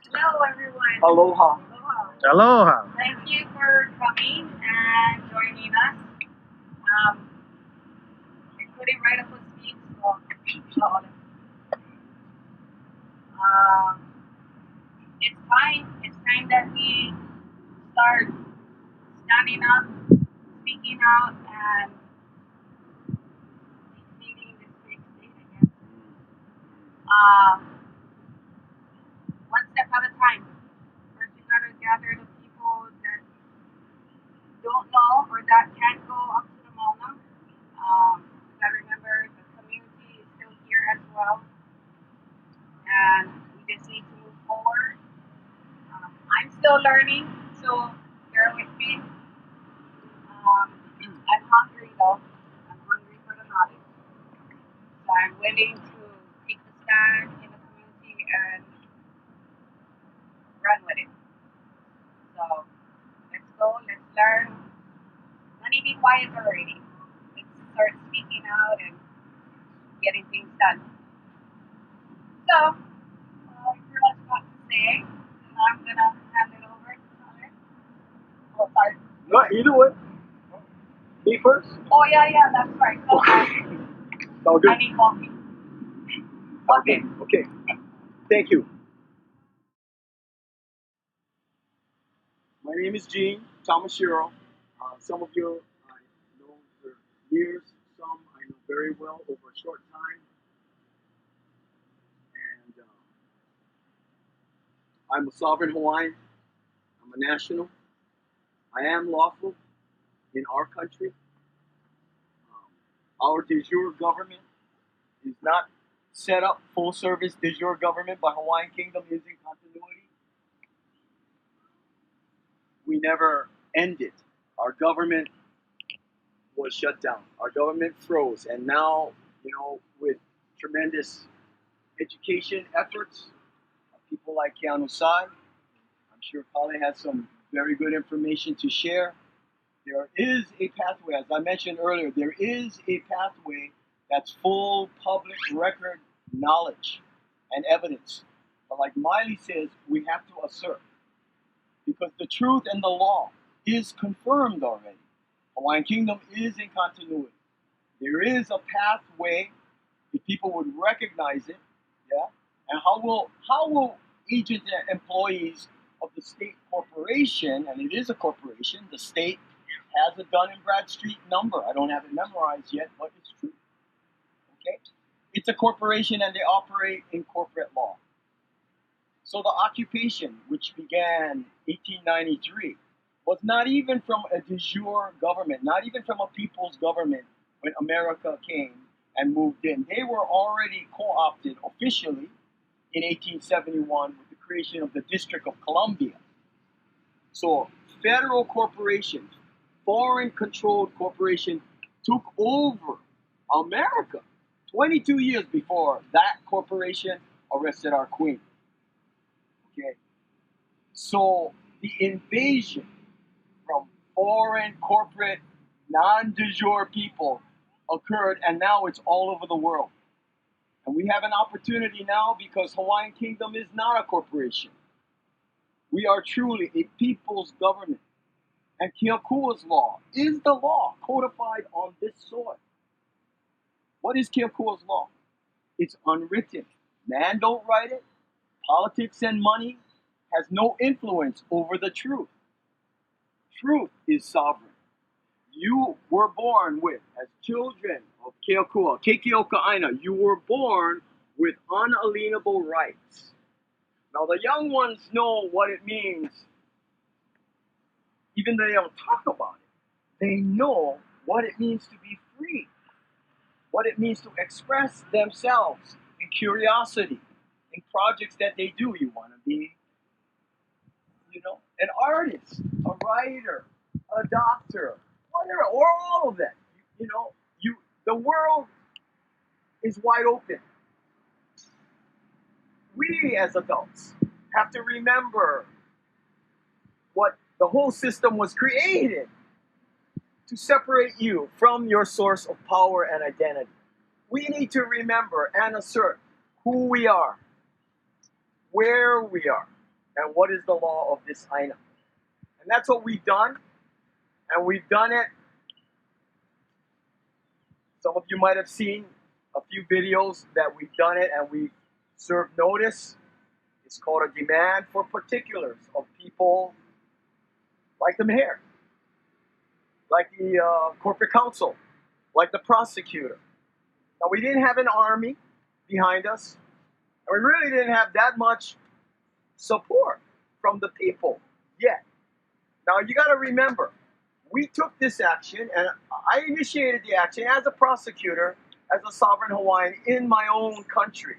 Hello, everyone. Aloha. Aloha. Aloha. Thank you for coming and joining us. Um, I couldn't write up a speech, so um, it's time. It's time that we start standing up, speaking out, and defeating this big state again. One step at a time. First, you gotta gather the people that don't know or that can't go up to the Mauna. You gotta remember the community is still here as well, and we just need to move forward. I'm still learning, so bear with me. I'm hungry though. I'm hungry for the knowledge. So I'm willing to take the stand in the community and run with it. So let's go, let's learn. Not be quiet already. Let's start speaking out and getting things done. So, pretty much what to say. And I'm gonna hand it over to Connor. Oh, sorry. No, either way. Me first? Oh, yeah, that's right. So, All good. I need coffee. Okay. Okay. Thank you. My name is Gene Tamashiro. Some of you I know for years. Some I know very well over a short time. And I'm a sovereign Hawaiian. I'm a national. I am lawful in our country. Our de jure government is not set up full service de jure government by Hawaiian Kingdom is in continuity. We never ended. Our government was shut down. Our government froze. And now, with tremendous education efforts of people like Keanu Sai, I'm sure Kale has some very good information to share. There is a pathway, as I mentioned earlier, there is a pathway that's full public record knowledge and evidence. But like Maile says, we have to assert. Because the truth and the law is confirmed already. Hawaiian Kingdom is in continuity. There is a pathway if people would recognize it, yeah. And how will agents and employees of the state corporation, and it is a corporation, the state has a Dun and Bradstreet number. I don't have it memorized yet, but it's true. Okay, it's a corporation and they operate in corporate law. So the occupation, which began 1893, was not even from a de jure government, not even from a people's government when America came and moved in. They were already co-opted officially in 1871 with the creation of the District of Columbia. So federal corporations, foreign-controlled corporation took over America 22 years before that corporation arrested our queen. Okay, so the invasion from foreign, corporate, non-de jure people occurred, and now it's all over the world. And we have an opportunity now because Hawaiian Kingdom is not a corporation. We are truly a people's government. And Keakua's law is the law codified on this soil. What is Keakua's law? It's unwritten. Man don't write it. Politics and money has no influence over the truth. Truth is sovereign. You were born with, as children of Keakua, Kealii, you were born with unalienable rights. Now the young ones know what it means, even though they don't talk about it. They know what it means to be free, what it means to express themselves in curiosity, in projects that they do. You want to be, an artist, a writer, a doctor, whatever, or all of that. The world is wide open. We as adults have to remember what the whole system was created to separate you from your source of power and identity. We need to remember and assert who we are, where we are, and what is the law of this Aina. And that's what we've done. And we've done it. Some of you might have seen a few videos that we've done it and we've served notice. It's called a demand for particulars of people like the mayor, like the corporate counsel, like the prosecutor. Now, we didn't have an army behind us, and we really didn't have that much support from the people yet. Now, you got to remember, we took this action, and I initiated the action as a prosecutor, as a sovereign Hawaiian in my own country.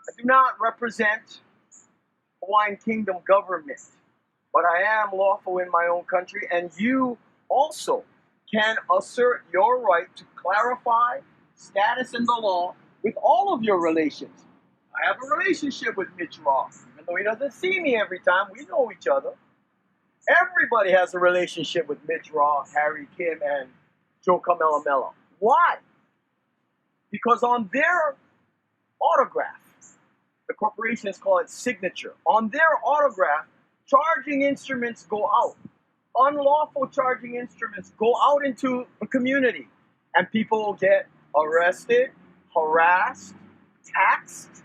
I do not represent Hawaiian Kingdom government, but I am lawful in my own country, and you also can assert your right to clarify status in the law with all of your relations. I have a relationship with Mitch Ross, even though he doesn't see me every time. We know each other. Everybody has a relationship with Mitch Ross, Harry Kim, and Joe Kamelamela. Why? Because on their autograph, the corporations call it signature. On their autograph, charging instruments go out. Unlawful charging instruments go out into the community. And people get arrested, harassed, taxed,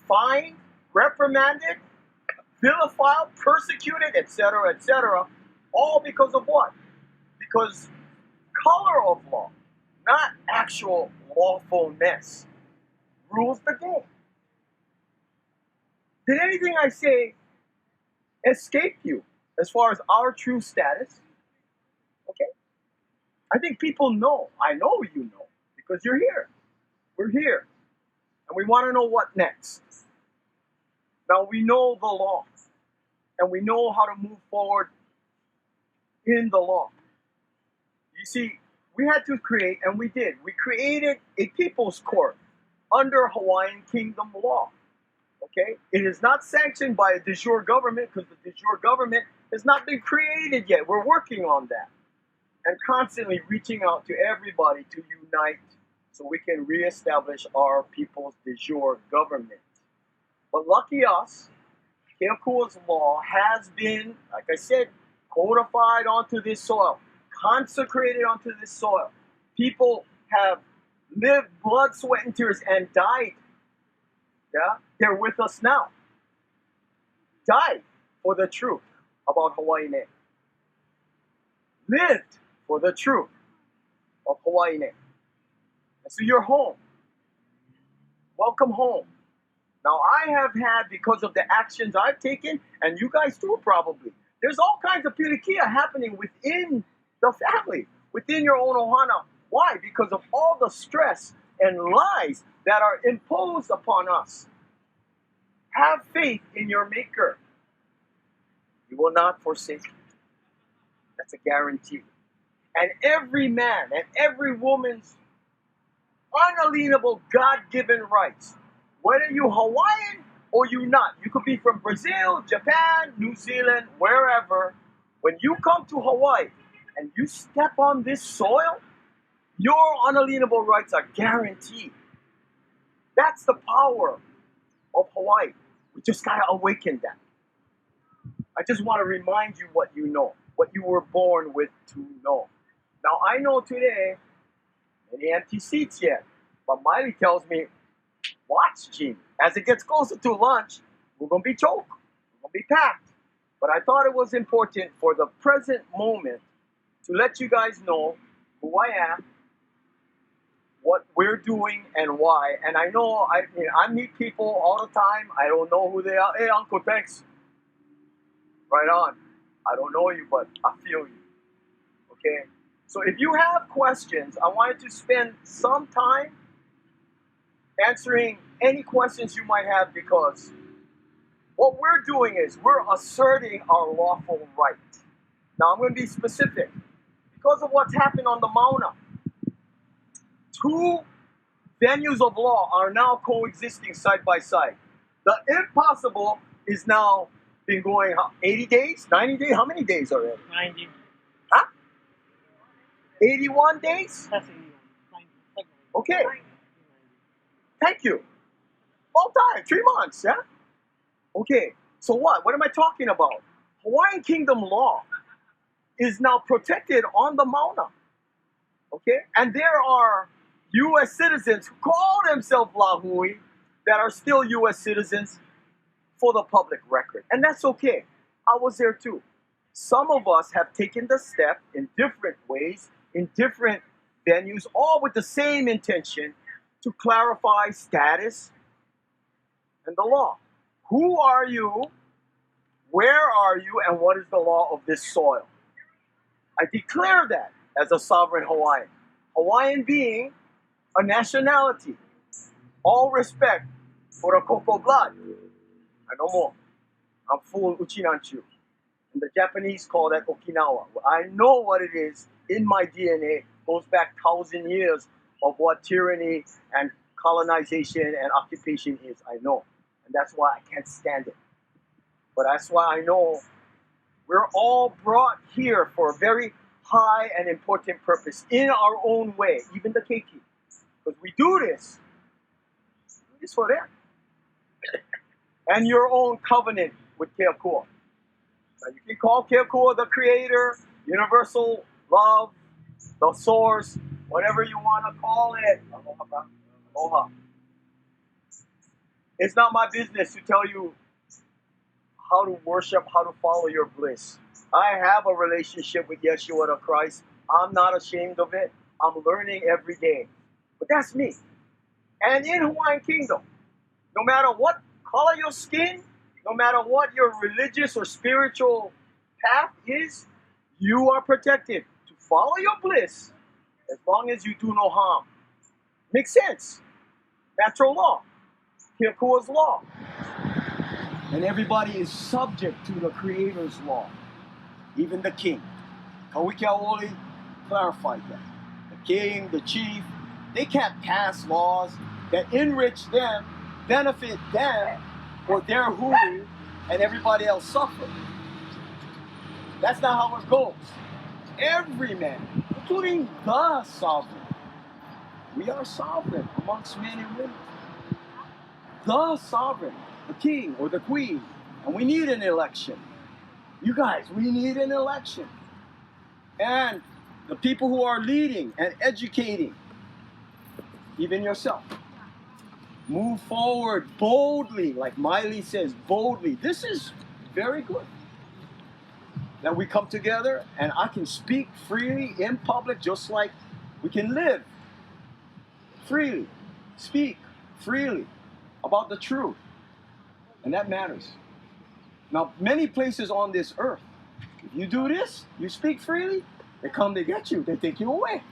fined, reprimanded, vilified, persecuted, etc., all because of what? Because color of law, not actual lawfulness, rules the game. Did anything I say escape you as far as our true status? Okay? I think people know. I know you know because you're here. We're here. And we want to know what next. Now, we know the law. And we know how to move forward in the law. You see, we had to create, and we did. We created a people's court under Hawaiian Kingdom law. Okay? It is not sanctioned by a de jure government because the de jure government has not been created yet. We're working on that. And constantly reaching out to everybody to unite so we can reestablish our people's de jure government. But lucky us, Keakua's law has been, like I said, codified onto this soil, consecrated onto this soil. People have lived blood, sweat, and tears and died. Yeah, they're with us now. Died for the truth about Hawaii name. Lived for the truth of Hawaii name. And so you're home. Welcome home. Now, I have had, because of the actions I've taken, and you guys too probably, there's all kinds of pilikia happening within the family, within your own ohana. Why? Because of all the stress and lies that are imposed upon us. Have faith in your Maker. He will not forsake you. That's a guarantee. And every man and every woman's unalienable God-given rights, whether you Hawaiian or you not, you could be from Brazil, Japan, New Zealand, wherever. When you come to Hawaii and you step on this soil, your unalienable rights are guaranteed. That's the power of Hawaii. We just got to awaken that. I just want to remind you what you know, what you were born with to know. Now, I know today, any empty seats yet, but Maile tells me, watch, Gene. As it gets closer to lunch, we're going to be choked. We're going to be packed. But I thought it was important for the present moment to let you guys know who I am, what we're doing, and why. And I know I meet people all the time. I don't know who they are. Hey, Uncle, thanks. Right on. I don't know you, but I feel you. Okay? So if you have questions, I wanted to spend some time answering any questions you might have, because what we're doing is we're asserting our lawful right. Now, I'm going to be specific. Because of what's happened on the Mauna, 2 venues of law are now coexisting side by side. The impossible is now been going 80 days, 90 days, how many days already? 90. Huh? 81 days? That's 81. 90. Okay. Thank you. Long time, 3 months, yeah? Okay, So what? What am I talking about? Hawaiian Kingdom law is now protected on the Mauna. Okay? And there are U.S. citizens who call themselves Lahui that are still U.S. citizens for the public record. And that's okay. I was there too. Some of us have taken the step in different ways, in different venues, all with the same intention to clarify status and the law. Who are you? Where are you? And what is the law of this soil? I declare that as a sovereign Hawaiian. Hawaiian being a nationality. All respect for the Koko blood. I no more. I'm full Uchinanchu. And the Japanese call that Okinawa. I know what it is in my DNA. Goes back 1,000 years of what tyranny and colonization and occupation is. I know. And that's why I can't stand it. But that's why I know we're all brought here for a very high and important purpose in our own way, even the keiki. Because we do this for them. And your own covenant with Keakua. Now you can call Keakua the creator, universal love, the source, whatever you want to call it. Aloha. It's not my business to tell you how to worship, how to follow your bliss. I have a relationship with Yeshua the Christ. I'm not ashamed of it. I'm learning every day. But that's me. And in Hawaiian Kingdom, no matter what color your skin, no matter what your religious or spiritual path is, you are protected to follow your bliss as long as you do no harm. Makes sense. Natural law. Keakua's law. And everybody is subject to the Creator's law. Even the king. Kawikiaoli clarified that. The king, the chief, they can't pass laws that enrich them, benefit them, or their hui, and everybody else suffer. That's not how it goes. Every man, including the sovereign, we are sovereign amongst men and women. The sovereign, the king or the queen, and we need an election. You guys, we need an election. And the people who are leading and educating, even yourself, move forward boldly, like Maile says, boldly. This is very good. That we come together and I can speak freely in public just like we can live freely, speak freely about the truth. And that matters. Now, many places on this earth, if you do this, you speak freely, they come to get you, they take you away.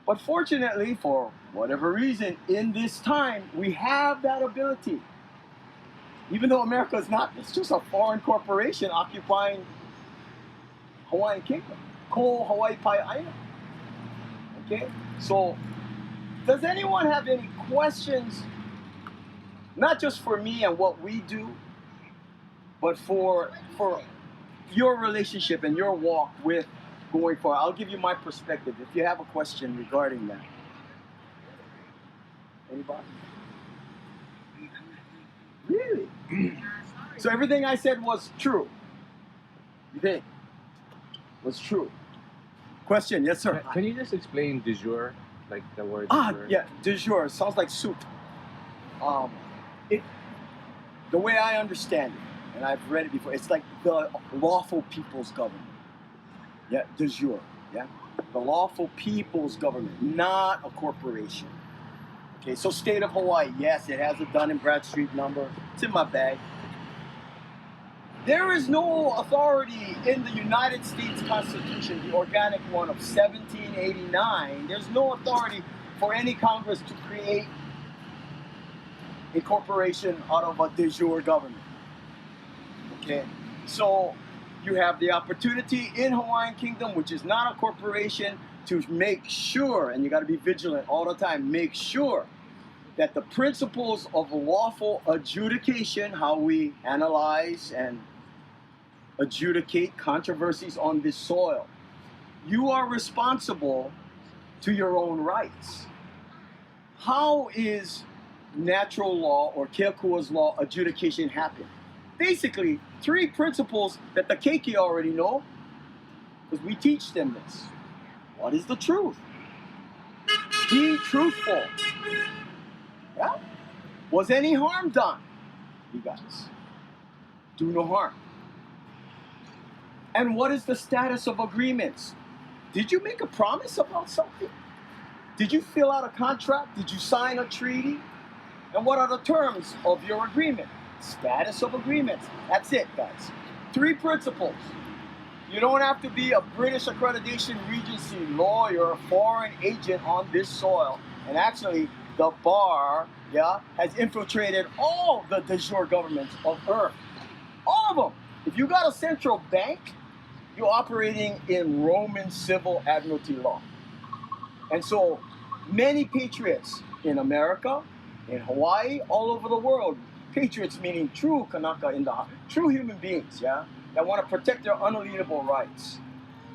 But fortunately, for whatever reason, in this time, we have that ability. Even though America is not, it's just a foreign corporation occupying Hawaiian Kingdom. Ko Hawaii Pai Aina. Okay? So, does anyone have any questions? Not just for me and what we do, but for your relationship and your walk with going forward. I'll give you my perspective if you have a question regarding that. Anybody? Really? So everything I said was true? You think? Was true? Question, yes sir. Can you just explain du jour, like the word du jour? Yeah, du jour. It sounds like soup. The way I understand it, and I've read it before, it's like the lawful people's government. Yeah, de jure. Yeah, the lawful people's government, not a corporation. Okay, so state of Hawaii, yes, it has a Dun and Bradstreet number. It's in my bag. There is no authority in the United States Constitution, the organic one of 1789. There's no authority for any Congress to create a corporation out of a de jure government. Okay, so you have the opportunity in Hawaiian Kingdom, which is not a corporation, to make sure, and you got to be vigilant all the time, make sure that the principles of lawful adjudication, how we analyze and adjudicate controversies on this soil, you are responsible to your own rights. How is natural law or Keakua's law adjudication happen? basically 3 principles that the keiki already know, because we teach them this. What is the truth? Be truthful. Yeah? Was any harm done? You guys. Do no harm. And what is the status of agreements? Did you make a promise about something? Did you fill out a contract? Did you sign a treaty? And what are the terms of your agreement? Status of agreements. That's it, guys. 3 principles. You don't have to be a British accreditation regency lawyer, foreign agent on this soil. And actually, the bar, has infiltrated all the de jure governments of Earth. All of them. If you got a central bank, you're operating in Roman civil admiralty law. And so many patriots in America, in Hawaii, all over the world, patriots meaning true Kanaka true human beings, that want to protect their unalienable rights.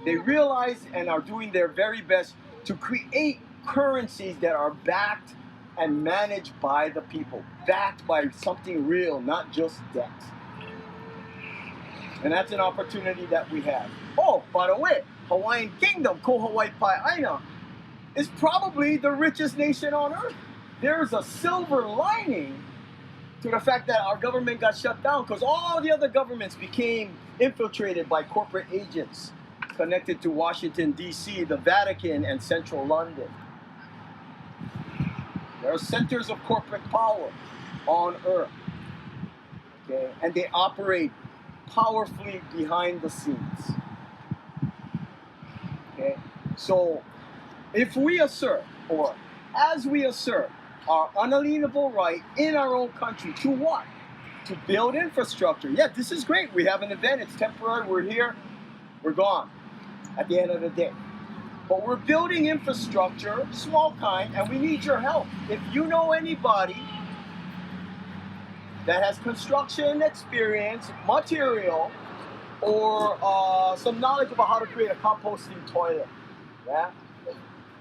They realize and are doing their very best to create currencies that are backed and managed by the people, backed by something real, not just debt. And that's an opportunity that we have. Oh, by the way, Hawaiian Kingdom, Ko Hawaii Pai Aina, is probably the richest nation on earth. There's a silver lining to the fact that our government got shut down because all the other governments became infiltrated by corporate agents connected to Washington, D.C., the Vatican, and central London. There are centers of corporate power on earth. Okay? And they operate powerfully behind the scenes. Okay? So, if we assert, or as we assert, our unalienable right in our own country to what? To build infrastructure. Yeah, this is great. We have an event. It's temporary. We're here. We're gone at the end of the day. But we're building infrastructure, small kind, and we need your help. If you know anybody that has construction experience, material, or some knowledge about how to create a composting toilet,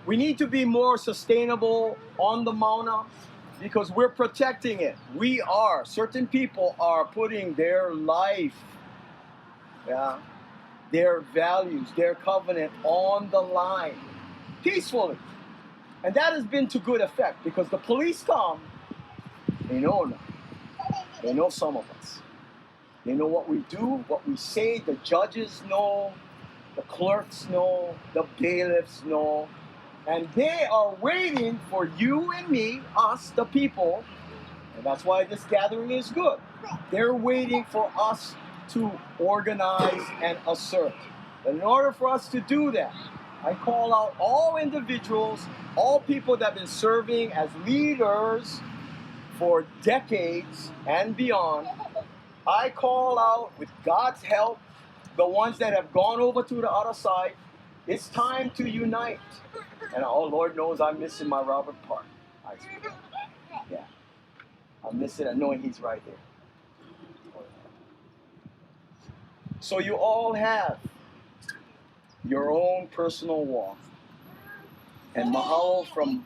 we need to be more sustainable on the Mauna because we're protecting it. We are. Certain people are putting their life, their values, their covenant on the line peacefully. And that has been to good effect because the police come, they know now. They know some of us. They know what we do, what we say. The judges know, the clerks know, the bailiffs know. And they are waiting for you and me, us, the people, and that's why this gathering is good. They're waiting for us to organize and assert. But in order for us to do that, I call out all individuals, all people that have been serving as leaders for decades and beyond. I call out, with God's help, the ones that have gone over to the other side. It's time to unite. And oh, Lord knows I'm missing my Robert Park. I'm missing it, knowing he's right there. So you all have your own personal walk. And mahalo from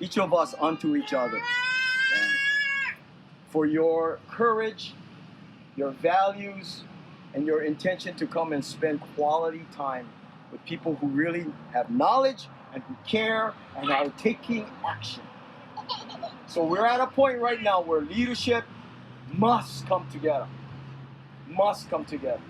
each of us unto each other. For your courage, your values, and your intention to come and spend quality time with people who really have knowledge and who care and are taking action. So we're at a point right now where leadership must come together. Must come together.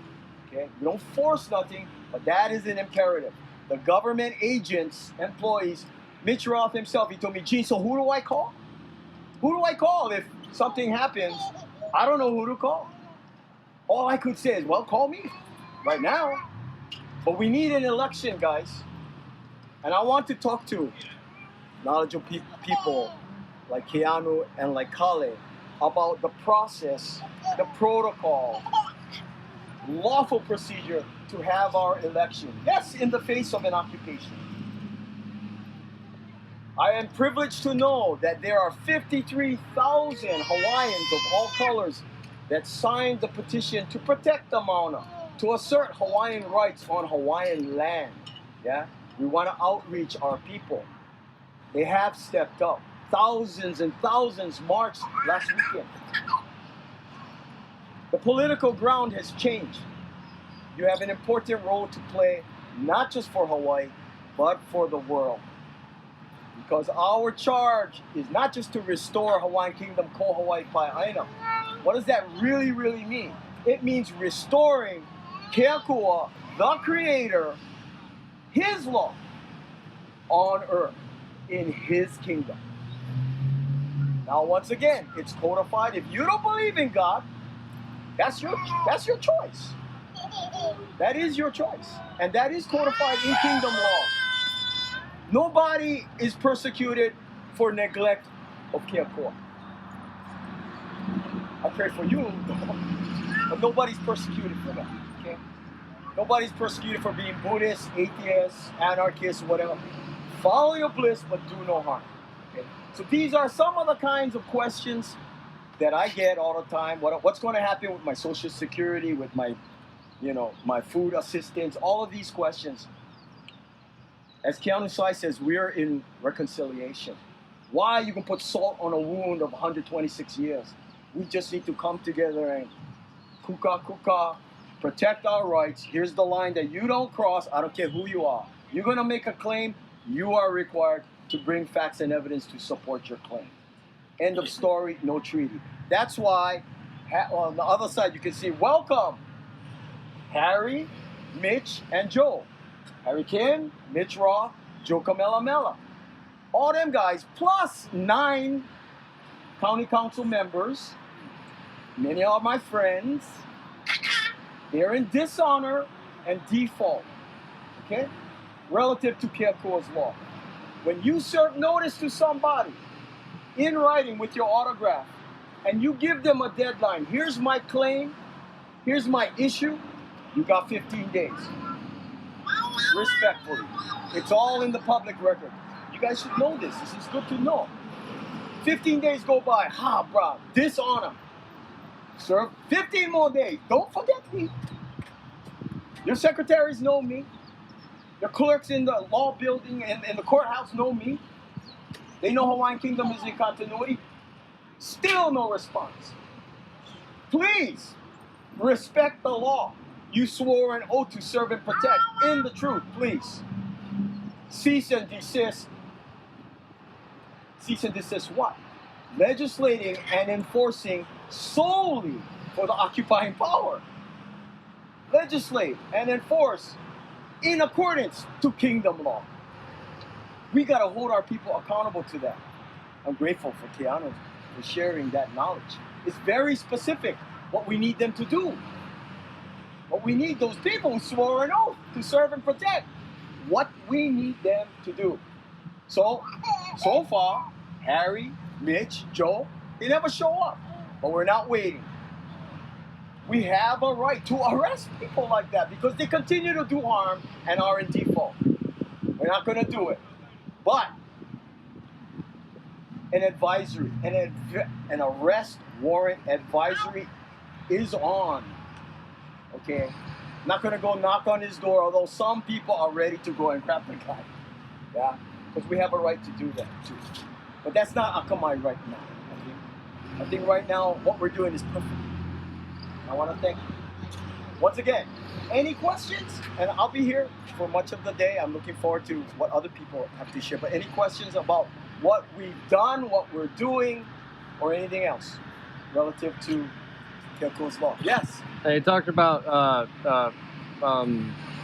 Okay? We don't force nothing, but that is an imperative. The government agents, employees, Mitch Roth himself, he told me, Gene, so who do I call? Who do I call if something happens? I don't know who to call. All I could say is, well, call me right now. But we need an election, guys. And I want to talk to knowledgeable people like Keanu and like Kale about the process, the protocol, lawful procedure to have our election. Yes, in the face of an occupation. I am privileged to know that there are 53,000 Hawaiians of all colors that signed the petition to protect the Mauna, to assert Hawaiian rights on Hawaiian land. We want to outreach our people. They have stepped up. Thousands and thousands marched last weekend. The political ground has changed. You have an important role to play, not just for Hawaii, but for the world. Because our charge is not just to restore Hawaiian Kingdom ko Hawaii Pai'aina. What does that really, really mean? It means restoring Keakua, the Creator, His law on earth, in His kingdom. Now, once again, it's codified. If you don't believe in God, that's your choice. That is your choice. And that is codified in kingdom law. Nobody is persecuted for neglect of Keakua. I pray for you, but nobody's persecuted for that. Okay? Nobody's persecuted for being Buddhist, atheist, anarchist, whatever. Follow your bliss, but do no harm. Okay? So these are some of the kinds of questions that I get all the time. What's going to happen with my Social Security, with my, my food assistance, all of these questions. As Keanu Sai says, we're in reconciliation. Why you can put salt on a wound of 126 years? We just need to come together and kuka, protect our rights. Here's the line that you don't cross. I don't care who you are. You're going to make a claim. You are required to bring facts and evidence to support your claim. End of story, no treaty. That's why on the other side you can see, welcome, Harry, Mitch, and Joe. Harry Kim, Mitch Roth, Joe Kamehameha. All them guys, plus 9 county council members. Many are my friends. They're in dishonor and default, okay? Relative to Keakua's law. When you serve notice to somebody in writing with your autograph, and you give them a deadline, here's my claim, here's my issue, you got 15 days. Respectfully. It's all in the public record. You guys should know this. This is good to know. 15 days go by. Bruh. Dishonor. Serve 15 more days. Don't forget me. Your secretaries know me. Your clerks in the law building and the courthouse know me. They know Hawaiian Kingdom is in continuity. Still no response. Please respect the law. You swore an oath to serve and protect in the truth, please. Cease and desist. Cease and desist what? Legislating and enforcing solely for the occupying power. Legislate and enforce in accordance to kingdom law. We got to hold our people accountable to that. I'm grateful for Keanu for sharing that knowledge. It's very specific what we need them to do. What we need those people who swore an oath to serve and protect. What we need them to do. So far, Harry, Mitch, Joe, they never show up. But we're not waiting. We have a right to arrest people like that because they continue to do harm and are in default. We're not going to do it. But an advisory, an arrest warrant advisory is on. Okay? Not going to go knock on his door, although some people are ready to go and grab the guy. Yeah? Because we have a right to do that too. But that's not Akamai right now. Okay? I think right now what we're doing is perfect. I want to thank you. Once again, any questions? And I'll be here for much of the day. I'm looking forward to what other people have to share. But any questions about what we've done, what we're doing, or anything else relative to Keakua's law? Yes? You talked about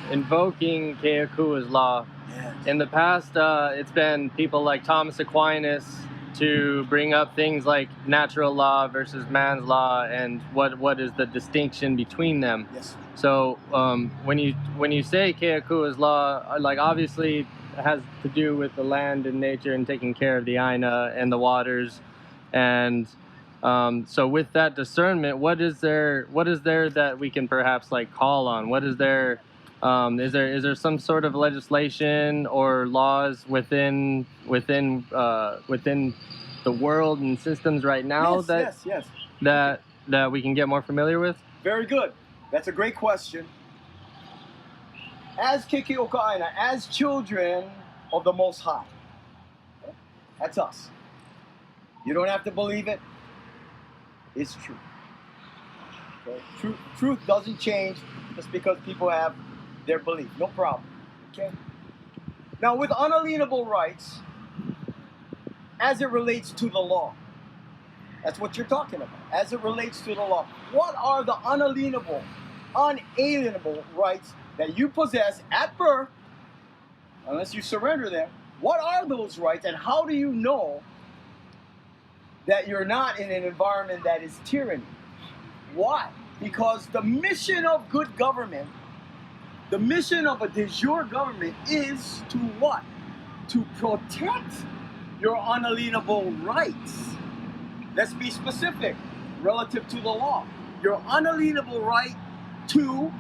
invoking Keakua's law. Yes. In the past, it's been people like Thomas Aquinas to bring up things like natural law versus man's law and what is the distinction between them. Yes. So when you say Keakua's law, like obviously it has to do with the land and nature and taking care of the Aina and the waters, and so with that discernment, what is there that we can perhaps like call on? What is there? Is there some sort of legislation or laws within the world and systems right now that we can get more familiar with? Very good. That's a great question. As Kealii, as children of the Most High, that's us. You don't have to believe it. It's true. Okay? Truth doesn't change just because people have their belief. No problem. Okay? Now, with unalienable rights, as it relates to the law, that's what you're talking about. As it relates to the law, what are the unalienable rights that you possess at birth, unless you surrender them? What are those rights, and how do you know that you're not in an environment that is tyranny? Why? Because the mission of good government, the mission of a de jure government is to what? To protect your unalienable rights. Let's be specific relative to the law. Your unalienable right to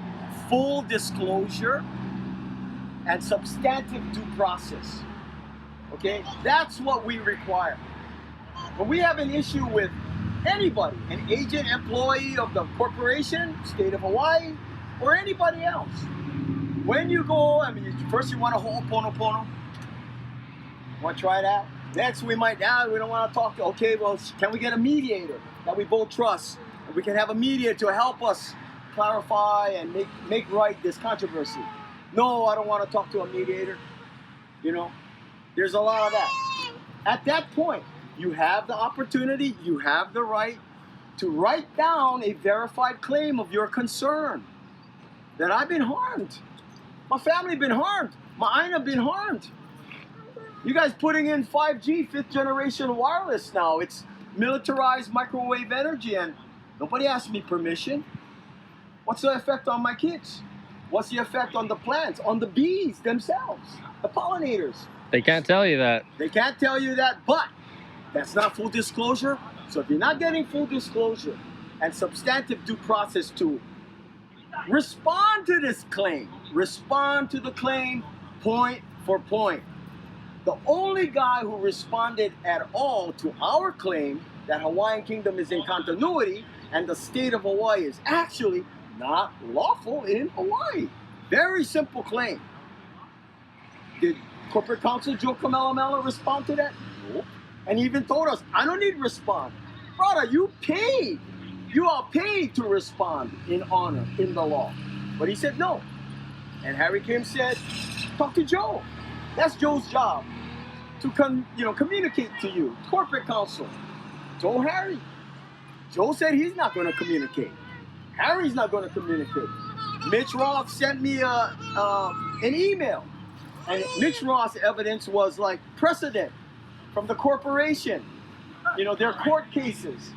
full disclosure and substantive due process. Okay? That's what we require. But we have an issue with anybody, an agent, employee of the corporation, state of Hawaii, or anybody else. When you go, first you want to ho'oponopono. Want to try that? Next we might, we don't want to talk to, okay, well, can we get a mediator that we both trust? And we can have a mediator to help us clarify and make right this controversy. No, I don't want to talk to a mediator. You know, there's a lot of that. At that point, you have the opportunity, you have the right to write down a verified claim of your concern. That I've been harmed. My family been harmed. My Aina been harmed. You guys putting in 5G, 5th generation wireless now. It's militarized microwave energy, and nobody asked me permission. What's the effect on my kids? What's the effect on the plants, on the bees themselves, the pollinators? They can't tell you that. They can't tell you that, but that's not full disclosure. So if you're not getting full disclosure and substantive due process to respond to this claim, respond to the claim point for point. The only guy who responded at all to our claim that Hawaiian Kingdom is in continuity and the state of Hawaii is actually not lawful in Hawaii. Very simple claim. Did Corporate Counsel Joe Kamehameha respond to that? No. And he even told us, I don't need to respond. Brother, you paid. You are paid to respond in honor, in the law. But he said no. And Harry Kim said, talk to Joe. That's Joe's job. To communicate to you. Corporate counsel. Joe Harry. Joe said he's not going to communicate. Harry's not going to communicate. Mitch Ross sent me an email. And Mitch Ross' evidence was like precedent from the corporation. You know, their court cases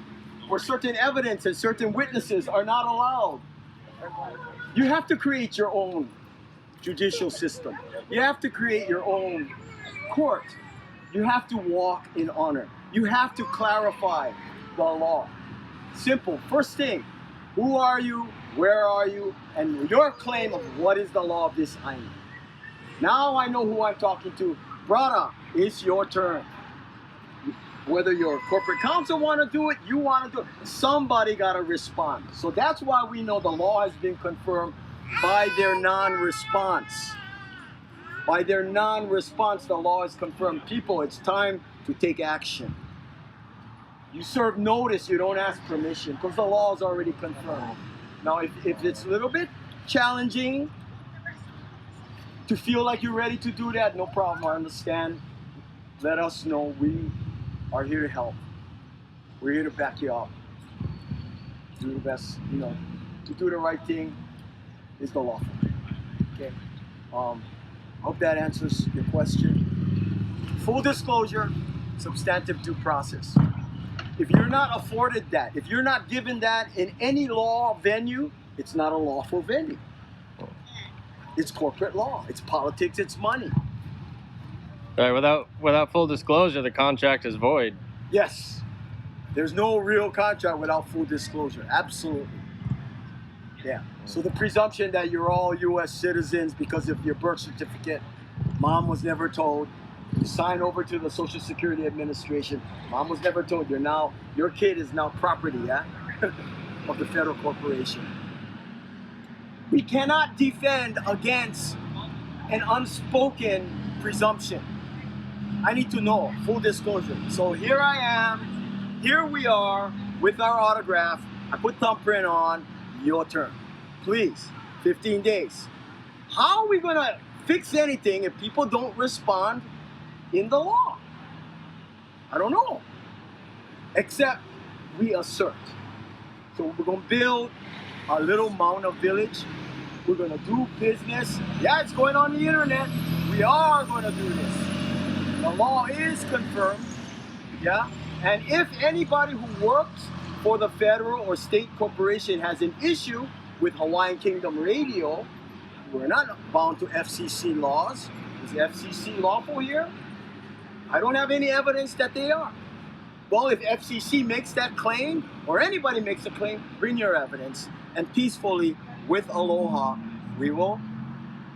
where certain evidence and certain witnesses are not allowed. You have to create your own judicial system. You have to create your own court. You have to walk in honor. You have to clarify the law. Simple. First thing, who are you? Where are you? And your claim of what is the law of this island. Now I know who I'm talking to. Brother, it's your turn. Whether your corporate counsel want to do it, you want to do it, somebody got to respond. So that's why we know the law has been confirmed by their non-response. By their non-response, the law is confirmed. People, it's time to take action. You serve notice, you don't ask permission, because the law is already confirmed. Now, if it's a little bit challenging to feel like you're ready to do that, no problem, I understand. Let us know. We are here to help. We're here to back you up. Do the best, to do the right thing is the law. Okay. Hope that answers your question. Full disclosure, substantive due process. If you're not afforded that, if you're not given that in any law venue, it's not a lawful venue. It's corporate law. It's politics. It's money. Right. Without full disclosure, the contract is void. Yes. There's no real contract without full disclosure. Absolutely. Yeah. So the presumption that you're all U.S. citizens because of your birth certificate, mom was never told. You sign over to the Social Security Administration. Mom was never told. Your kid is now property, yeah, of the federal corporation. We cannot defend against an unspoken presumption. I need to know, full disclosure. So here I am, here we are with our autograph. I put thumbprint on. your turn. Please, 15 days. How are we going to fix anything if people don't respond in the law? I don't know. Except we assert. So we're going to build a little Mauna village. We're going to do business. Yeah, it's going on the internet. We are going to do this. The law is confirmed. Yeah. And if anybody who works for the federal or state corporation has an issue with Hawaiian Kingdom Radio, we're not bound to FCC laws. Is the FCC lawful here? I don't have any evidence that they are. Well, if FCC makes that claim, or anybody makes a claim, bring your evidence, and peacefully, with aloha, we will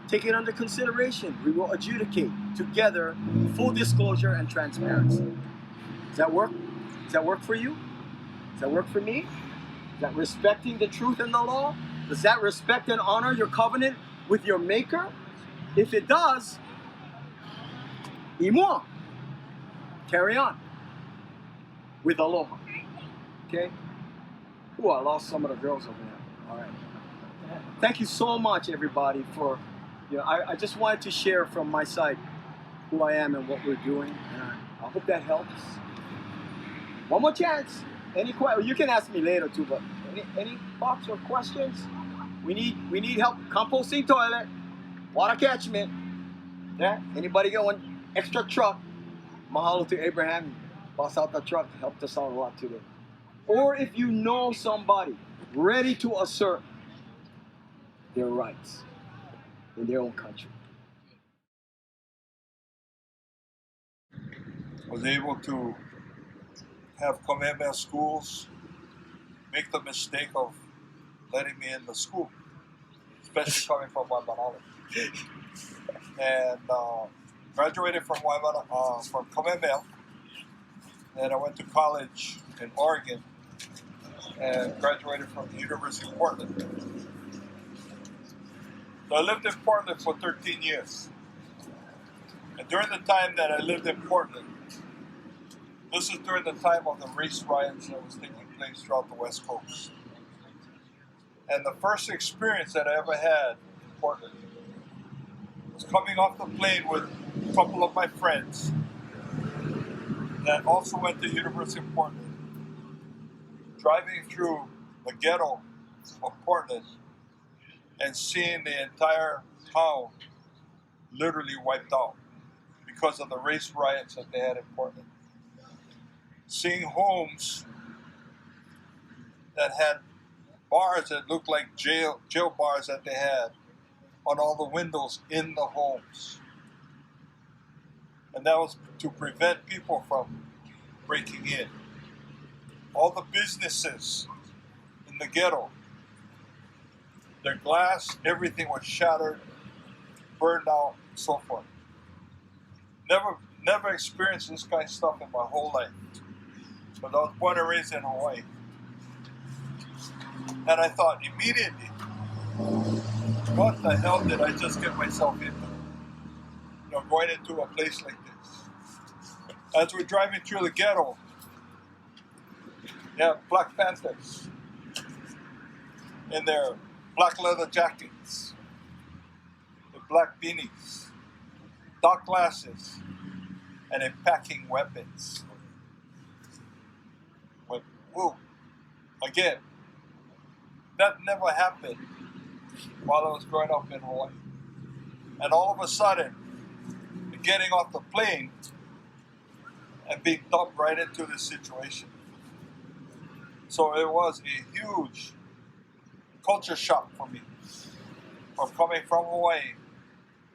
take it under consideration. We will adjudicate together, full disclosure and transparency. Does that work? Does that work for you? Does that work for me? Is that respecting the truth and the law? Does that respect and honor your covenant with your maker? If it does, imua. Carry on. With aloha. Okay? Ooh, I lost some of the girls over there. All right. Thank you so much, everybody, for, I just wanted to share from my side who I am and what we're doing. And I hope that helps. One more chance. You can ask me later too, but any thoughts or questions? We need help. Composting toilet, water catchment. Yeah. Anybody got one extra truck? Mahalo to Abraham. Bust out the truck. Helped us out a lot today. Or if you know somebody ready to assert their rights in their own country. Was able to have Kamehameha schools make the mistake of letting me in the school, especially coming from Waimanalo. And graduated from from Kamehameha, and I went to college in Oregon and graduated from the University of Portland. So I lived in Portland for 13 years. And during the time that I lived in Portland, this is during the time of the race riots that was taking place throughout the West Coast. And the first experience that I ever had in Portland was coming off the plane with a couple of my friends that also went to the University of Portland, driving through the ghetto of Portland and seeing the entire town literally wiped out because of the race riots that they had in Portland. Seeing homes that had bars that looked like jail bars that they had on all the windows in the homes. And that was to prevent people from breaking in. All the businesses in the ghetto, their glass, everything was shattered, burned out, and so forth. Never experienced this kind of stuff in my whole life. But I was born and raised in Hawaii. And I thought immediately, what the hell did I just get myself into? Going into a place like this. As we're driving through the ghetto, you have Black Panthers in their black leather jackets, the black beanies, dark glasses, and they're packing weapons. Went, whoa. Again, that never happened while I was growing up in Hawaii. And all of a sudden, getting off the plane and being dumped right into this situation. So it was a huge culture shock for me of coming from Hawaii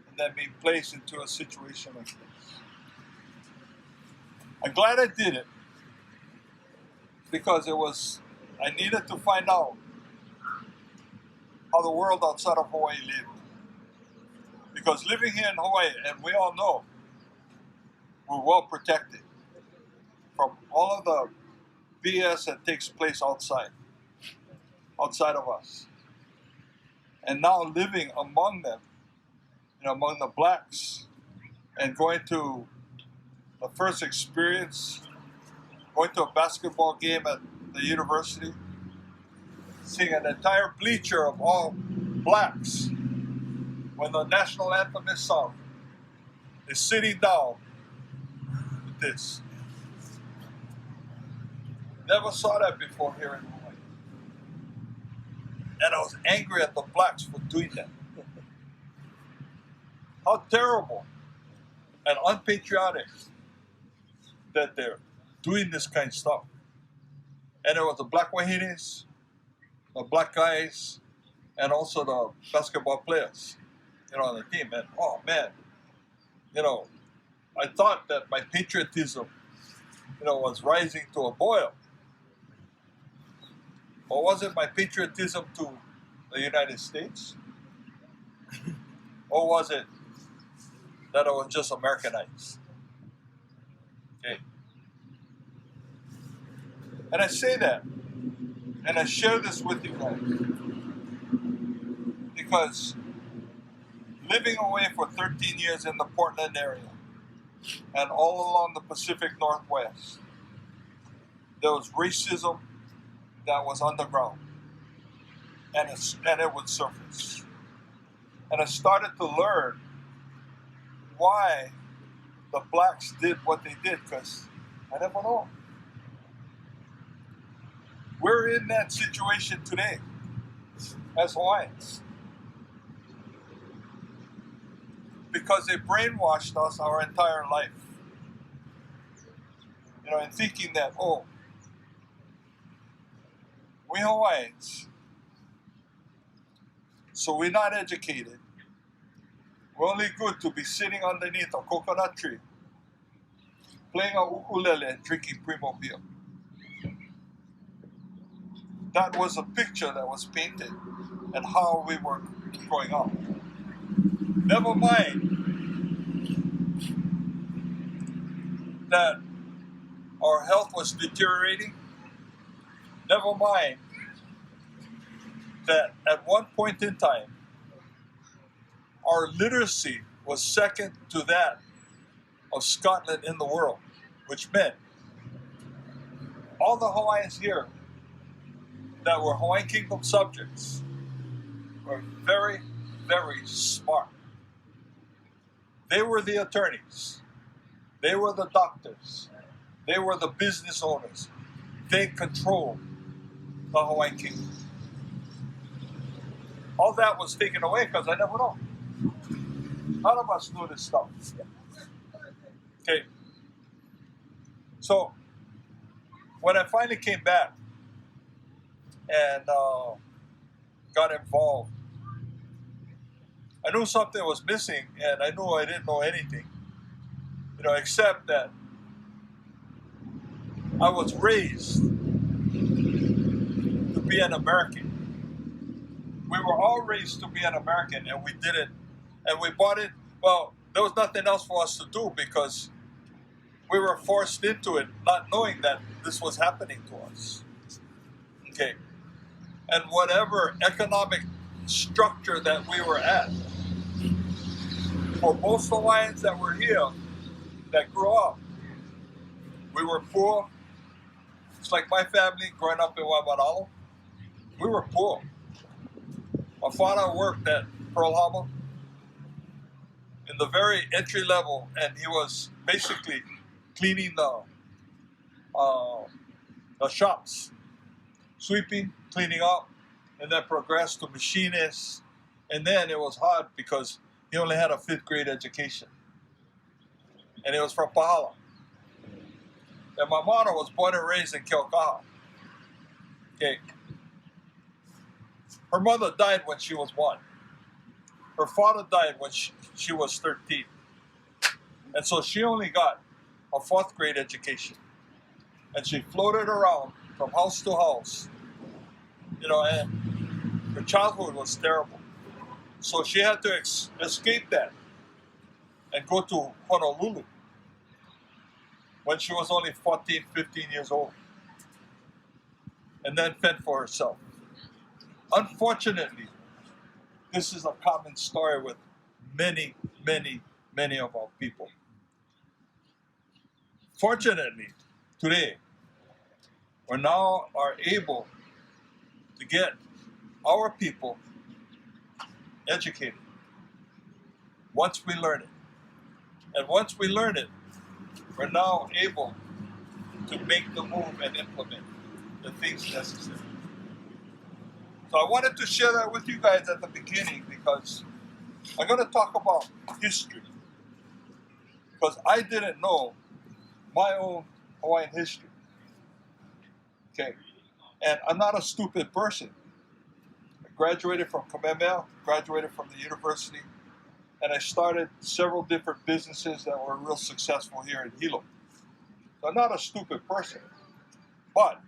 and then being placed into a situation like this. I'm glad I did it because I needed to find out how the world outside of Hawaii lived. Because living here in Hawaii, and we all know, we're well protected from all of the BS that takes place outside of us. And now living among them, among the blacks, and going to the first experience, going to a basketball game at the university, seeing an entire bleacher of all blacks when the national anthem is sung is sitting down with this. Never saw that before here in Hawaii. And I was angry at the blacks for doing that. How terrible and unpatriotic that they're doing this kind of stuff. And it was the black wahinis, the black guys, and also the basketball players, on the team. And oh man, I thought that my patriotism, was rising to a boil. Or was it my patriotism to the United States? Or was it that I was just Americanized? Okay. And I say that, and I share this with you guys, because living away for 13 years in the Portland area and all along the Pacific Northwest, there was racism that was underground, and it would surface. And I started to learn why the blacks did what they did, because I never know. We're in that situation today as Hawaiians because they brainwashed us our entire life. And thinking that, we Hawaiians, so we're not educated. We're only good to be sitting underneath a coconut tree, playing a ukulele and drinking primo beer. That was a picture that was painted and how we were growing up. Never mind that our health was deteriorating. Never mind that at one point in time, our literacy was second to that of Scotland in the world, which meant all the Hawaiians here that were Hawaiian Kingdom subjects were very, very smart. They were the attorneys. They were the doctors. They were the business owners. They controlled the Hawaiian Kingdom. All that was taken away because I never know. None of us knew this stuff. Okay. So, when I finally came back and got involved, I knew something was missing, and I knew I didn't know anything, except that I was raised to be an American. We were all raised to be an American, and we did it, and we bought it. Well, there was nothing else for us to do because we were forced into it, not knowing that this was happening to us. Okay. And whatever economic structure that we were at, for most Hawaiians that were here, that grew up, we were poor. It's like my family growing up in Waimanalo. We were poor. My father worked at Pearl Harbor in the very entry level, and he was basically cleaning the shops, sweeping, cleaning up, and then progressed to machinist. And then it was hard because he only had a 5th grade education. And he was from Pahala. And my mother was born and raised in Kealii. Okay. Her mother died when she was 1. Her father died when she was 13. And so she only got a 4th grade education. And she floated around from house to house, and her childhood was terrible. So she had to escape that and go to Honolulu when she was only 14, 15 years old, and then fend for herself. Unfortunately, this is a common story with many, many, many of our people. Fortunately, today, we now are able to get our people educated once we learn it. And once we learn it, we're now able to make the move and implement the things necessary. So I wanted to share that with you guys at the beginning because I'm going to talk about history. Because I didn't know my own Hawaiian history. Okay. And I'm not a stupid person. I graduated from Kamehameha, graduated from the university, and I started several different businesses that were real successful here in Hilo. So I'm not a stupid person. But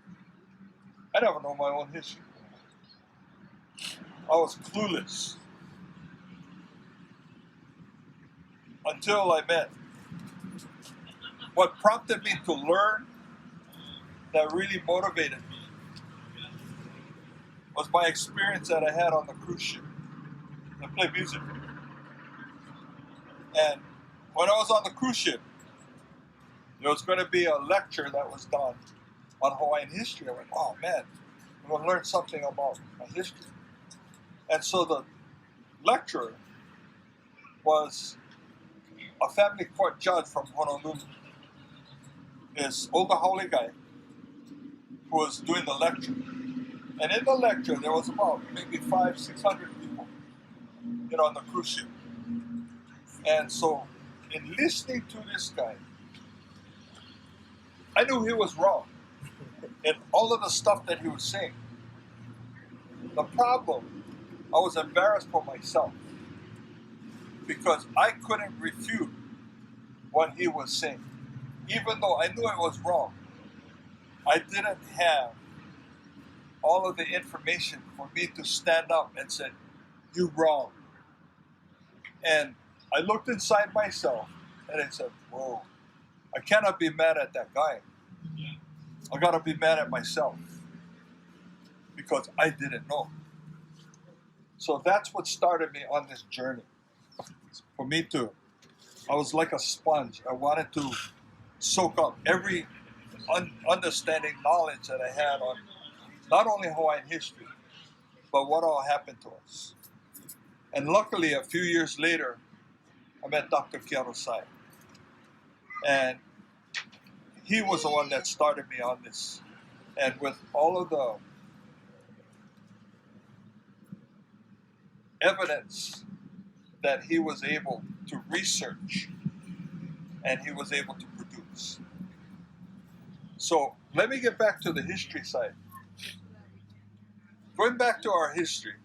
I never know my own history. I was clueless. Until I met. What prompted me to learn, that really motivated me, was my experience that I had on the cruise ship. I play music. And when I was on the cruise ship, there was going to be a lecture that was done on Hawaiian history. I went, oh man, I'm going to learn something about my history. And so the lecturer was a family court judge from Honolulu. This older holy guy who was doing the lecture. And in the lecture, there was about maybe 500-600 people, on the cruise ship. And so, in listening to this guy, I knew he was wrong in all of the stuff that he was saying. The problem, I was embarrassed for myself because I couldn't refute what he was saying. Even though I knew it was wrong, I didn't have all of the information for me to stand up and say, you're wrong. And I looked inside myself and I said, whoa, I cannot be mad at that guy. I gotta be mad at myself because I didn't know. So that's what started me on this journey. For me I was like a sponge. I wanted to soak up every understanding knowledge that I had on not only Hawaiian history, but what all happened to us. And luckily, a few years later, I met Dr. Kealii. And he was the one that started me on this. And with all of the evidence that he was able to research and he was able to produce. So let me get back to the history side. Going back to our history,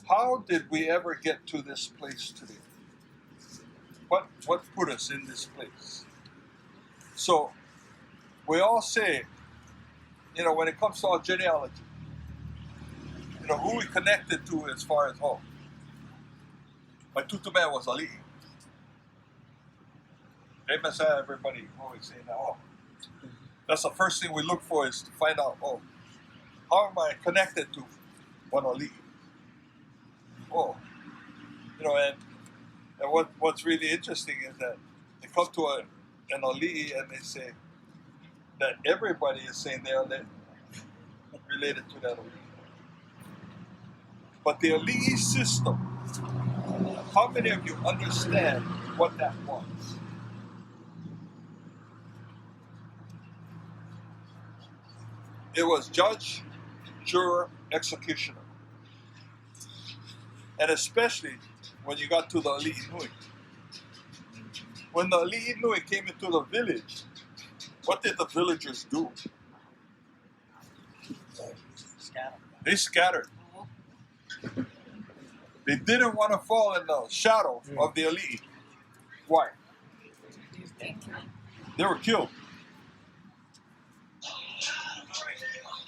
how did we ever get to this place today? What put us in this place? So we all say, when it comes to our genealogy, who we connected to as far as home. My tutume was Ali'i. Everybody always saying that, that's the first thing we look for is to find out, how am I connected to one Ali'i? And what's really interesting is that they come to an Ali'i and they say that everybody is saying they are related to that Ali'i. But the Ali'i system, how many of you understand what that was? It was judge, juror, executioner. And especially when you got to the Ali'i Nui. When the Ali'i Nui came into the village, what did the villagers do? They scattered. They didn't want to fall in the shadow of the Ali'i. Why? They were killed.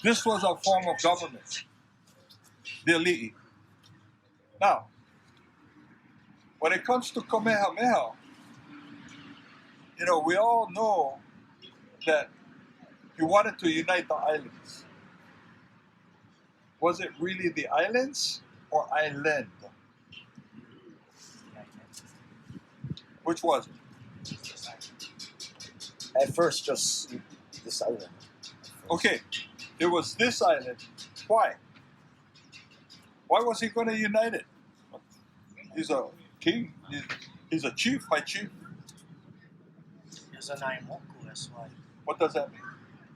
This was a form of government, the Ali'i. Now, when it comes to Kamehameha, we all know that he wanted to unite the islands. Was it really the islands or island? Which was it? At first, just this island. Okay, it was this island Why? Why was he going to unite it? He's a king. He's a chief, high chief. He's a Naimoku, that's why. What does that mean?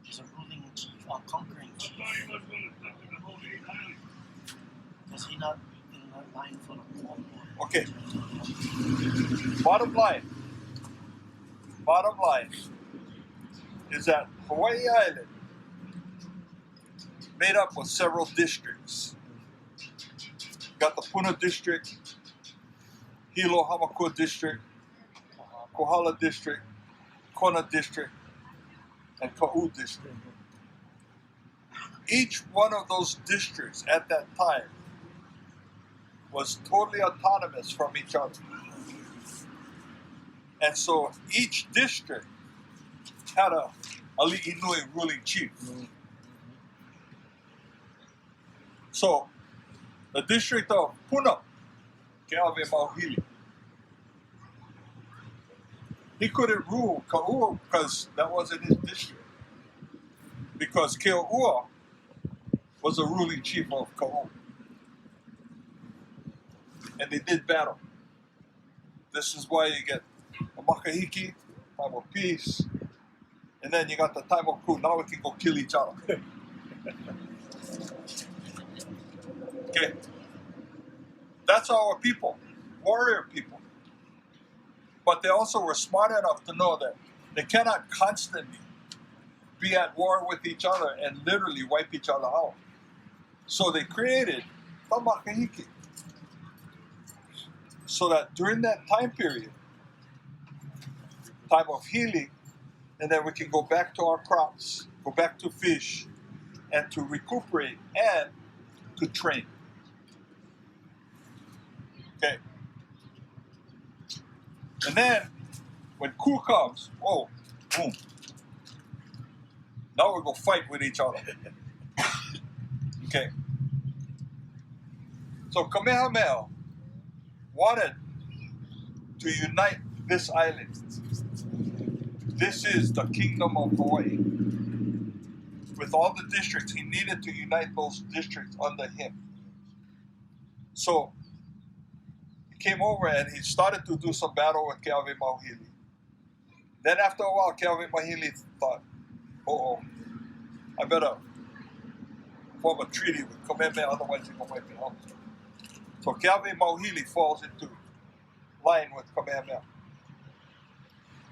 He's a ruling chief, a conquering chief. Because he's not in the line for the war. Okay. Bottom line is that Hawaii Island made up of several districts. Got the Puna district, Hilo Hamakua district, Kohala district, Kona district, and Ka'u district. Each one of those districts at that time was totally autonomous from each other. And so each district had a Ali'inui ruling chief. So the district of Puna, Keawe Mauhili, he couldn't rule Ka'ua because that wasn't his district. Because Ke'ua was a ruling chief of Ka'ua. And they did battle. This is why you get a makahiki, time of peace, and then you got the time of coup. Now we can go kill each other. Okay? That's our people, warrior people. But they also were smart enough to know that they cannot constantly be at war with each other and literally wipe each other out. So they created the makahiki. So that during that time period, time of healing, and then we can go back to our crops, go back to fish, and to recuperate and to train. Okay. And then when coup comes, oh, boom. Now we're going to fight with each other. Okay. So Kamehameha wanted to unite this island. This is the kingdom of Hawaii. With all the districts, he needed to unite those districts under him. So he came over and he started to do some battle with Keawe Mauhili. Then after a while, Keawe Mauhili thought, I better form a treaty with Kamehameha, otherwise he's going to wipe me out. So Keawe Mauhili falls into line with Kamehameha.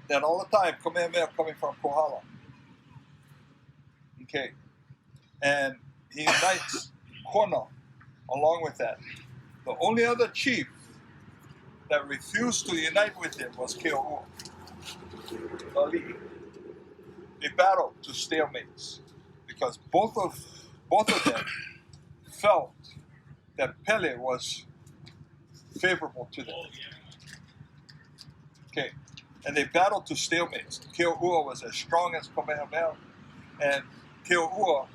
Then all the time, Kamehameha coming from Kohala. Okay. And he unites Kona along with that. The only other chief that refused to unite with him was Keohua. They battled to stalemates because both of them felt that Pele was favorable to them. Okay, and they battled to stalemates. Keohua was as strong as Kamehameha, and Keohua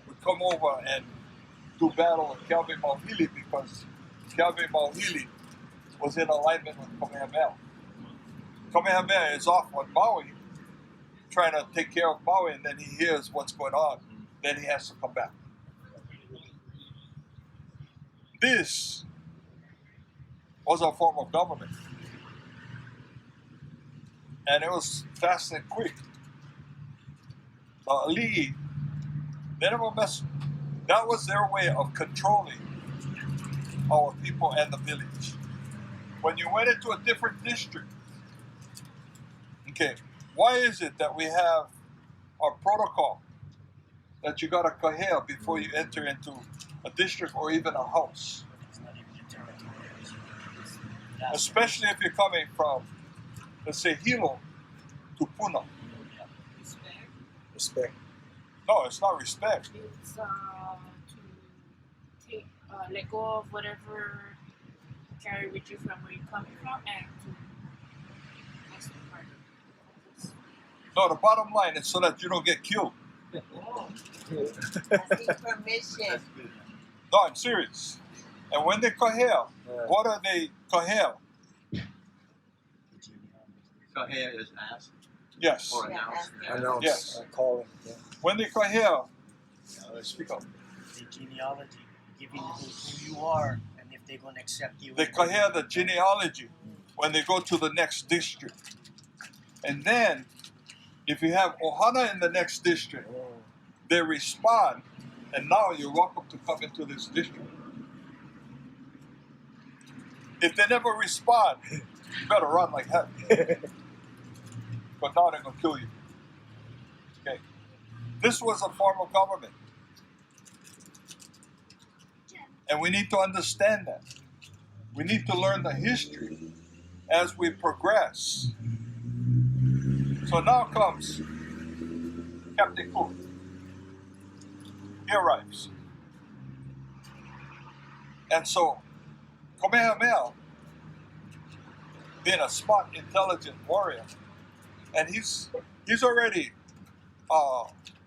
would come over and do battle with Keawe Mauhili because Keawe Mauhili was in alignment with Kamehameha. Kamehameha is off on Maui, trying to take care of Maui, and then he hears what's going on. Then he has to come back. This was a form of government. And it was fast and quick. The Ali'i, they never messed. That was their way of controlling our people and the village. When you went into a different district, okay, why is it that we have our protocol that you got to kahea before you enter into a district or even a house? Especially if you're coming from, let's say, Hilo to Puna. Respect. No, it's not respect. It's to take, let go of whatever you carry with you from where you're coming from and to next part. No, the bottom line is so that you don't get killed. Asking permission. No, I'm serious. And when they kahea, what are they kahea? Kahea is asked Yes. or announced. Yeah, Announce. Yes. Calling. Yeah. When they kahea, Speak up. the genealogy, giving who you are, and if they're going to accept you. They kahea the genealogy when they go to the next district. And then, if you have ohana in the next district, they respond, and now you're welcome to come into this district. If they never respond, you better run like heck. But now they're going to kill you. Okay. This was a form of government. And we need to understand that. We need to learn the history as we progress. So now comes Captain Cook. He arrives. And so, Kamehameha, being a smart, intelligent warrior, and he's already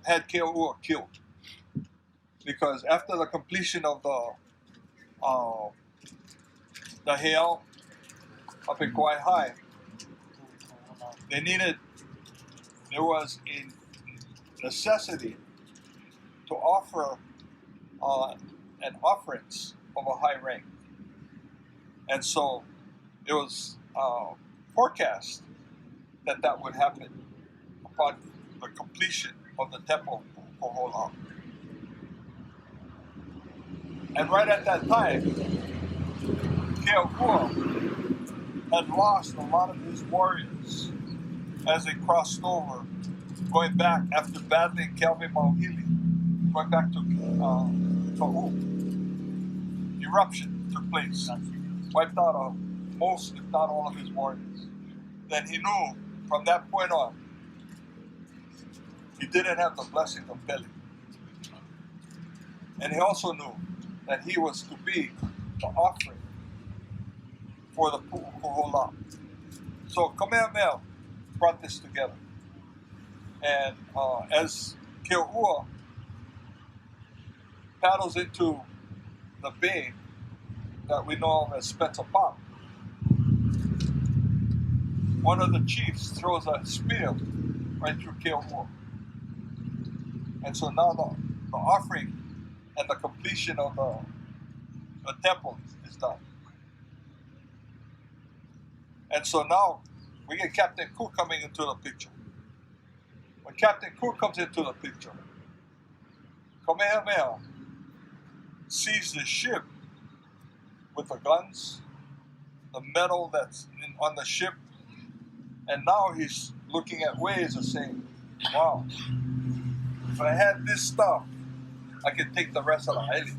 had Kealii killed. Because after the completion of the hail up in Kauai High, there was a necessity to offer an offerance of a high rank. And so it was forecast that would happen upon the completion of the temple for Kohola. And right at that time, Kealii had lost a lot of his warriors as they crossed over, going back after battling Kealii Mauhili, going back to Kau. Eruption took place, wiped out most, if not all, of his warriors. Then he knew from that point on, he didn't have the blessing of Pele. And he also knew that he was to be the offering for the Pu'ukohola. So Kamehameha brought this together. And as Kealii paddles into the bay that we know of as Spencer Park, one of the chiefs throws a spear right through Kealii. And so now the offering and the completion of the temple is done. And so now we get Captain Cook coming into the picture. When Captain Cook comes into the picture, Kamehameha sees the ship with the guns, the metal that's on the ship, and now he's looking at ways of saying, wow, if I had this stuff, I could take the rest of the island.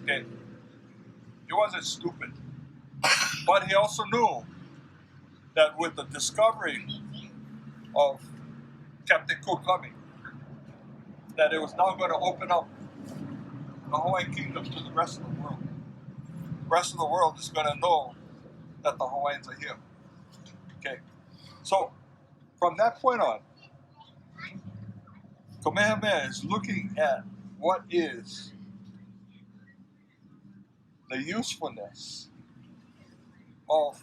Okay. He wasn't stupid. But he also knew that with the discovery of Captain Cook coming, that it was now going to open up the Hawaiian kingdom to the rest of the world. The rest of the world is going to know that the Hawaiians are here. Okay. So, from that point on, Kamehameha is looking at what is the usefulness of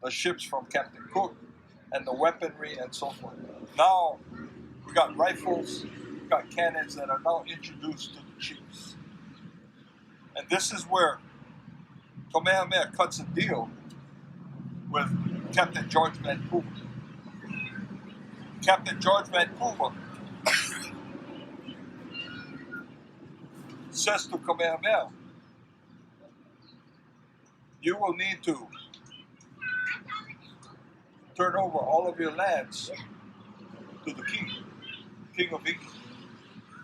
the ships from Captain Cook and the weaponry and so forth. Now, we got rifles, we got cannons that are now introduced to the chiefs. And this is where Kamehameha cuts a deal with Captain George Vancouver. Captain George Vancouver says to Kamehameha, you will need to turn over all of your lands to the king of England.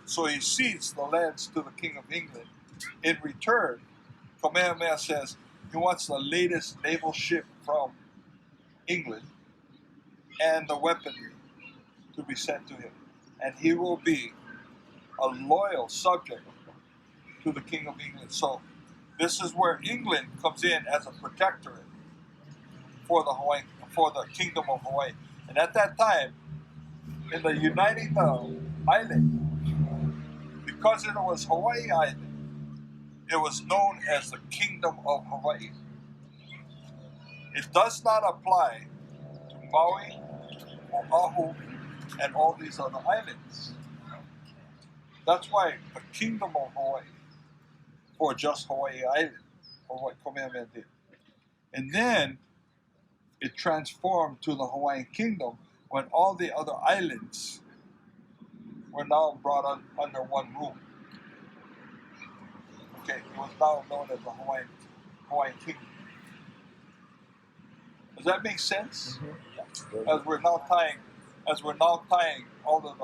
So he cedes the lands to the king of England. In return, Kamehameha says he wants the latest naval ship from England and the weaponry to be sent to him. And he will be a loyal subject to the king of England. So this is where England comes in as a protectorate for the kingdom of Hawaii. And at that time, in the uniting island, because it was Hawaii Island, it was known as the Kingdom of Hawaii. It does not apply to Maui, Oahu, and all these other islands. That's why the Kingdom of Hawaii, or just Hawaii Island, or what Kamehameha did. And then it transformed to the Hawaiian Kingdom when all the other islands were now brought under one rule. Okay, it was now known as the Hawaiian Kingdom. Does that make sense? Mm-hmm. As we're now tying all of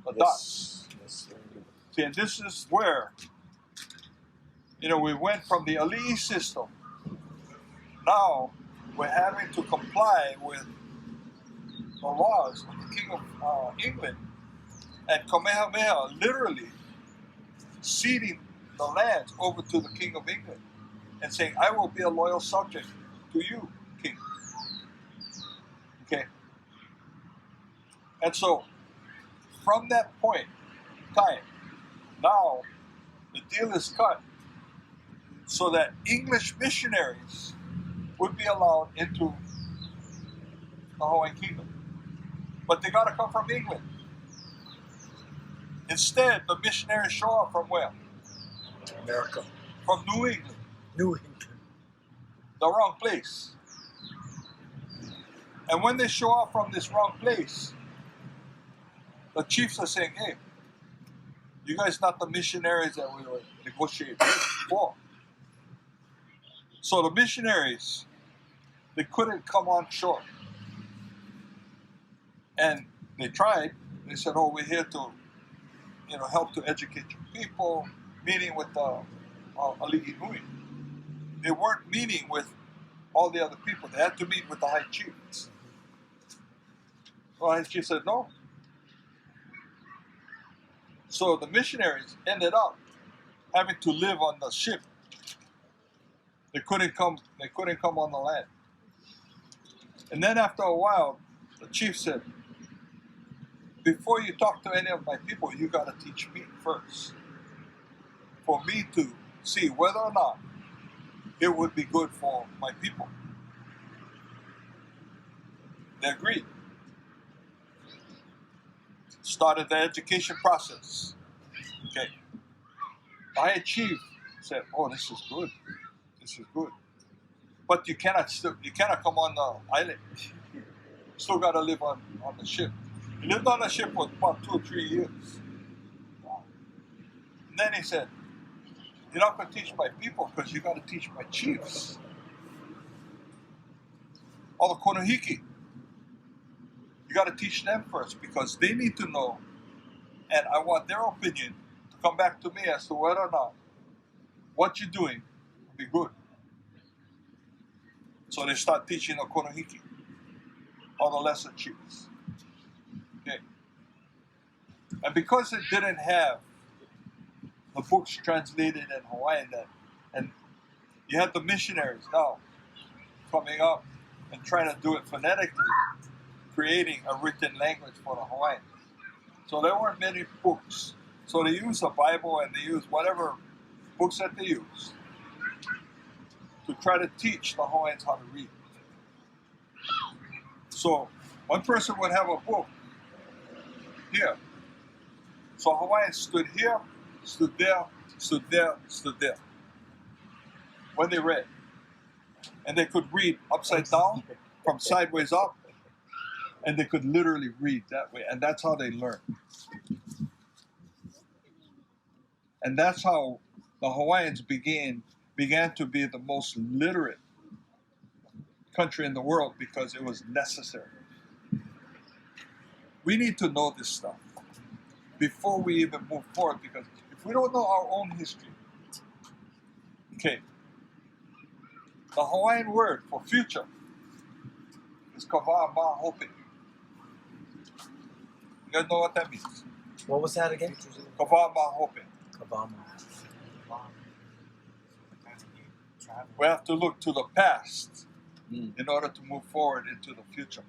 the dots. Yes. See, and this is where, we went from the Ali'i system. Now we're having to comply with the laws of the King of England, and Kamehameha literally ceding the lands over to the King of England and saying, I will be a loyal subject to you, King. Okay? And so, from that point in time, now the deal is cut so that English missionaries would be allowed into the Hawaiian Kingdom. But they got to come from England. Instead, the missionaries show up from where? America. From New England. New England. The wrong place. And when they show up from this wrong place, the chiefs are saying, hey, you guys not the missionaries that we were negotiating for. So the missionaries, they couldn't come on shore. And they tried. They said, oh, we're here to, help to educate your people, meeting with the Ali'i Nui. They weren't meeting with all the other people. They had to meet with the high chiefs. The high chief said, no. So the missionaries ended up having to live on the ship. They couldn't come on the land. And then after a while, the chief said, before you talk to any of my people, you got to teach me first. For me to see whether or not it would be good for my people. They agreed. Started the education process. Okay. The high chief said, oh, this is good. This is good. But you cannot come on the island. You still got to live on the ship. He lived on the ship for about 2 or 3 years. And then he said, you're not going to teach my people because you got to teach my chiefs. All the konohiki. You got to teach them first because they need to know, and I want their opinion to come back to me as to whether or not what you're doing will be good. So they start teaching the konohiki, all the lesser chiefs. Okay. And because it didn't have the books translated in Hawaiian then, and you had the missionaries now coming up and trying to do it phonetically, creating a written language for the Hawaiians. So there weren't many books. So they used the Bible and they used whatever books that they used to try to teach the Hawaiians how to read. So one person would have a book here. So Hawaiians stood here, stood there, stood there, stood there when they read. And they could read upside down, from sideways up, and they could literally read that way. And that's how they learned. And that's how the Hawaiians began to be the most literate country in the world because it was necessary. We need to know this stuff before we even move forward, because if we don't know our own history, okay, the Hawaiian word for future is kawā hope. You guys know what that means? What was that again? Kawā hope. Kabama. We have to look to the past in order to move forward into the future.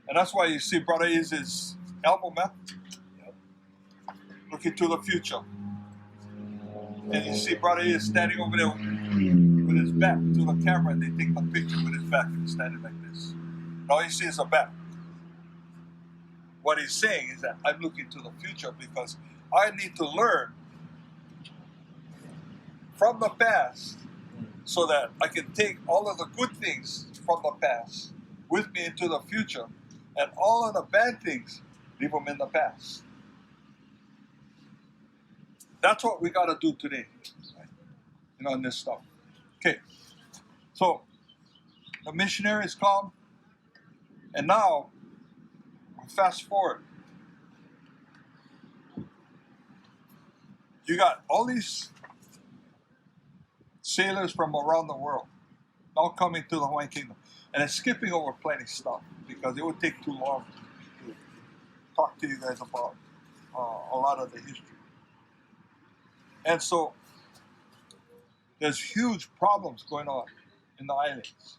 And that's why you see Brother Iz's album, man. Looking to the future. And you see Brother Iz standing over there with his back to the camera, and they take the picture with his back and he's standing like this. And all you see is a back. what he's saying is that I'm looking to the future because I need to learn from the past so that I can take all of the good things from the past with me into the future, and all of the bad things, leave them in the past. That's what we got to do today, right? On this stuff. Okay, so the missionaries come, and now fast forward. You got all these sailors from around the world now coming to the Hawaiian Kingdom, and it's skipping over plenty of stuff because it would take too long to talk to you guys about a lot of the history. And so there's huge problems going on in the islands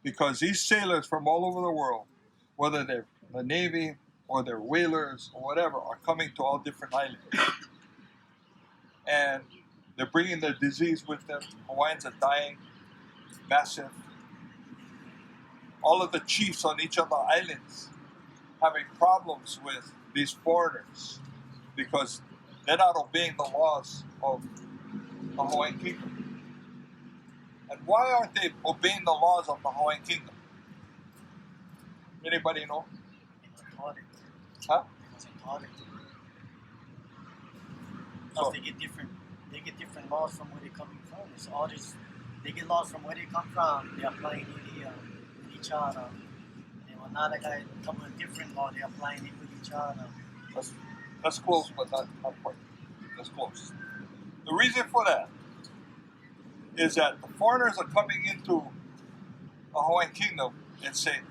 because these sailors from all over the world, whether they're the Navy or they're whalers or whatever, are coming to all different islands. And they're bringing their disease with them. Hawaiians are dying, massive. All of the chiefs on each of the islands having problems with these foreigners because they're not obeying the laws of the Hawaiian Kingdom. And why aren't they obeying the laws of the Hawaiian Kingdom? Anybody know? Huh? Because they get different laws from where they're coming from. It's all just they get laws from where they come from. They apply it with each other. And when another guy come with a different law, they applying it with each other. That's close, but not quite. That's close. The reason for that is that the foreigners are coming into the Hawaiian Kingdom and saying,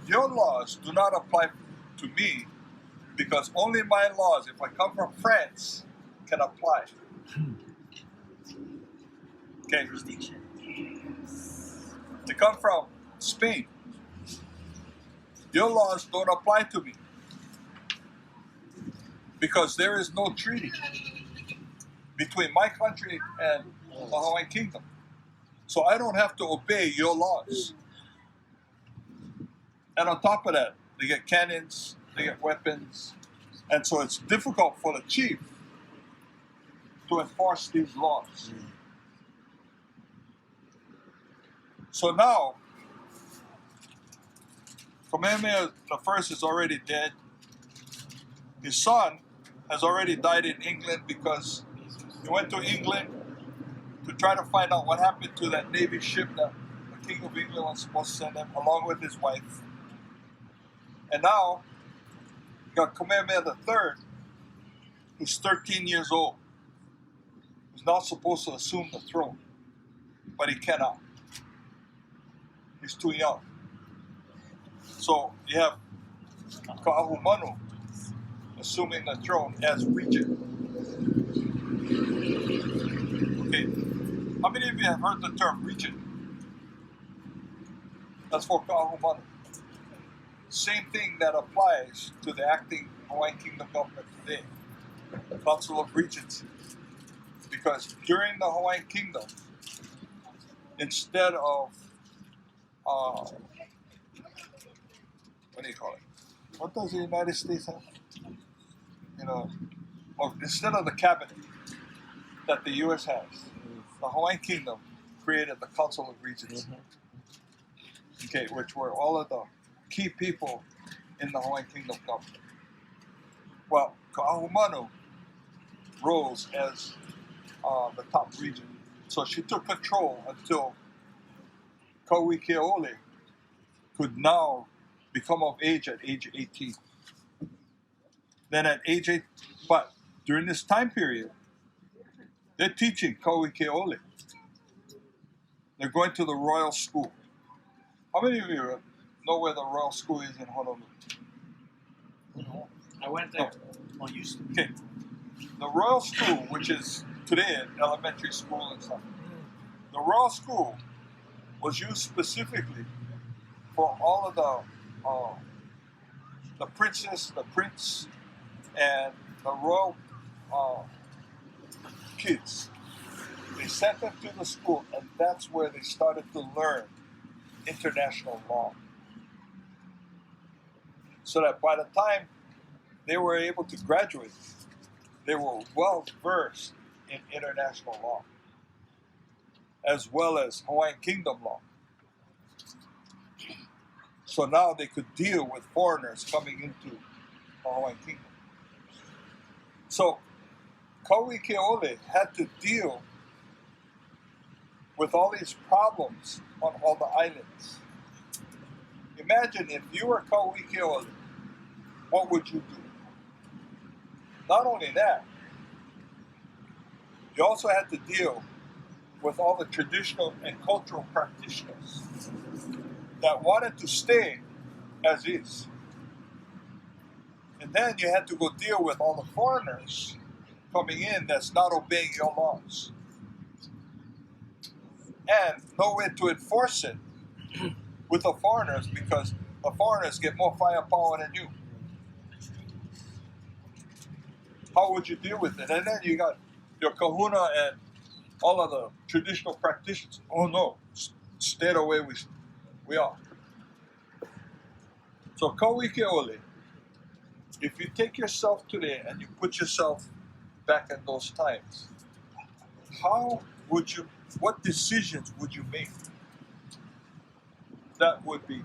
your laws do not apply to me because only my laws, if I come from France, can apply. Okay. They come from Spain. Your laws don't apply to me because there is no treaty between my country and the Hawaiian Kingdom. So I don't have to obey your laws. And on top of that, they get cannons, they get weapons, and so it's difficult for the chief to enforce these laws. So now, Kamehameha I is already dead. His son has already died in England because he went to England to try to find out what happened to that Navy ship that the King of England was supposed to send him, along with his wife. And now, you got Kamehameha III, who's 13 years old, who's not supposed to assume the throne, but he cannot. He's too young. So you have Ka'ahumanu assuming the throne as regent. Okay, how many of you have heard the term regent? That's for Ka'ahumanu. Same thing that applies to the acting Hawaiian Kingdom government today, the Council of Regency. Because during the Hawaiian Kingdom, instead of what do you call it? What does the United States have? Or instead of the cabinet that the U.S. has, the Hawaiian Kingdom created the Council of Regency. Okay, which were all of the key people in the Hawaiian Kingdom government. Well, Ka'ahumanu rose as the top regent. So she took control until Kealii could now become of age at age 18. Then at age 8, but during this time period, they're teaching Kealii. They're going to the royal school. How many of you know where the royal school is in Honolulu? No, I went there. Oh, you used to. Okay. The royal school, which is today an elementary school and stuff, the royal school was used specifically for all of the princess, the prince, and the royal kids. They sent them to the school, and that's where they started to learn international law. So that by the time they were able to graduate. They were well versed in international law, as well as Hawaiian Kingdom law. So now they could deal with foreigners coming into the Hawaiian Kingdom. So Kealii had to deal with all these problems on all the islands. Imagine if you were Kealii, what would you do? Not only that, you also had to deal with all the traditional and cultural practitioners that wanted to stay as is. And then you had to go deal with all the foreigners coming in that's not obeying your laws. And no way to enforce it with the foreigners because the foreigners get more firepower than you. How would you deal with it? And then you got your kahuna and all of the traditional practitioners. Oh no, stay the way we are. So Kealii, if you take yourself today and you put yourself back in those times, what decisions would you make that would be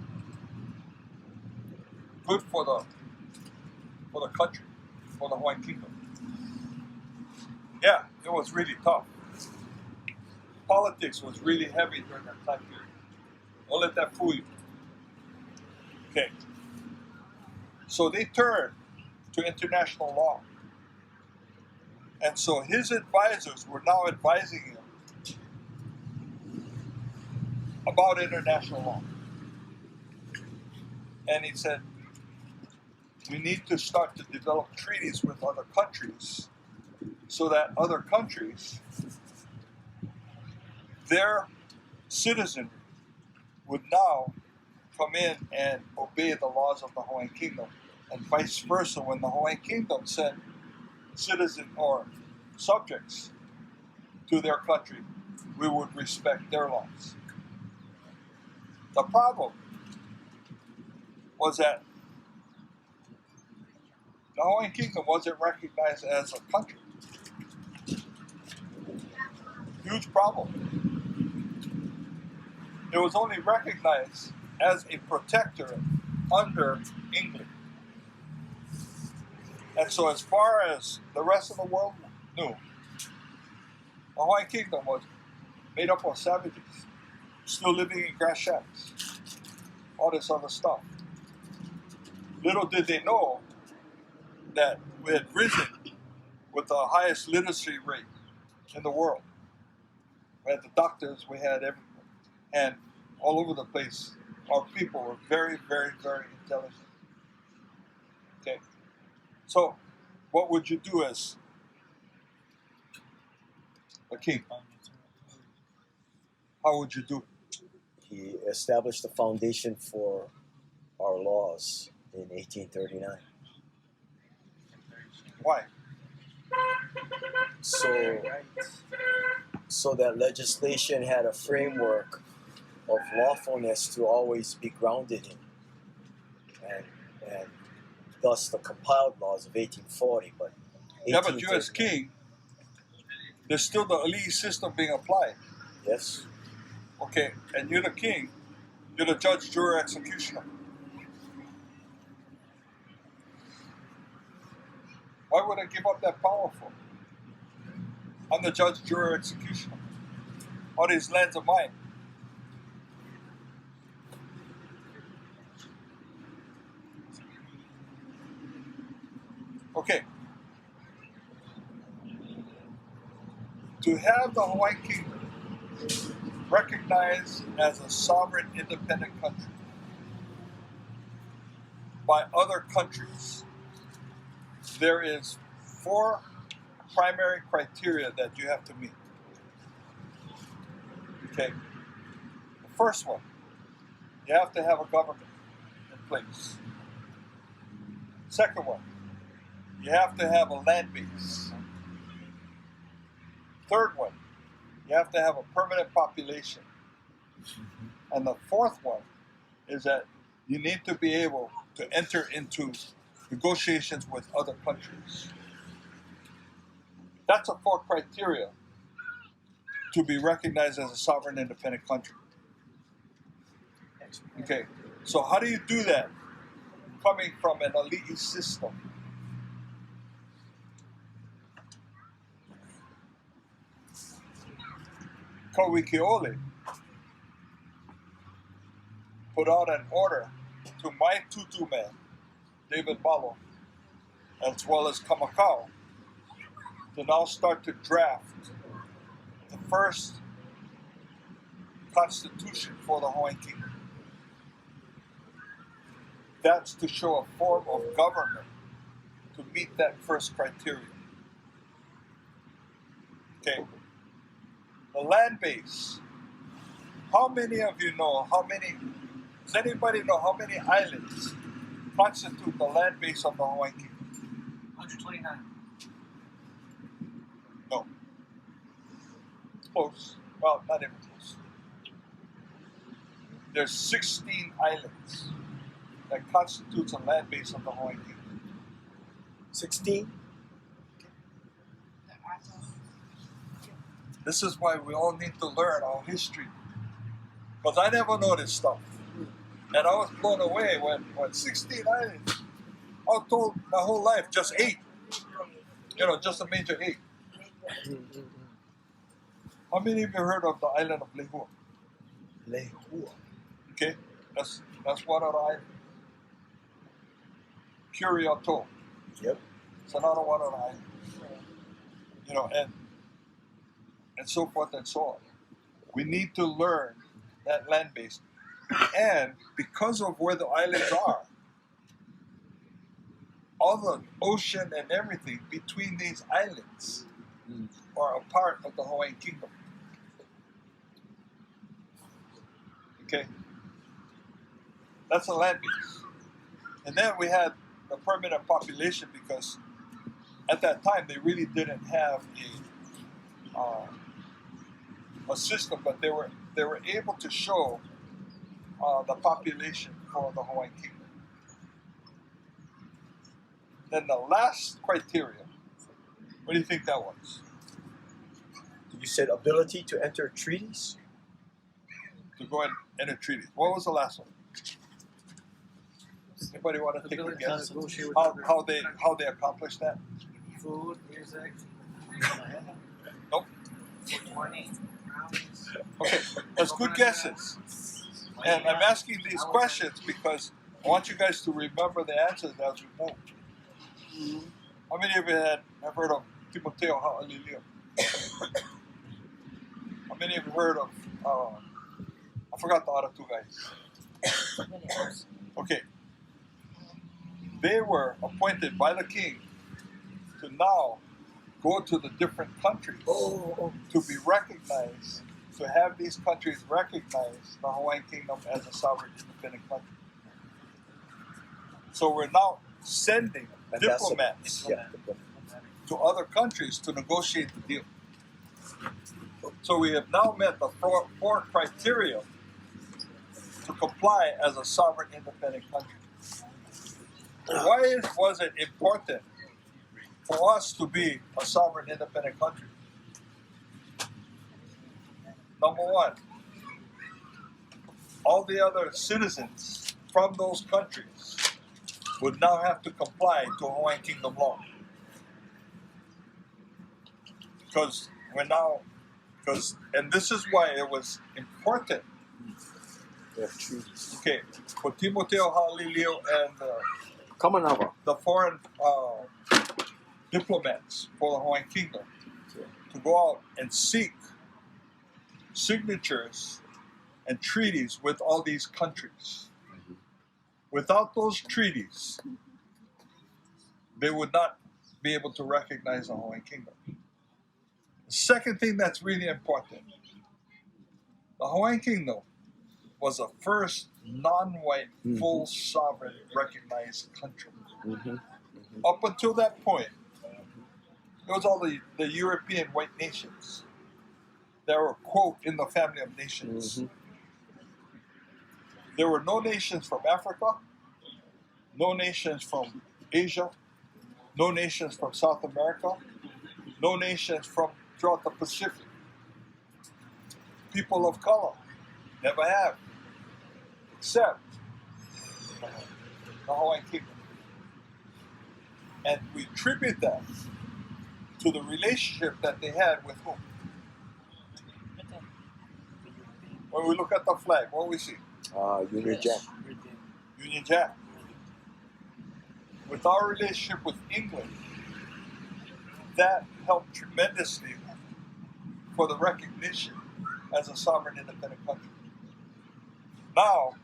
good for the country, for the Hawaiian Kingdom? Yeah, it was really tough. Politics was really heavy during that time period. Don't let that fool you. Okay. So they turned to international law. And so his advisors were now advising him about international law. And he said, we need to start to develop treaties with other countries so that other countries, their citizenry would now come in and obey the laws of the Hawaiian Kingdom, and vice versa. When the Hawaiian Kingdom sent citizens or subjects to their country, we would respect their laws. The problem was that the Hawaiian Kingdom wasn't recognized as a country. Huge problem. It was only recognized as a protectorate under England. And so as far as the rest of the world knew, the Hawaiian Kingdom was made up of savages, still living in grass shacks, all this other stuff. Little did they know that we had risen with the highest literacy rate in the world. We had the doctors, we had everything. And all over the place, our people were very, very, very intelligent. Okay. So, what would you do as a king? How would you do it? He established the foundation for our laws in 1839. Why? So that legislation had a framework of lawfulness to always be grounded in, and thus the compiled laws of 1840. But you as king, there's still the Ali'i system being applied. Yes. Okay, and you're the king, you're the judge, juror, executioner. Why would I give up that power for? I'm the judge, juror, executioner. All these lands are mine. Okay. To have the Hawaiian Kingdom recognized as a sovereign, independent country by other countries, there is 4 primary criteria that you have to meet. Okay. The first one, you have to have a government in place. Second one, you have to have a land base. Third one, you have to have a permanent population. And the fourth one is that you need to be able to enter into negotiations with other countries. That's a 4 criteria to be recognized as a sovereign independent country. Okay, so how do you do that coming from an elite system? Kealii put out an order to my tutu man, David Malo, as well as Kamakau, to now start to draft the first constitution for the Hawaiian Kingdom. That's to show a form of government to meet that first criteria. Okay. The land base. How many of you know does anybody know how many islands constitute the land base of the Hawaiian Kingdom? 129. No. Close. Well, not even close. There's 16 islands that constitutes a land base of the Hawaiian Kingdom. 16? This is why we all need to learn our history. Because I never know this stuff. And I was blown away when 16 islands. I was told my whole life just 8. Just a major 8. How many of you heard of the island of Lehua? Lehua. Okay, that's one of the islands. Curioto. Yep. It's another one of the islands. And so forth and so on. We need to learn that land base. And because of where the islands are, all the ocean and everything between these islands are a part of the Hawaiian Kingdom. Okay? That's a land base. And then we had the permanent population because at that time they really didn't have a system, but they were able to show the population for the Hawaiian Kingdom. Then the last criteria, what do you think that was? You said ability to enter treaties? To go and enter treaties. What was the last one? Anybody want to take a guess? How they accomplished that? Food, music. Nope. Okay, that's good guesses. And I'm asking these questions because I want you guys to remember the answers as we move. How many of you have heard of Timoteo Ha'alilio? How many of you heard of, I forgot the other 2 guys. Okay. They were appointed by the king to now go to the different countries to be recognized, to have these countries recognize the Hawaiian Kingdom as a sovereign independent country. So we're now sending diplomats to other countries to negotiate the deal. So we have now met the 4 criteria to comply as a sovereign independent country. Why was it important for us to be a sovereign independent country? Number 1, all the other citizens from those countries would now have to comply to Hawaiian Kingdom law. And this is why it was important. Okay, for Timoteo Ha'alilio and the foreign diplomats for the Hawaiian Kingdom to go out and seek signatures and treaties with all these countries. Without those treaties, they would not be able to recognize the Hawaiian Kingdom. The second thing that's really important, the Hawaiian Kingdom was the first non-white, full sovereign recognized country. Up until that point, it was all the European white nations that were, quote, in the family of nations. There were no nations from Africa, no nations from Asia, no nations from South America, no nations from throughout the Pacific. People of color never have, except the Hawaiian Kingdom. And we attribute that to the relationship that they had with whom? When we look at the flag, what do we see? Union Jack. Union Jack. With our relationship with England, that helped tremendously for the recognition as a sovereign independent country. Now,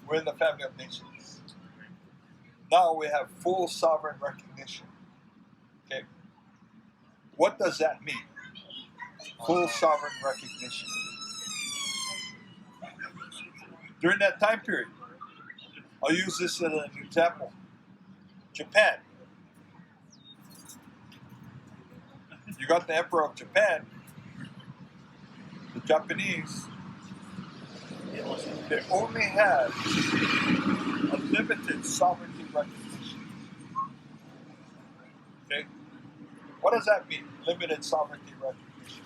we're in the family of nations. Now we have full sovereign recognition. Okay. What does that mean? Full sovereign recognition. During that time period, I'll use this as an example. Japan. You got the Emperor of Japan. The Japanese, they only had a limited sovereignty recognition. Okay? What does that mean, limited sovereignty recognition?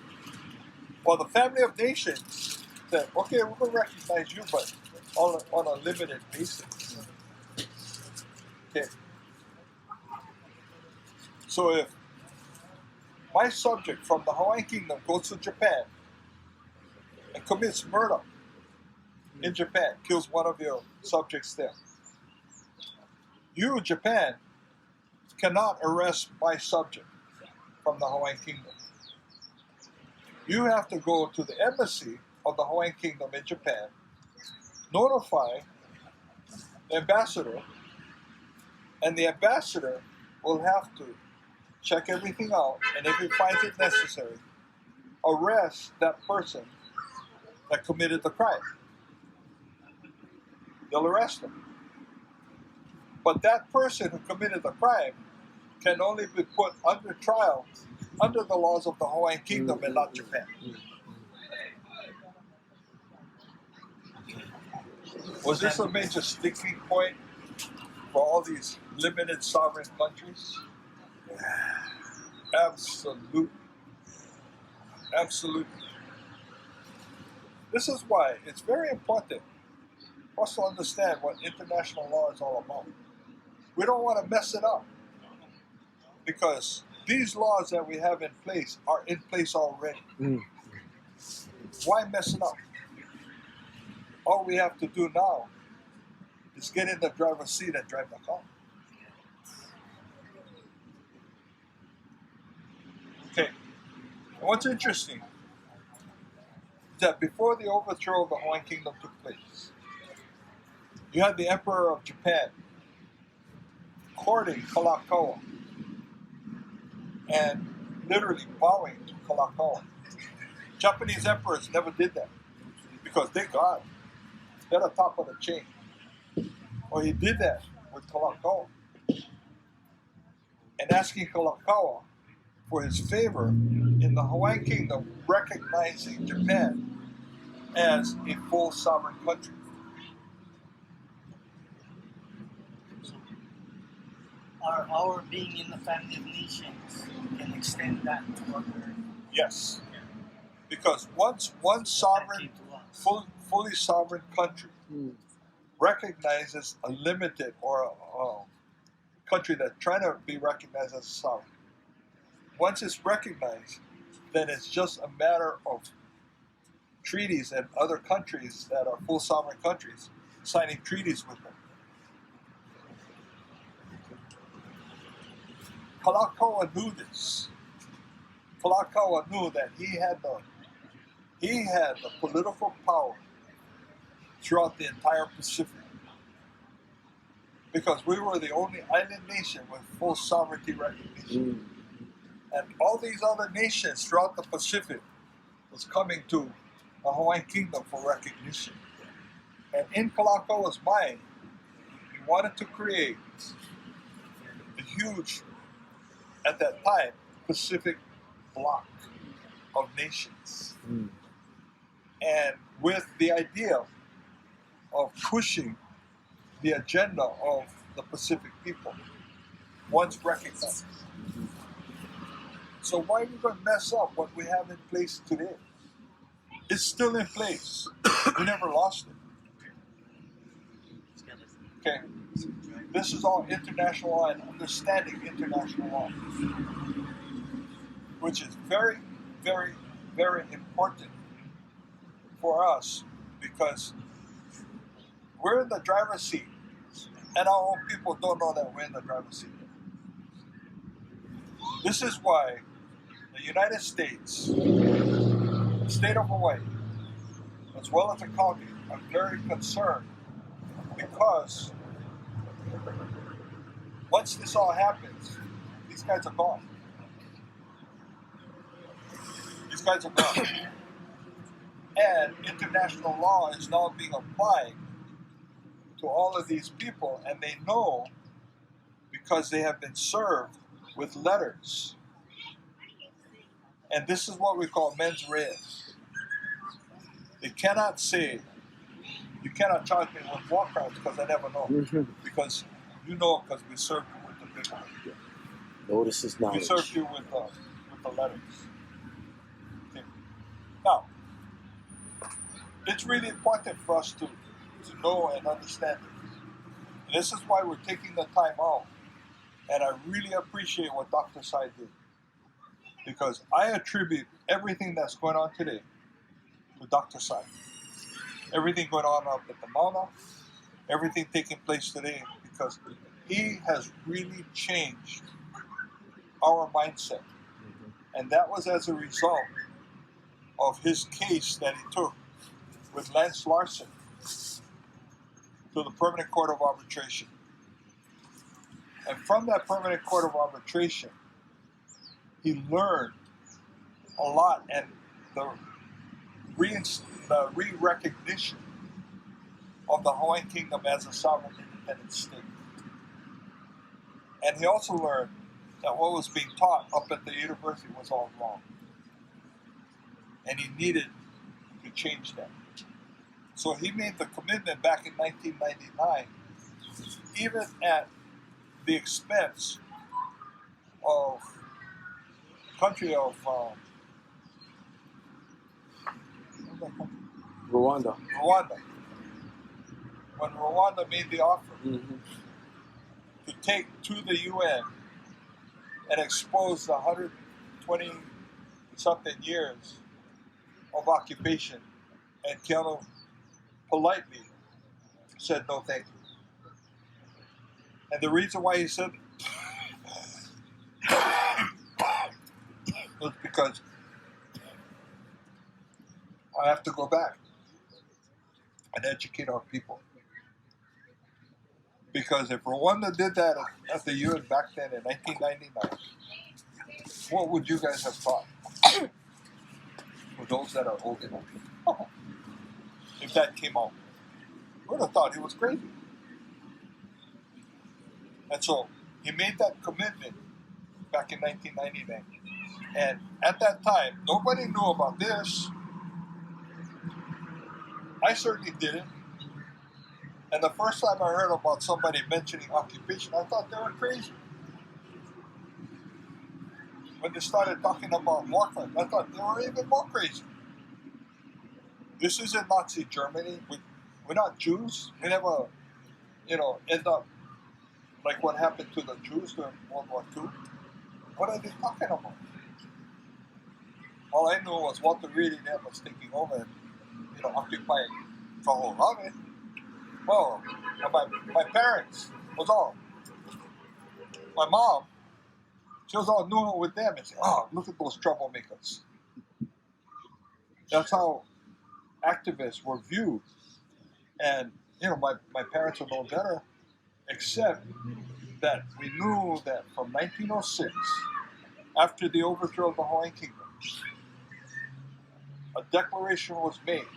Well, the family of nations said, okay, we're going to recognize you, but on a limited basis. Okay. So if my subject from the Hawaiian Kingdom goes to Japan and commits murder in Japan, kills one of your subjects there, you, Japan, cannot arrest my subject from the Hawaiian Kingdom. You have to go to the embassy of the Hawaiian Kingdom in Japan, notify the ambassador, and the ambassador will have to check everything out, and if he finds it necessary, arrest that person that committed the crime. They'll arrest him. But that person who committed the crime can only be put under trial under the laws of the Hawaiian Kingdom and not Japan. Was this a major sticking point for all these limited sovereign countries? Absolutely. Absolutely. This is why it's very important for us to understand what international law is all about. We don't want to mess it up, because these laws that we have in place are in place already. Why mess it up? All we have to do now is get in the driver's seat and drive the car. Okay. And what's interesting is that before the overthrow of the Hawaiian Kingdom took place, you had the Emperor of Japan courting Kalakaua and literally bowing to Kalakaua. Japanese emperors never did that because they're God. They're the top of the chain. Well, he did that with Kalakaua and asking Kalakaua for his favor in the Hawaiian Kingdom, recognizing Japan as a full sovereign country. Our being in the family of nations can extend that to other. Yes, because once one sovereign, fully sovereign country recognizes a limited or a country that's trying to be recognized as a sovereign, once it's recognized, then it's just a matter of treaties and other countries that are full sovereign countries signing treaties with them. Kalakaua knew this. Kalakaua knew that he had the political power throughout the entire Pacific, because we were the only island nation with full sovereignty recognition. And all these other nations throughout the Pacific was coming to the Hawaiian Kingdom for recognition. And in Kalakaua's mind, he wanted to create a huge, at that time, Pacific bloc of nations. And with the idea of pushing the agenda of the Pacific people once recognized. So why are we going to mess up what we have in place today? It's still in place. We never lost it. Okay. This is all international law and understanding international law, which is very, very, very important for us because we're in the driver's seat, and our own people don't know that we're in the driver's seat. This is why the United States, the state of Hawaii, as well as the county, are very concerned because once this all happens, these guys are gone. These guys are gone. And international law is now being applied to all of these people, and they know because they have been served with letters. And this is what we call mens res. They cannot say, you cannot charge me with war crimes because I never know. Because you know, because we served you with the paper. Notice is knowledge. We served you with the letters. Okay. Now, it's really important for us to know and understand this. And this is why we're taking the time out. And I really appreciate what Dr. Sai did. Because I attribute everything that's going on today to Dr. Sai. Everything going on up at the Mauna, everything taking place today, because he has really changed our mindset. And that was as a result of his case that he took with Lance Larson to the Permanent Court of Arbitration. And from that Permanent Court of Arbitration, he learned a lot, and the re-recognition of the Hawaiian Kingdom as a sovereign independent state. And he also learned that what was being taught up at the university was all wrong. And he needed to change that. So he made the commitment back in 1999, even at the expense of the country of Rwanda. When Rwanda made the offer to take to the UN and expose the 120 something years of occupation, and Kealii politely said no thank you. And the reason why he said was because I have to go back and educate our people. Because if Rwanda did that at the UN back then in 1999, what would you guys have thought? For those that are old enough. If that came out, we would have thought he was crazy. And so he made that commitment back in 1999. And at that time, nobody knew about this. I certainly didn't. And the first time I heard about somebody mentioning occupation, I thought they were crazy. When they started talking about war crimes, I thought they were even more crazy. This isn't Nazi Germany. We're not Jews. We never, end up like what happened to the Jews during World War II. What are they talking about? All I knew was Walter Reed and was taking over and, occupying Kaho'olawe. Well, my parents was all. My mom, she was all new with them and said, "Oh, look at those troublemakers." That's how activists were viewed. And, my parents would know better, except that we knew that from 1906, after the overthrow of the Hawaiian Kingdom, a declaration was made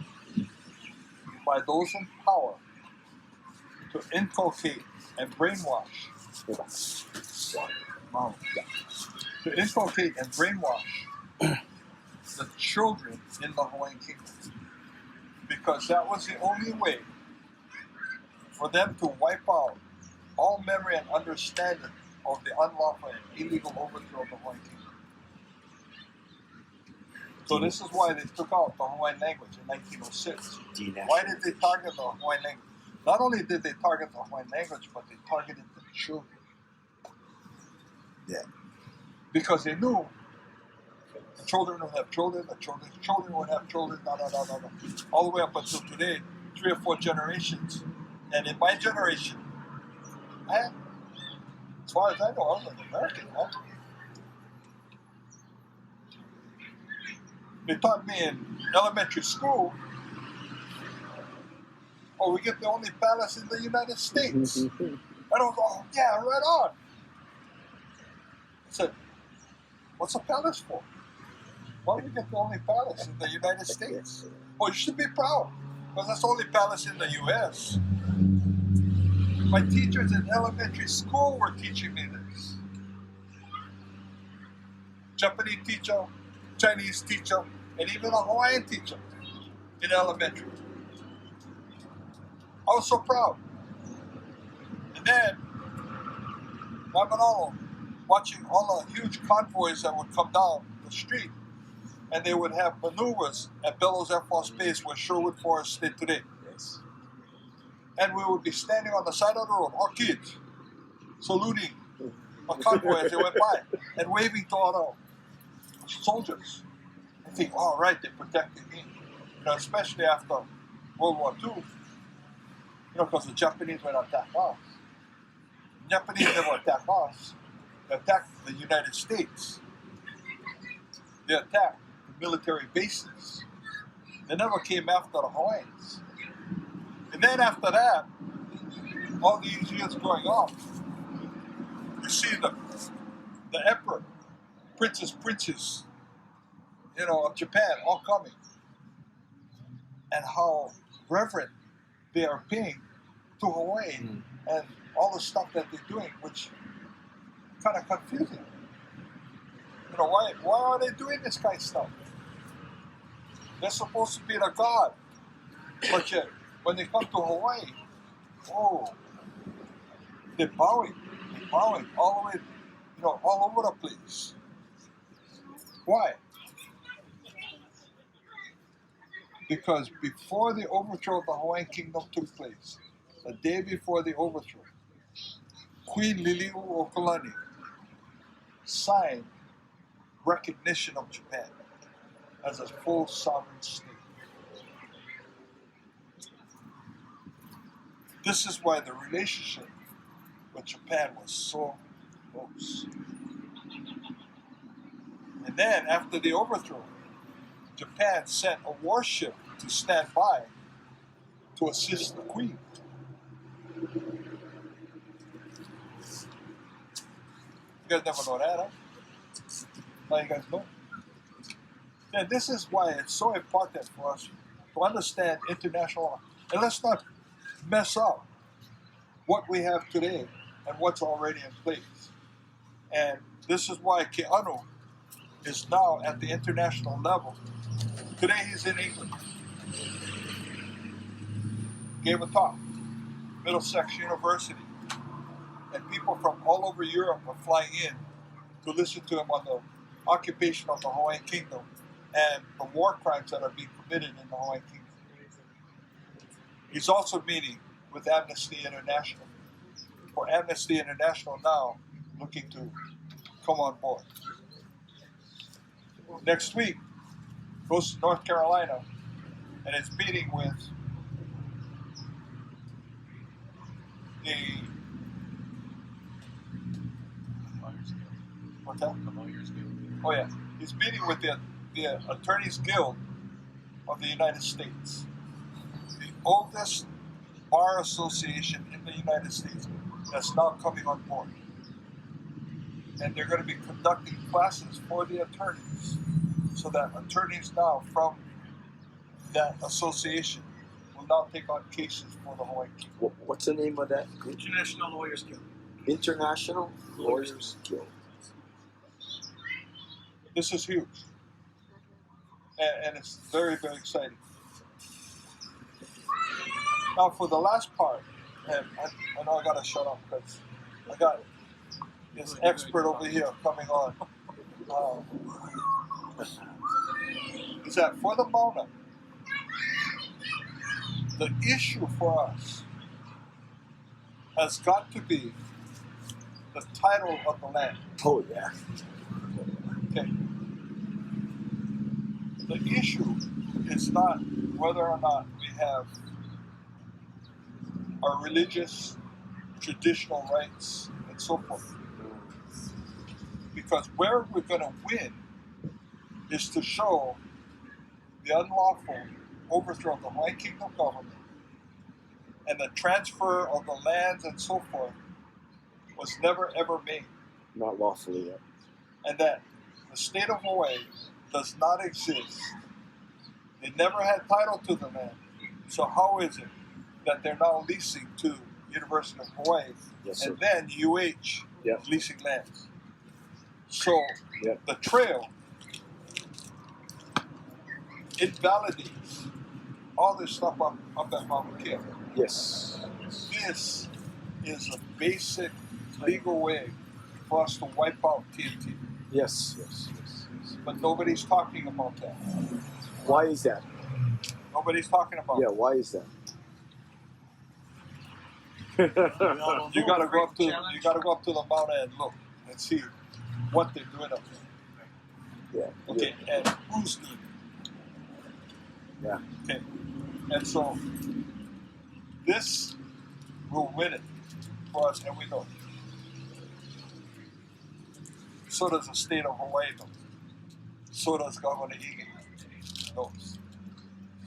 by those in power to inculcate and brainwash the children in the Hawaiian Kingdom. Because that was the only way for them to wipe out all memory and understanding of the unlawful and illegal overthrow of the Hawaiian Kingdom. So this is why they took out the Hawaiian language in 1906. Why did they target the Hawaiian language? Not only did they target the Hawaiian language, but they targeted the children. Yeah. Because they knew the children would have children, the children's children would have children, all the way up until today, 3 or 4 generations. And in my generation, as far as I know, I was an American, man. They taught me in elementary school, oh, we get the only palace in the United States. And I was, oh, yeah, right on. I said, what's a palace for? Why do we get the only palace in the United States? Oh, you should be proud, because that's the only palace in the U.S. My teachers in elementary school were teaching me this. Japanese teacher, Chinese teacher, and even a Hawaiian teacher in elementary. I was so proud. And then, my Manolo, watching all the huge convoys that would come down the street, and they would have maneuvers at Bellows Air Force Base where Sherwood Forest is today. Yes. And we would be standing on the side of the road, all kids, saluting a convoy as they went by, and waving to all the soldiers. I think, all right, they protected me. You know, especially after World War II, you know, because the Japanese went to attack us. The Japanese never attacked us. They attacked the United States. They attacked the military bases. They never came after the Hawaiians. And then after that, all these years going on, you see the emperor, princes, you know, of Japan all coming. And how reverent they are paying to Hawaii and all the stuff that they're doing, which kind of confusing. You know, why are they doing this kind of stuff? They're supposed to be the god. But yet, when they come to Hawaii, oh, they're bowing all the way, you know, all over the place. Why? Because before the overthrow of the Hawaiian Kingdom took place, the day before the overthrow, Queen Liliuokalani signed recognition of Japan as a full sovereign state. This is why the relationship with Japan was so close. And then, after the overthrow, Japan sent a warship to stand by to assist the Queen. You guys never know that, huh? Now you guys know. And this is why it's so important for us to understand international law. And let's not mess up what we have today and what's already in place. And this is why Keanu is now at the international level. Today he's in England. Gave a talk, Middlesex University. And people from all over Europe are flying in to listen to him on the occupation of the Hawaiian Kingdom and the war crimes that are being committed in the Hawaiian Kingdom. He's also meeting with Amnesty International. For Amnesty International now looking to come on board. Next week, goes to North Carolina and is meeting with the what's that? The Lawyers Guild. Oh yeah, he's meeting with the Attorneys Guild of the United States, the oldest bar association in the United States that's now coming on board. And they're going to be conducting classes for the attorneys so that attorneys now from that association will now take on cases for the Hawaii Kingdom. What's the name of that? International Lawyers Guild. International Lawyers Guild. This is huge. And it's very, very exciting. Now for the last part, And I know I gotta shut up because I got this expert over here coming on. Is that for the Mauna, the issue for us has got to be the title of the land. Oh yeah. Okay. The issue is not whether or not we have our religious, traditional rights and so forth. Because where we're going to win is to show the unlawful overthrow of the Hawaiian Kingdom government and the transfer of the lands and so forth was never ever made. Not lawfully yet. And that the state of Hawaii does not exist. They never had title to the land. So how is it that they're now leasing to University of Hawaii Yes, and sir. then UH Yeah. is leasing lands? So Yeah. the trail invalidates all this stuff up at Mauna Kea. Yes. This is a basic legal way for us to wipe out TNT. Yes. But nobody's talking about that. Why is that? Nobody's talking about Yeah, it. why is that? You gotta go up to the mountain and look and see what they're doing up there. Yeah. Okay, and who's doing it. Yeah. Okay. And so this will win it for us, and we know it. So does the state of Hawaii know. So does Governor Egan knows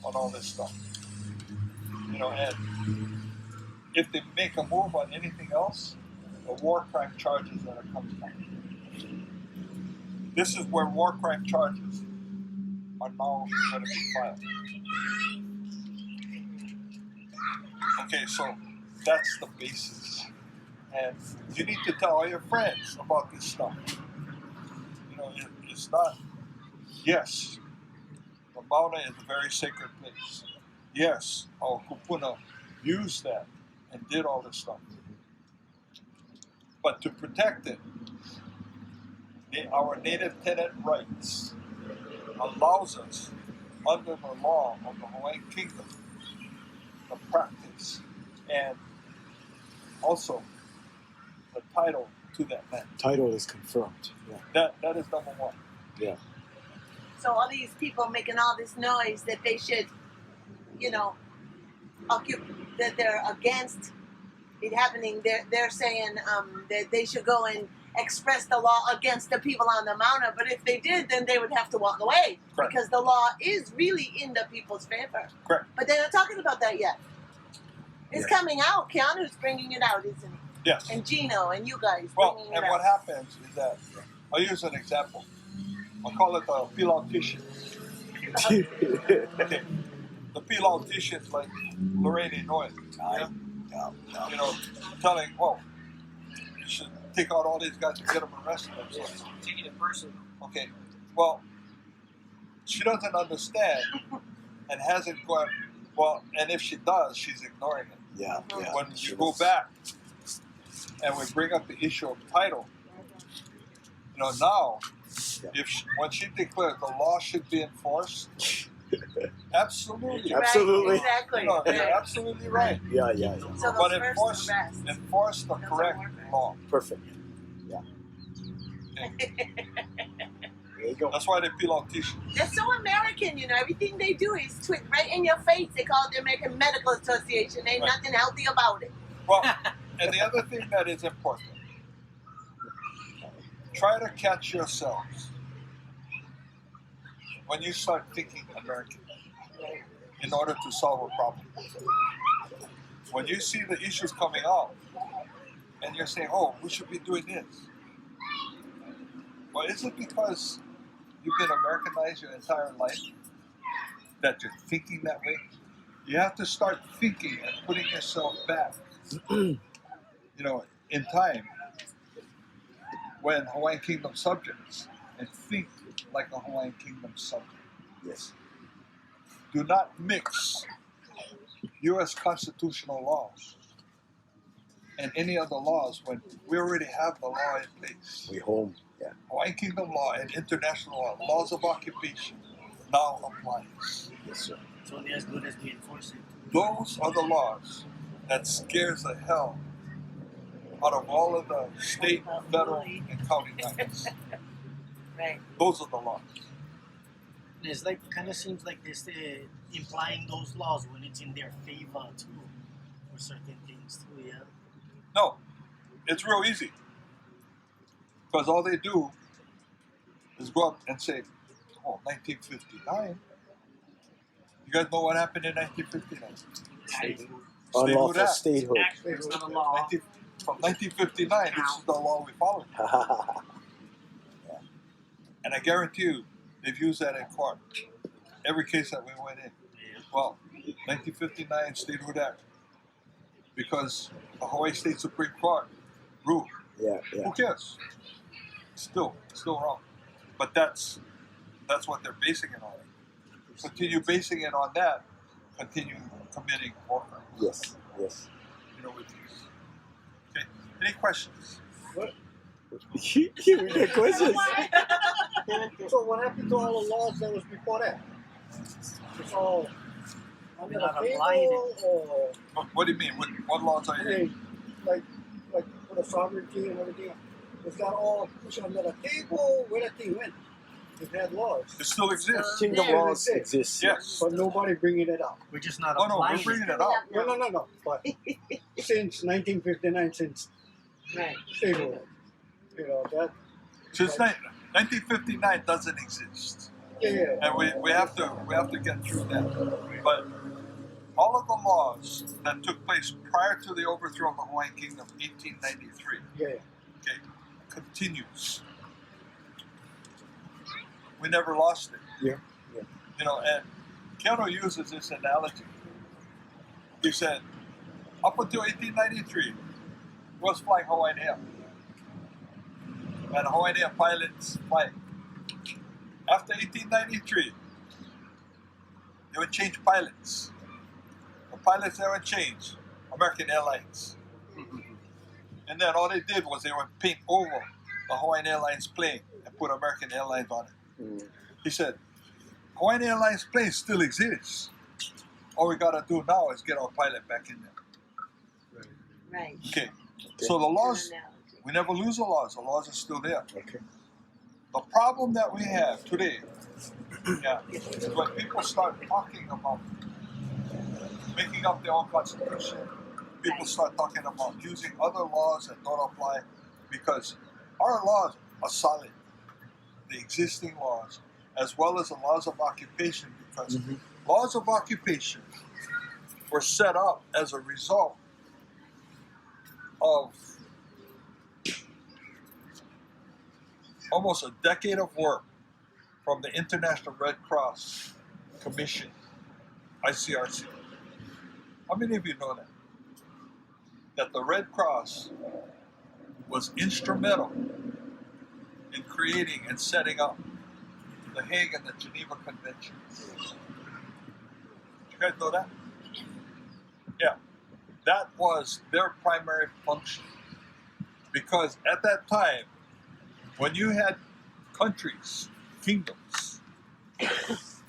on all this stuff. You know, and if they make a move on anything else, the war crime charges that are coming down. This is where war crime charges are now going to be filed. Okay, so that's the basis. And you need to tell all your friends about this stuff. You know, it's not, yes, the Mauna is a very sacred place. Yes, our Kupuna used that and did all this stuff. But to protect it, our native tenant rights allows us, under the law of the Hawaiian Kingdom, to practice and also the title to that land. Title is confirmed. Yeah. That is number one. Yeah. So all these people making all this noise that they should, you know, that they're against it happening. They're saying that they should go and express the law against the people on the mountain. But if they did, then they would have to walk away. Correct. Because the law is really in the people's favor. Correct. But they're not talking about that yet. It's coming out. Keanu's bringing it out, isn't he? Yes. And Gino and you guys Well, bringing it and out. what happens is that, I'll use an example. I'll call it the pilauticians. Okay. The pilauticians like Lorraine Inouye. Yeah? You know, telling, well, you should take out all these guys and get them arrested. Taking it personal. Okay, well, she doesn't understand and hasn't gone, well, and if she does, she's ignoring it. Yeah. When you go back and we bring up the issue of title, you know, now, when she declared the law should be enforced, absolutely. Right, Absolutely. exactly. You know, you're absolutely right. Yeah. So But those first enforce the Those correct are workers. law. Perfect. Yeah. There you go. That's why they pilauticians. They're so American, you know. Everything they do is right in your face. They call it the American Medical Association. Ain't Right. nothing healthy about it. Well, and the other thing that is important, try to catch yourselves when you start thinking American in order to solve a problem. When you see the issues coming out and you're saying, oh, we should be doing this. Well, is it because you've been Americanized your entire life that you're thinking that way? You have to start thinking and putting yourself back, you know, in time when Hawaiian Kingdom subjects and think like a Hawaiian Kingdom subject. Yes. Do not mix U.S. constitutional laws and any other laws when we already have the law in place. We home. Yeah. Hawaiian Kingdom law and international law, laws of occupation, now applies. Yes, sir. It's only as good as we enforce it. Those are the laws that scares the hell out of all of the state, federal, and county governments. Right. Those are the laws. It's like kind of seems like they're implying those laws when it's in their favor too, for certain things too. Yeah. No, it's real easy. Because all they do is go up and say, oh, 1959. You guys know what happened in 1959? Unlawful statehood. It's not a law. From 1959, this is the law we followed. And I guarantee you, they've used that in court. Every case that we went in. Well, 1959 Statehood Act. Because the Hawaii State Supreme Court ruled. Yeah. Who cares? Still wrong. But that's what they're basing it on. Continue basing it on that. Continue committing war crimes. Yes. You know, with these. Okay. Any questions? You get questions. So what happened to all the laws that was before that? It's all under the table, or What do you mean? What laws are you? hey, like for the sovereignty and everything. It's got all pushed under the table. Where that thing went? It had laws, It still exists. Kingdom laws exist. Yes. but nobody bringing it up. We're just not Oh no, applying we're bringing it Coming up. up now. No. But since 1959, since Right. statehood, you know that. Since 1959 doesn't exist, Yeah. and we have to get through that. But all of the laws that took place prior to the overthrow of the Hawaiian Kingdom, 1893, Yeah. okay, continues. We never lost it. Yeah. You know, and Keanu uses this analogy. He said, up until 1893, was flying Hawaiian Air. And Hawaiian Air pilots flying. After 1893, they would change pilots. The pilots that would change, American Airlines. And then all they did was they would paint over the Hawaiian Airlines plane and put American Airlines on it. He said, Hawaiian Airlines plane still exists. All we gotta do now is get our pilot back in there. Right. Okay. So the laws, we never lose the laws. The laws are still there. Okay. The problem that we have today, is when people start talking about making up their own constitution, people start talking about using other laws that don't apply, because our laws are solid. The existing laws, as well as the laws of occupation, because laws of occupation were set up as a result of almost a decade of work from the International Red Cross Commission, ICRC. How many of you know that? That the Red Cross was instrumental in creating and setting up the Hague and the Geneva Conventions. You guys know that? Yeah. That was their primary function. Because at that time, when you had countries, kingdoms,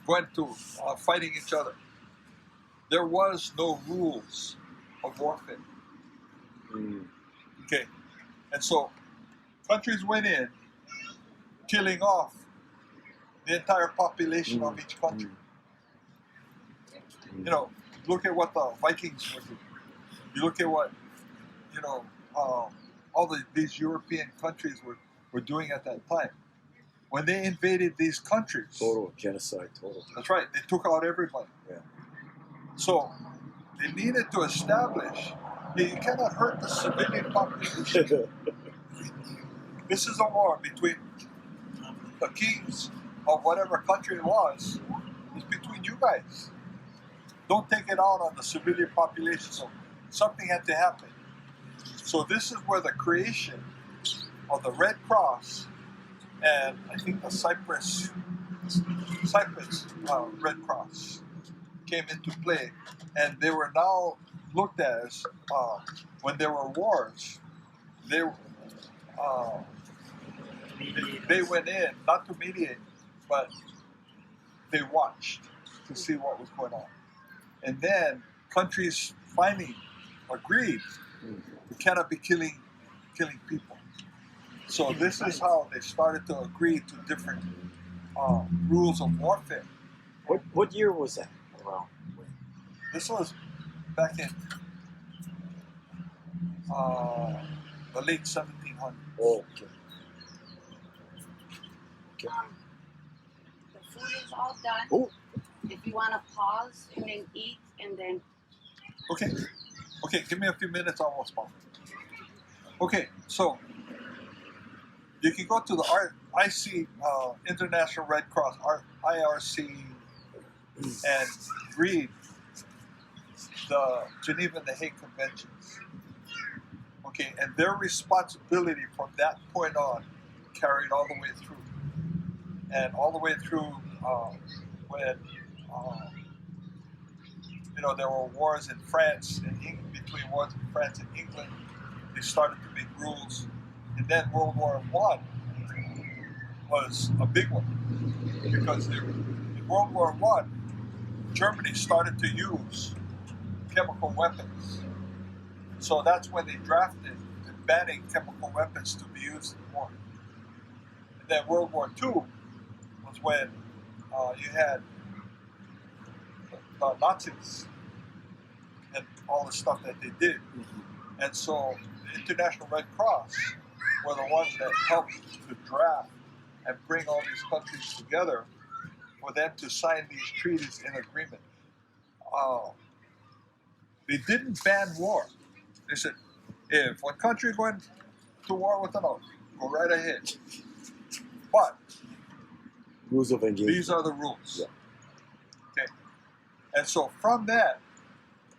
going to fighting each other, there was no rules of warfare. Okay. And so countries went in, killing off the entire population of each country. You know, look at what the Vikings were doing. You look at what, all these European countries were doing at that time. When they invaded these countries. Total genocide, total. That's right. They took out everybody. Yeah. So they needed to establish that you cannot hurt the civilian population. This is a war between the kings of whatever country it was. It's between you guys. Don't take it out on the civilian population. So something had to happen. So this is where the creation of the Red Cross and I think the Cyprus Red Cross came into play, and they were now looked at as when there were wars, they they went in not to mediate, but they watched to see what was going on, and then countries finally agreed we cannot be killing people. So this is how they started to agree to different rules of warfare. What year was that? Around? This was back in the late 1700s. Oh, okay. The food is all done. Oh. If you want to pause and then eat and then. Okay, give me a few minutes, almost pause. Okay, so you can go to the IC International Red Cross, IRC, and read the Geneva and the Hague Conventions. Okay, and their responsibility from that point on carried all the way through. And all the way through when there were wars in France and between wars in France and England, they started to make rules. And then World War I was a big one because in World War I, Germany started to use chemical weapons. So that's when they drafted banning chemical weapons to be used in war. And then World War II was when you had the Nazis and all the stuff that they did. And so the International Red Cross were the ones that helped to draft and bring all these countries together for them to sign these treaties in agreement. They didn't ban war. They said, if one country is going to war with another, go right ahead. But Rules of engagement. these are the rules. Yeah. Okay. And so from that,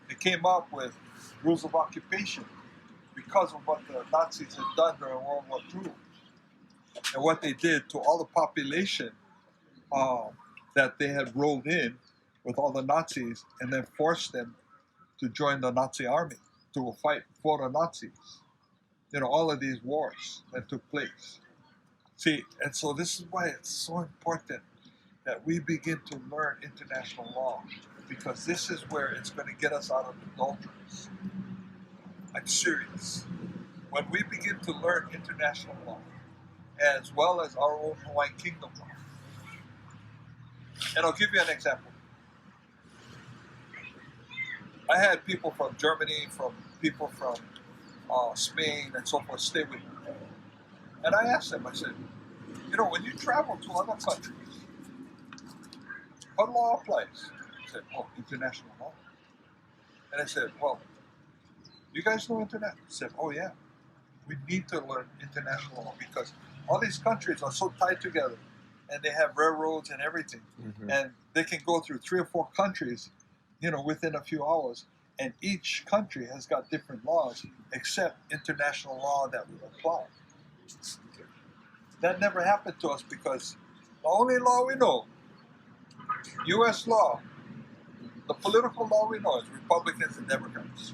they came up with rules of occupation because of what the Nazis had done during World War II and what they did to all the population that they had rolled in with all the Nazis and then forced them to join the Nazi army to fight for the Nazis. All of these wars that took place. See, and so this is why it's so important that we begin to learn international law, because this is where it's going to get us out of the doldrums. I'm serious. When we begin to learn international law, as well as our own Hawaiian Kingdom law, and I'll give you an example. I had people from Germany, people from Spain, and so forth stay with me. And I asked them, I said, when you travel to other countries, what law applies? They said, international law. And I said, well, you guys know international? I said, oh yeah, we need to learn international law because all these countries are so tied together and they have railroads and everything. Mm-hmm. And they can go through 3 or 4 countries, within a few hours. And each country has got different laws except international law that will apply. That never happened to us because the only law we know, U.S. law, the political law we know is Republicans and Democrats.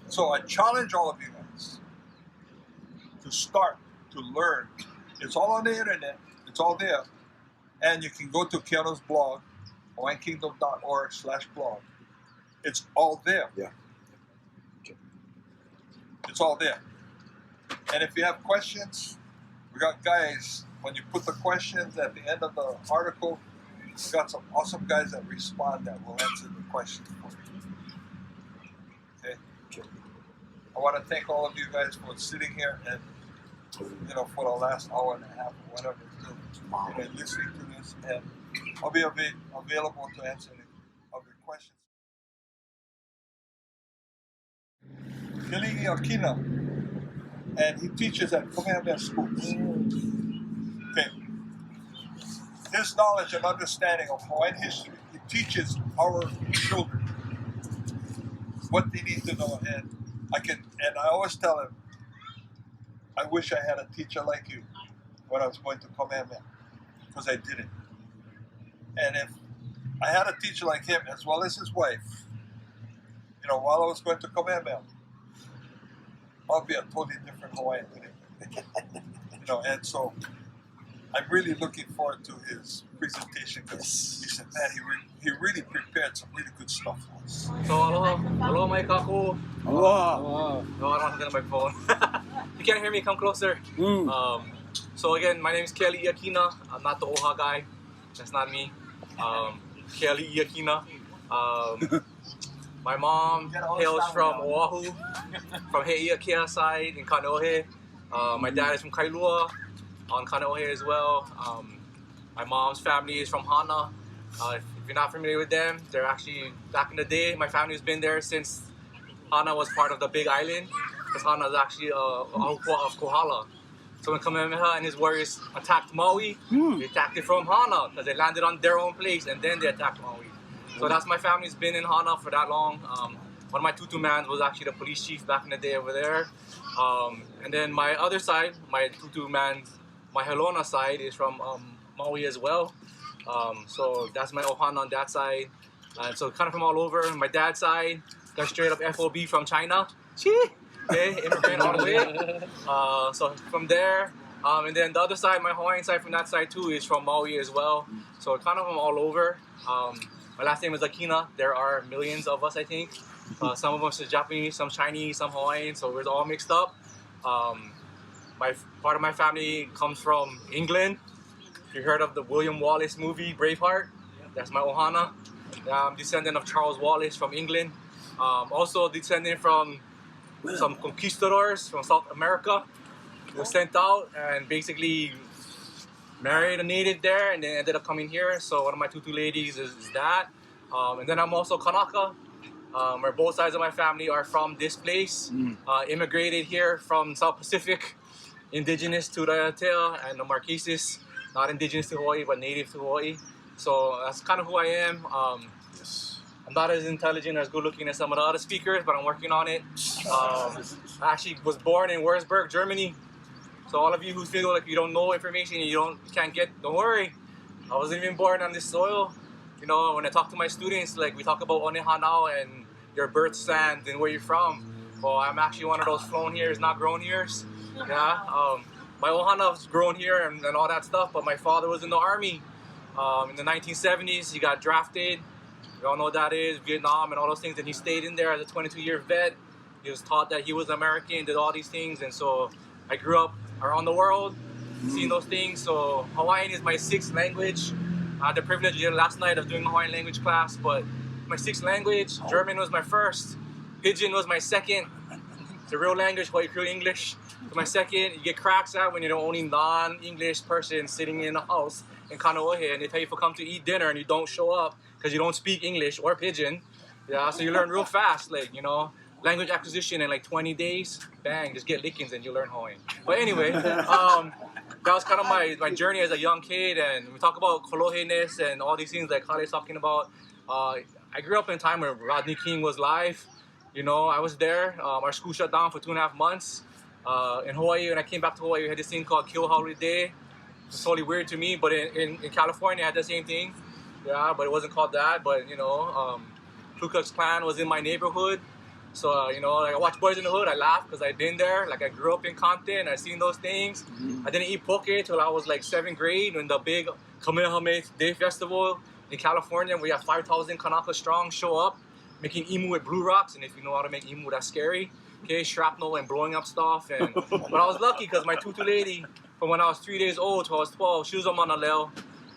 So I challenge all of you guys to start to learn. It's all on the internet. It's all there. And you can go to Keanu's blog, hawaiiankingdom.org/blog. It's all there. Yeah. It's all there. And if you have questions, we got guys, when you put the questions at the end of the article, we got some awesome guys that respond that will answer the questions for you. Okay? I want to thank all of you guys for sitting here and, for the last hour and a half or whatever, and listening to this. And I'll be available to answer any of your questions. Kealii Akina, and he teaches at Kamehameha schools. Okay. His knowledge and understanding of Hawaiian history, he teaches our children what they need to know. And I always tell him, I wish I had a teacher like you when I was going to Kamehameha, because I didn't. And if I had a teacher like him, as well as his wife. You know, while I was going to Kamehameha, I'll be a totally different Hawaiian today. You know, and so I'm really looking forward to his presentation because he said, man, he really prepared some really good stuff for us. So, aloha, mai kaku. Wow. No, I don't have to get on my phone. You can't hear me, come closer. So again, my name is Kealii Akina. I'm not the Oha guy. That's not me. Kealii Akina. My mom hails from Oahu, from Heiakea side in Kaneohe. My dad is from Kailua on Kaneohe as well. My mom's family is from Hana. If you're not familiar with them, they're actually, back in the day, my family's been there since Hana was part of the Big Island, because Hana is actually a aupua of Kohala. So when Kamehameha and his warriors attacked Maui, they attacked it from Hana, because they landed on their own place and then they attacked Maui. So that's my family's been in Hana for that long. One of my tutu mans was actually the police chief back in the day over there. And then my other side, my tutu man's, my Helona side is from Maui as well. So that's my Ohana on that side. And so kind of from all over. My dad's side, got straight up FOB from China. Okay, immigrant all the way. So from there, and then the other side, my Hawaiian side from that side too is from Maui as well. So kind of from all over. My last name is Akina. There are millions of us, I think. Some of us are Japanese, some Chinese, some Hawaiian, so we're all mixed up. Part of my family comes from England. If you heard of the William Wallace movie, Braveheart, that's my Ohana. I'm descendant of Charles Wallace from England. Also descendant from some conquistadors from South America who were sent out and basically married a native there and then ended up coming here. So one of my tutu ladies is that. And then I'm also Kanaka, where both sides of my family are from this place. Immigrated here from South Pacific, indigenous to the Raiatea and the Marquesas, not indigenous to Hawaii, but native to Hawaii. So that's kind of who I am. I'm not as intelligent, as good looking as some of the other speakers, but I'm working on it. I actually was born in Würzburg, Germany. So all of you who feel like you don't know information, you can't get, don't worry. I wasn't even born on this soil. You know, when I talk to my students, like we talk about One Hanao and your birth sand and where you're from. Well, I'm actually one of those flown here's, not grown here's. Yeah. My Ohana was grown here and all that stuff, but my father was in the army. In the 1970s, he got drafted. You all know what that is, Vietnam and all those things, and he stayed in there as a 22-year vet. He was taught that he was American, did all these things, and so I grew up around the world, seeing those things. So Hawaiian is my 6th language. I had the privilege last night of doing a Hawaiian language class, but my 6th language, German was my 1st, Pidgin was my 2nd. It's a real language, Hawaii Creole English. My 2nd, you get cracks at when you're the only non-English person sitting in a house in Kaneohe, and they tell you to come to eat dinner and you don't show up because you don't speak English or Pidgin. Yeah, so you learn real fast, like, you know, language acquisition in like 20 days, bang, just get lickings and you learn Hawaiian. But anyway, that was kind of my journey as a young kid, and we talk about kolohe-ness and all these things that Kale's talking about. I grew up in a time where Rodney King was live. You know, I was there. Our school shut down for 2.5 months. In Hawaii, when I came back to Hawaii, we had this thing called Kill Holiday. It's totally weird to me, but in California, I had the same thing. Yeah, but it wasn't called that. But, you know, Ku Klux Klan was in my neighborhood. So, you know, like I watch Boys in the Hood, I laugh because I've been there. Like I grew up in Compton, I've seen those things. I didn't eat poke till I was like 7th grade when the big Kamehameha Day Festival in California, we have 5,000 Kanaka strong show up, making imu with blue rocks. And if you know how to make imu, that's scary. Okay, shrapnel and blowing up stuff. And but I was lucky because my tutu lady, from when I was 3 days old till I was 12, she was a Manaleo,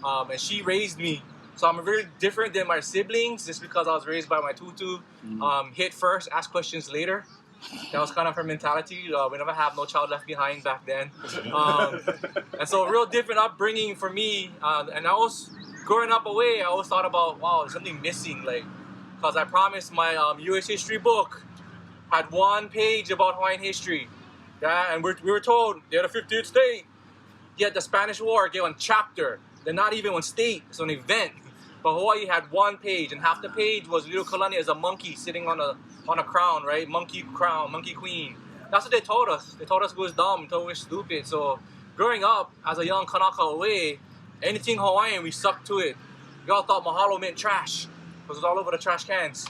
and she raised me. So I'm very different than my siblings just because I was raised by my tutu. Hit first, ask questions later. That was kind of her mentality. We never have no child left behind back then. And so a real different upbringing for me. And I was growing up away, I always thought about, wow, there's something missing. Like, because I promised my U.S. history book had 1 page about Hawaiian history. Yeah, and we were told they're the 50th state. Yet the Spanish War gave 1 chapter. They're not even 1 state, it's an event. But Hawaii had 1 page, and half the page was Little Kalani as a monkey sitting on a crown, right? Monkey crown, monkey queen. That's what they told us. They told us we was dumb, told us we were stupid. So growing up as a young Kanaka away, anything Hawaiian, we sucked to it. we all thought mahalo meant trash. Because it was all over the trash cans.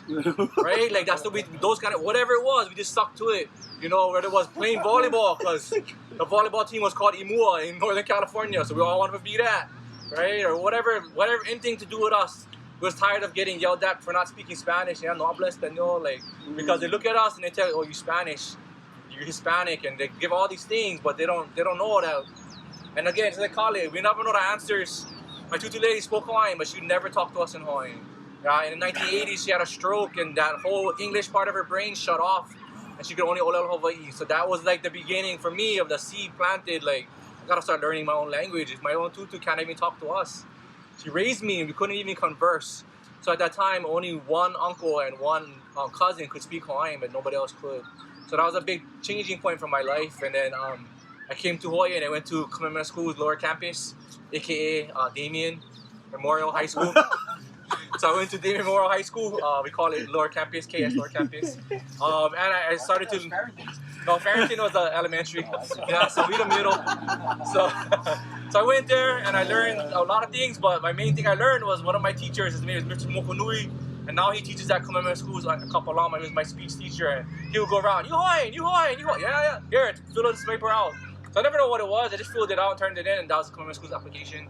Right? Like that's those kind of, whatever it was, we just stuck to it. You know, whether it was playing volleyball, because the volleyball team was called Imua in Northern California, so we all wanted to be that. Right? Or whatever, anything to do with us. We was tired of getting yelled at for not speaking Spanish. Yeah, no habla español, like, because they look at us and they tell you, oh, you're Spanish, you're Hispanic, and they give all these things, but they don't know that. And again, it's like Kealii, we never know the answers. My tutu lady spoke Hawaiian, but she never talked to us in Hawaiian. In the 1980s, she had a stroke, and that whole English part of her brain shut off, and she could only olel Hawaii. So that was like the beginning for me of the seed planted. Like, I gotta start learning my own language. If my own tutu can't even talk to us. She raised me, and we couldn't even converse. So at that time, only one uncle and one cousin could speak Hawaiian, but nobody else could. So that was a big changing point for my life. And then I came to Hawaii, and I went to Kamehameha School's lower campus, aka Damien Memorial High School. So I went to Damien Memorial High School. We call it lower campus, KS lower campus. And I started to... No, Farrington was the elementary. Yeah, so we the middle. So I went there and I learned a lot of things, but my main thing I learned was one of my teachers, his name is Mr. Mokonui, and now he teaches at Kamehameha Schools a couple of he was my speech teacher, and he would go around, you Hawaiian, yeah, here, fill this paper out. So I never know what it was, I just filled it out and turned it in, and that was the Kamehameha Schools application.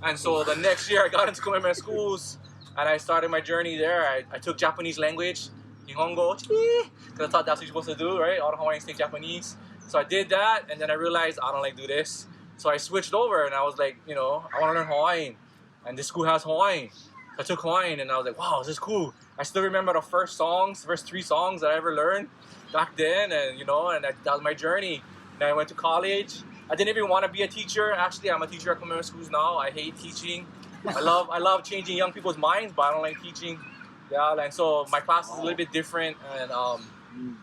And so the next year I got into Kamehameha Schools, and I started my journey there. I took Japanese language, Nihongo, because I thought that's what you're supposed to do, right? All the Hawaiians take Japanese. So I did that, and then I realized I don't like do this. So I switched over, and I was like, you know, I want to learn Hawaiian, and this school has Hawaiian. So I took Hawaiian, and I was like, wow, this is cool. I still remember the first 3 songs that I ever learned back then, and you know, and that was my journey. And I went to college. I didn't even want to be a teacher. Actually, I'm a teacher at Kamehameha Schools now. I hate teaching. I love changing young people's minds, but I don't like teaching. Yeah, and so my class is a little bit different, and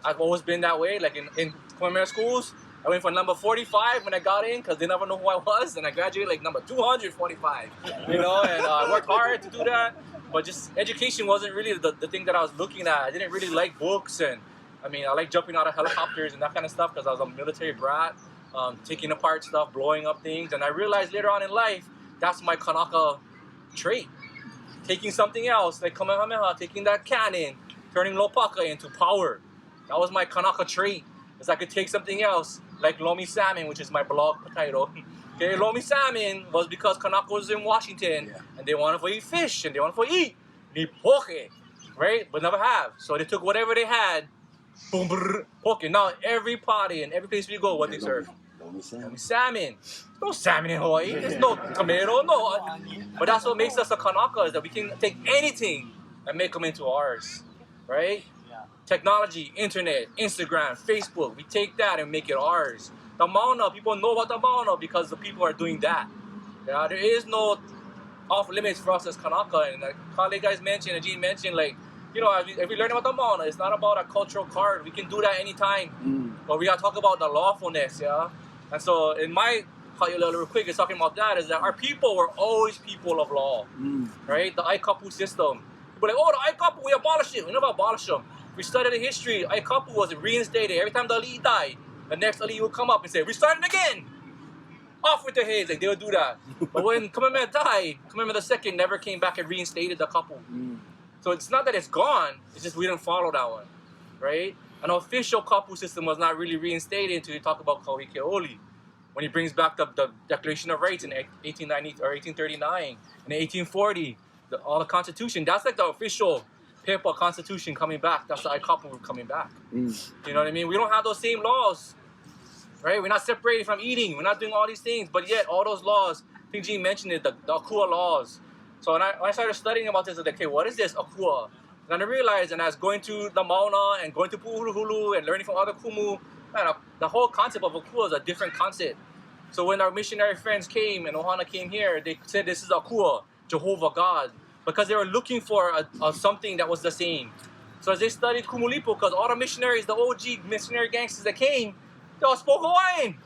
I've always been that way. Like in Kamehameha Schools, I went for number 45 when I got in because they never know who I was, and I graduated like number 245. You know, and I worked hard to do that, but just education wasn't really the thing that I was looking at. I didn't really like books, and I mean, I like jumping out of helicopters and that kind of stuff because I was a military brat, taking apart stuff, blowing up things, and I realized later on in life that's my Kanaka trait. Taking something else, like Kamehameha, taking that cannon, turning Lopaka into power. That was my Kanaka trait, is I could take something else, like Lomi Salmon, which is my blog title. Okay, Lomi Salmon was because Kanaka was in Washington, and they wanted to eat fish, and they wanted to eat poke, right? But never have. So they took whatever they had, boom, brrr, poke. Now every party and every place we go, what they serve? Lomi salmon. No salmon in Hawaii. There's no tomato, no. But that's what makes us a Kanaka, is that we can take anything and make them into ours, right? Technology, internet, Instagram, Facebook, we take that and make it ours. The Mauna, people know about the Mauna because the people are doing that. Yeah, there is no off limits for us as Kanaka. And like Kealii guys mentioned, and Gene mentioned, like, you know, if we learn about the Mauna, it's not about a cultural card. We can do that anytime. But we gotta talk about the lawfulness, yeah? And so in my Kealii real quick is talking about that, is that our people were always people of law, right? The Aikapu system. People are like, oh, the Aikapu, we abolished it. We never abolished them. We studied the history. Aikapu was reinstated. Every time the Ali died, the next Ali would come up and say, we started again. Off with their heads. Like, they would do that. But when Kamehameha died, Kamehameha II never came back and reinstated the Kapu. So it's not that it's gone. It's just we didn't follow that one, right? An official Kapu system was not really reinstated until you talk about Kauhi Keoli, when he brings back the Declaration of Rights in 1890 or 1839, in 1840, all the Constitution. That's like the official paper Constitution coming back. That's the Aikapu coming back. You know what I mean? We don't have those same laws, right? We're not separated from eating. We're not doing all these things, but yet all those laws, I think Gene mentioned it, the Akua laws. So when I started studying about this, I was like, okay, what is this Akua? And I realized, and I was going to the Mauna and going to Pu'uhuluhulu and learning from other Kumu, man, the whole concept of Akua is a different concept. So when our missionary friends came and Ohana came here, they said this is Akua, Jehovah God, because they were looking for something that was the same. So as they studied Kumulipo, because all the missionaries, the OG missionary gangsters that came, they all spoke Hawaiian.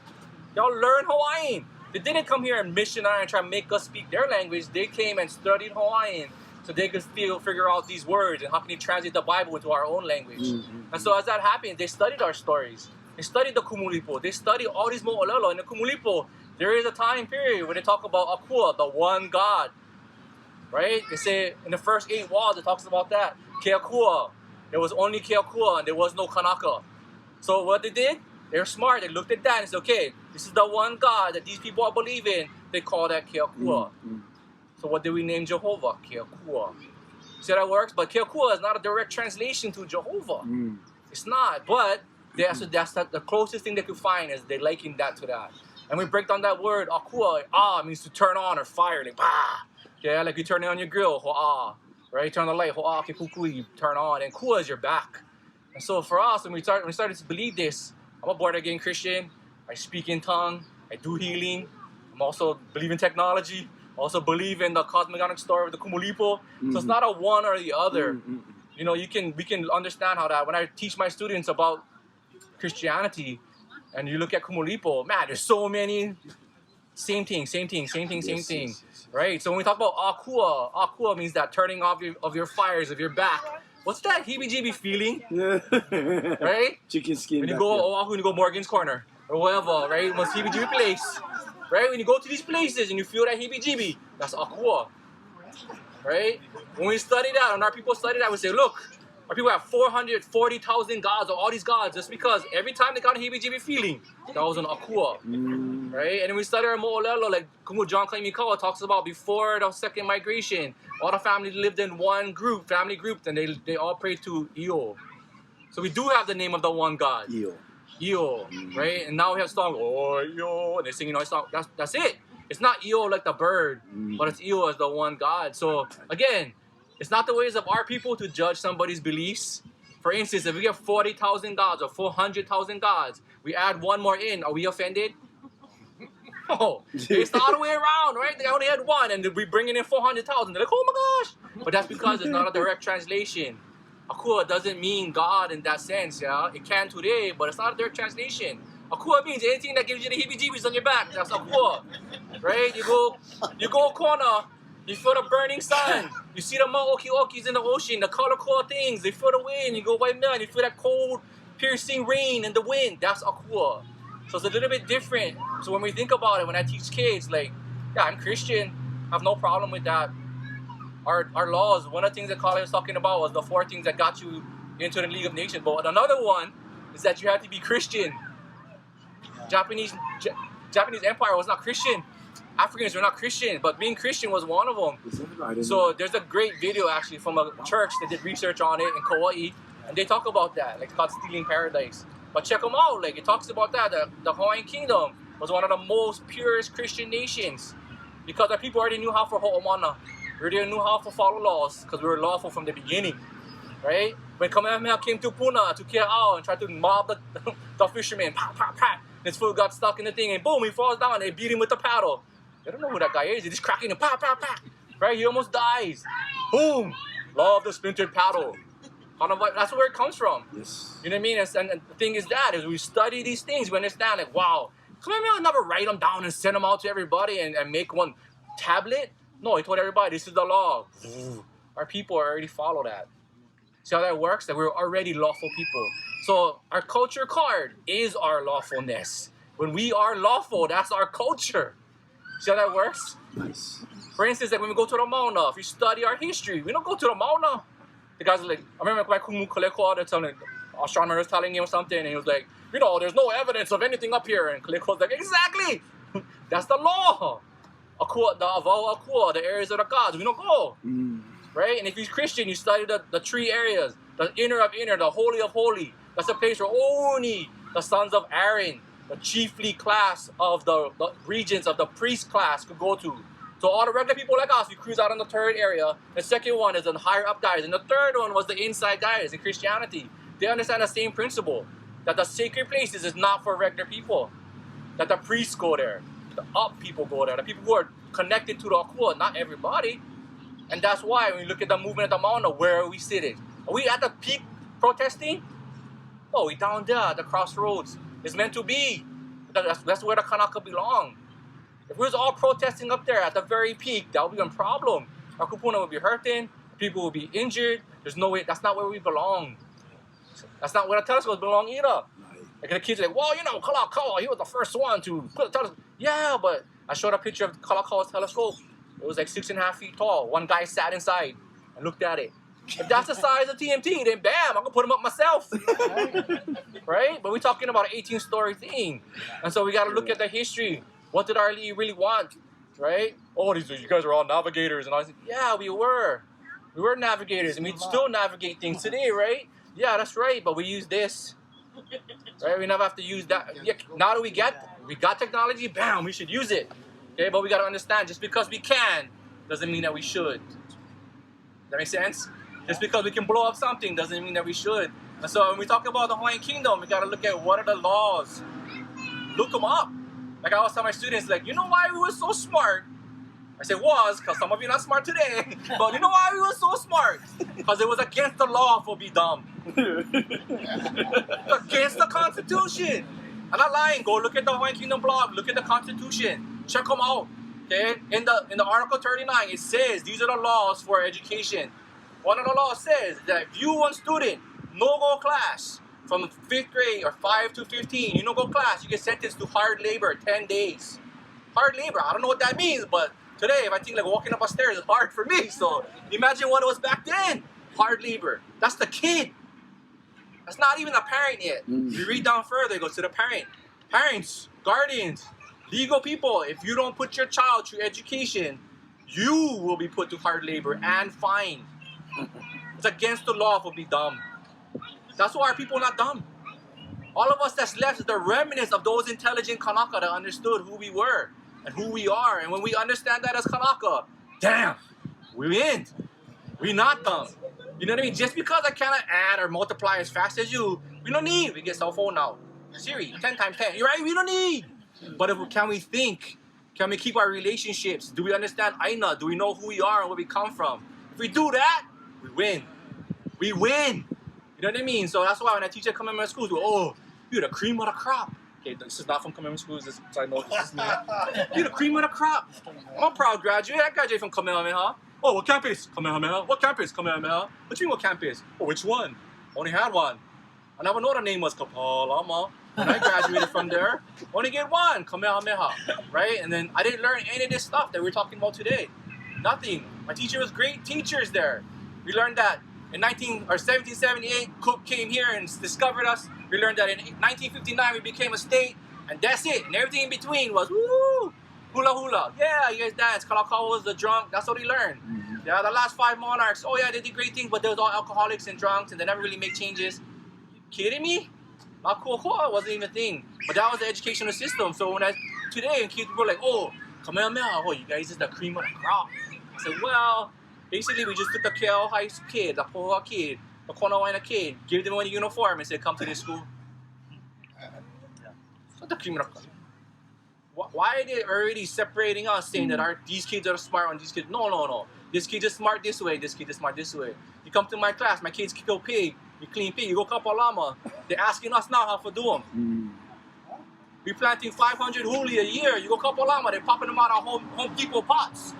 They all learned Hawaiian. They didn't come here and missionary and try to make us speak their language. They came and studied Hawaiian so they could figure out these words and how can you translate the Bible into our own language. And so as that happened, they studied our stories. They studied the Kumulipo. They studied all these mo'olelo. In the Kumulipo, there is a time period where they talk about Akua, the one God. right? They say in the first 8 walls, it talks about that. Keakua. There was only Keakua and there was no Kanaka. So what they did, they're smart. They looked at that and said, okay, this is the one God that these people are believing. They call that Keakua. So what did we name Jehovah? Keakua. See how that works? But Keakua is not a direct translation to Jehovah. It's not. But that's the closest thing they could find is they liken that to that. And we break down that word, akua. Ah means to turn on or fire. Like, bah. Yeah, like you turn it on your grill. Ho'ah. Right? Turn on the light. Ho'ah, kikuku. You turn on. And kua is your back. And so for us, when we started to believe this, I'm a born-again Christian. I speak in tongue. I do healing. I'm also believe in technology. I also believe in the cosmogonic story of the Kumulipo. So it's not a one or the other. You know, we can understand how that when I teach my students about Christianity, and you look at Kumulipo, man, there's so many. Same thing, right? So when we talk about akua means that turning off of your fires, of your back. What's that heebie-jeebie feeling? Right? Chicken skin. When you go Oahu, when you go Morgan's Corner or whatever, right? Most heebie-jeebie place, right? When you go to these places and you feel that heebie-jeebie, that's akua, right? When we study that, and our people study that, we say, look, our people have 440,000 gods or all these gods just because every time they got a heebie-jeebie feeling, that was an akua, right? And then we study our mo'olelo, like Kumu John Kaimikawa talks about before the second migration, all the families lived in one group, family group, and they all prayed to Io. So we do have the name of the one God. Io, right? And now we have song, oh, Io, and they're singing all song. That's it. It's not Io like the bird, but it's Io as the one God. So again, it's not the ways of our people to judge somebody's beliefs. For instance, if we have 40,000 gods or 400,000 gods, we add one more in, are we offended? No, it's the other way around, right? They only had one, and we bringing in 400,000. They're like, oh my gosh! But that's because it's not a direct translation. Akua doesn't mean God in that sense, yeah? It can today, but it's not a direct translation. Akua means anything that gives you the heebie-jeebies on your back. That's akua, right? You go corner, you feel the burning sun. You see the ma'oki-okis in the ocean, the color things. They feel the wind. You go white man, you feel that cold, piercing rain and the wind. That's akua. So it's a little bit different. So when we think about it, when I teach kids, like, yeah, I'm Christian. I have no problem with that. Our laws, one of the things that Kale was talking about was the 4 things that got you into the League of Nations. But another one is that you have to be Christian. Japanese Empire was not Christian. Africans were not Christian, but being Christian was one of them. So there's a great video actually from a church that did research on it in Kauai, and they talk about that, like it's called Stealing Paradise. But check them out, like it talks about that. The Hawaiian Kingdom was one of the most purest Christian nations because our people already knew how for ho'omana. We already knew how to follow laws because we were lawful from the beginning, right? When Kamehameha came to Kupuna, to Kealii, and tried to mob the fishermen, his foot got stuck in the thing, and boom, he falls down, and they beat him with the paddle. They don't know who that guy is. They're just cracking him, right? He almost dies. Boom! Law of the splintered paddle. Kind of like, that's where it comes from. Yes. You know what I mean? And the thing is that, is we study these things, we understand, like, wow, Kamehameha never write them down and send them out to everybody and make one tablet. No, he told everybody, this is the law. Our people already follow that. See how that works? That we're already lawful people. So our culture card is our lawfulness. When we are lawful, that's our culture. See how that works? Nice. For instance, like when we go to the Mauna, if you study our history, we don't go to the Mauna. The guys are like, I remember my kumu Kaleko, they're telling, astronomer was telling him something, and he was like, you know, there's no evidence of anything up here. And Kaleko was like, exactly! That's the law. Akua, the Avao Akua, the areas of the gods, we don't go. Right? And if you're Christian, you study the 3 areas, the inner of inner, the holy of holy. That's a place where only the sons of Aaron, the chiefly class of the regions of the priest class could go to. So all the regular people like us, we cruise out in the 3rd area. The second one is the higher up guys. And the 3rd one was the inside guys in Christianity. They understand the same principle, that the sacred places is not for regular people. That the priests go there, the up people go there, the people who are connected to the Akua, not everybody. And that's why when you look at the movement of the Mauna, where are we sitting? Are we at the peak protesting? Oh, we down there at the crossroads. It's meant to be. That's where the Kanaka belong. If we was all protesting up there at the very peak, that would be a problem. Our Kupuna would be hurting, people would be injured. There's no way, that's not where we belong. That's not where the telescopes belong either. Like the kids are like, well, you know, Kalakaua, he was the first one to put a telescope. Yeah, but I showed a picture of Kalakaua's telescope. It was like 6.5 feet tall. One guy sat inside and looked at it. If that's the size of TMT, then bam, I'm gonna put him up myself. Right? But we're talking about an 18-story thing. And so we gotta look at the history. What did our leader really want? Right? Oh, you guys are all navigators. And I was like, yeah, we were. We were navigators, and we still navigate things today, right? Yeah, that's right, but we use this. Right? We never have to use that. Yeah, now that we got technology, bam, we should use it. Okay, but we gotta understand, just because we can doesn't mean that we should. Does that make sense? Just because we can blow up something doesn't mean that we should. And so when we talk about the Hawaiian Kingdom, we gotta look at what are the laws. Look them up. Like I always tell my students, like, you know why we were so smart? I say was, because some of you are not smart today. But you know why we were so smart? Because it was against the law for be dumb. Against the Constitution. I'm not lying. Go look at the Hawaiian Kingdom blog. Look at the Constitution. Check them out. Okay? In the Article 39, it says these are the laws for education. One of the laws says that if you one student no-go class from 5th grade or 5 to 15, you no-go class, you get sentenced to hard labor, 10 days. Hard labor. I don't know what that means, but today, if I think like walking up a stairs is hard for me, so imagine what it was back then. Hard labor. That's the kid. That's not even a parent yet. You read down further, it goes to the parent. Parents, guardians, legal people, if you don't put your child through education, you will be put to hard labor and fined. It's against the law for be dumb. That's why our people are not dumb. All of us that's left is the remnants of those intelligent Kanaka that understood who we were and who we are. And when we understand that as Kanaka, damn, we win. We're not dumb. You know what I mean? Just because I cannot add or multiply as fast as you, we don't need. We get cell phone now. Siri, 10 times 10. You're right, we don't need. But can we think? Can we keep our relationships? Do we understand Aina? Do we know who we are and where we come from? If we do that, we win. We win. You know what I mean? So that's why when I teach at commemorative schools, we go, oh, you're the cream of the crop. Okay, this is not from commemorative schools, so I know this is me. You're the cream of the crop. I'm a proud graduate. I graduated from Kamehameha. Oh, what campus? Kamehameha. What campus? Kamehameha. What do you mean what campus? Oh, which one? Only had one. I never know the name was Kapalama. When I graduated from there, only get one, Kamehameha, right? And then I didn't learn any of this stuff that we're talking about today. Nothing. My teacher was great teachers there. We learned that in 1778, Cook came here and discovered us. We learned that in 1959 we became a state, and that's it. And everything in between was woo, hula hula. Yeah, you guys dance. Kalakaua was the drunk. That's what we learned. Yeah, the last 5 monarchs. Oh yeah, they did great things, but they was all alcoholics and drunks, and they never really make changes. You kidding me? Makuokoa wasn't even a thing. But that was the educational system. So when today, kids were like, oh, Kamehameha, oh, you guys is the cream of the crop. I said, well, basically we just took the Kealii High kid, the Poa kid, the Konawaina kid, give them a uniform and said, come to this school. It's not the cream of the crop. Why are they already separating us, saying that these kids are smart and these kids? No. This kid is smart this way, this kid is smart this way. You come to my class, my kids kill pig, you clean pig, you go kapalama. They're asking us now how to do them. We're planting 500 huli a year, you go kapalama, they're popping them out of Home Depot pots.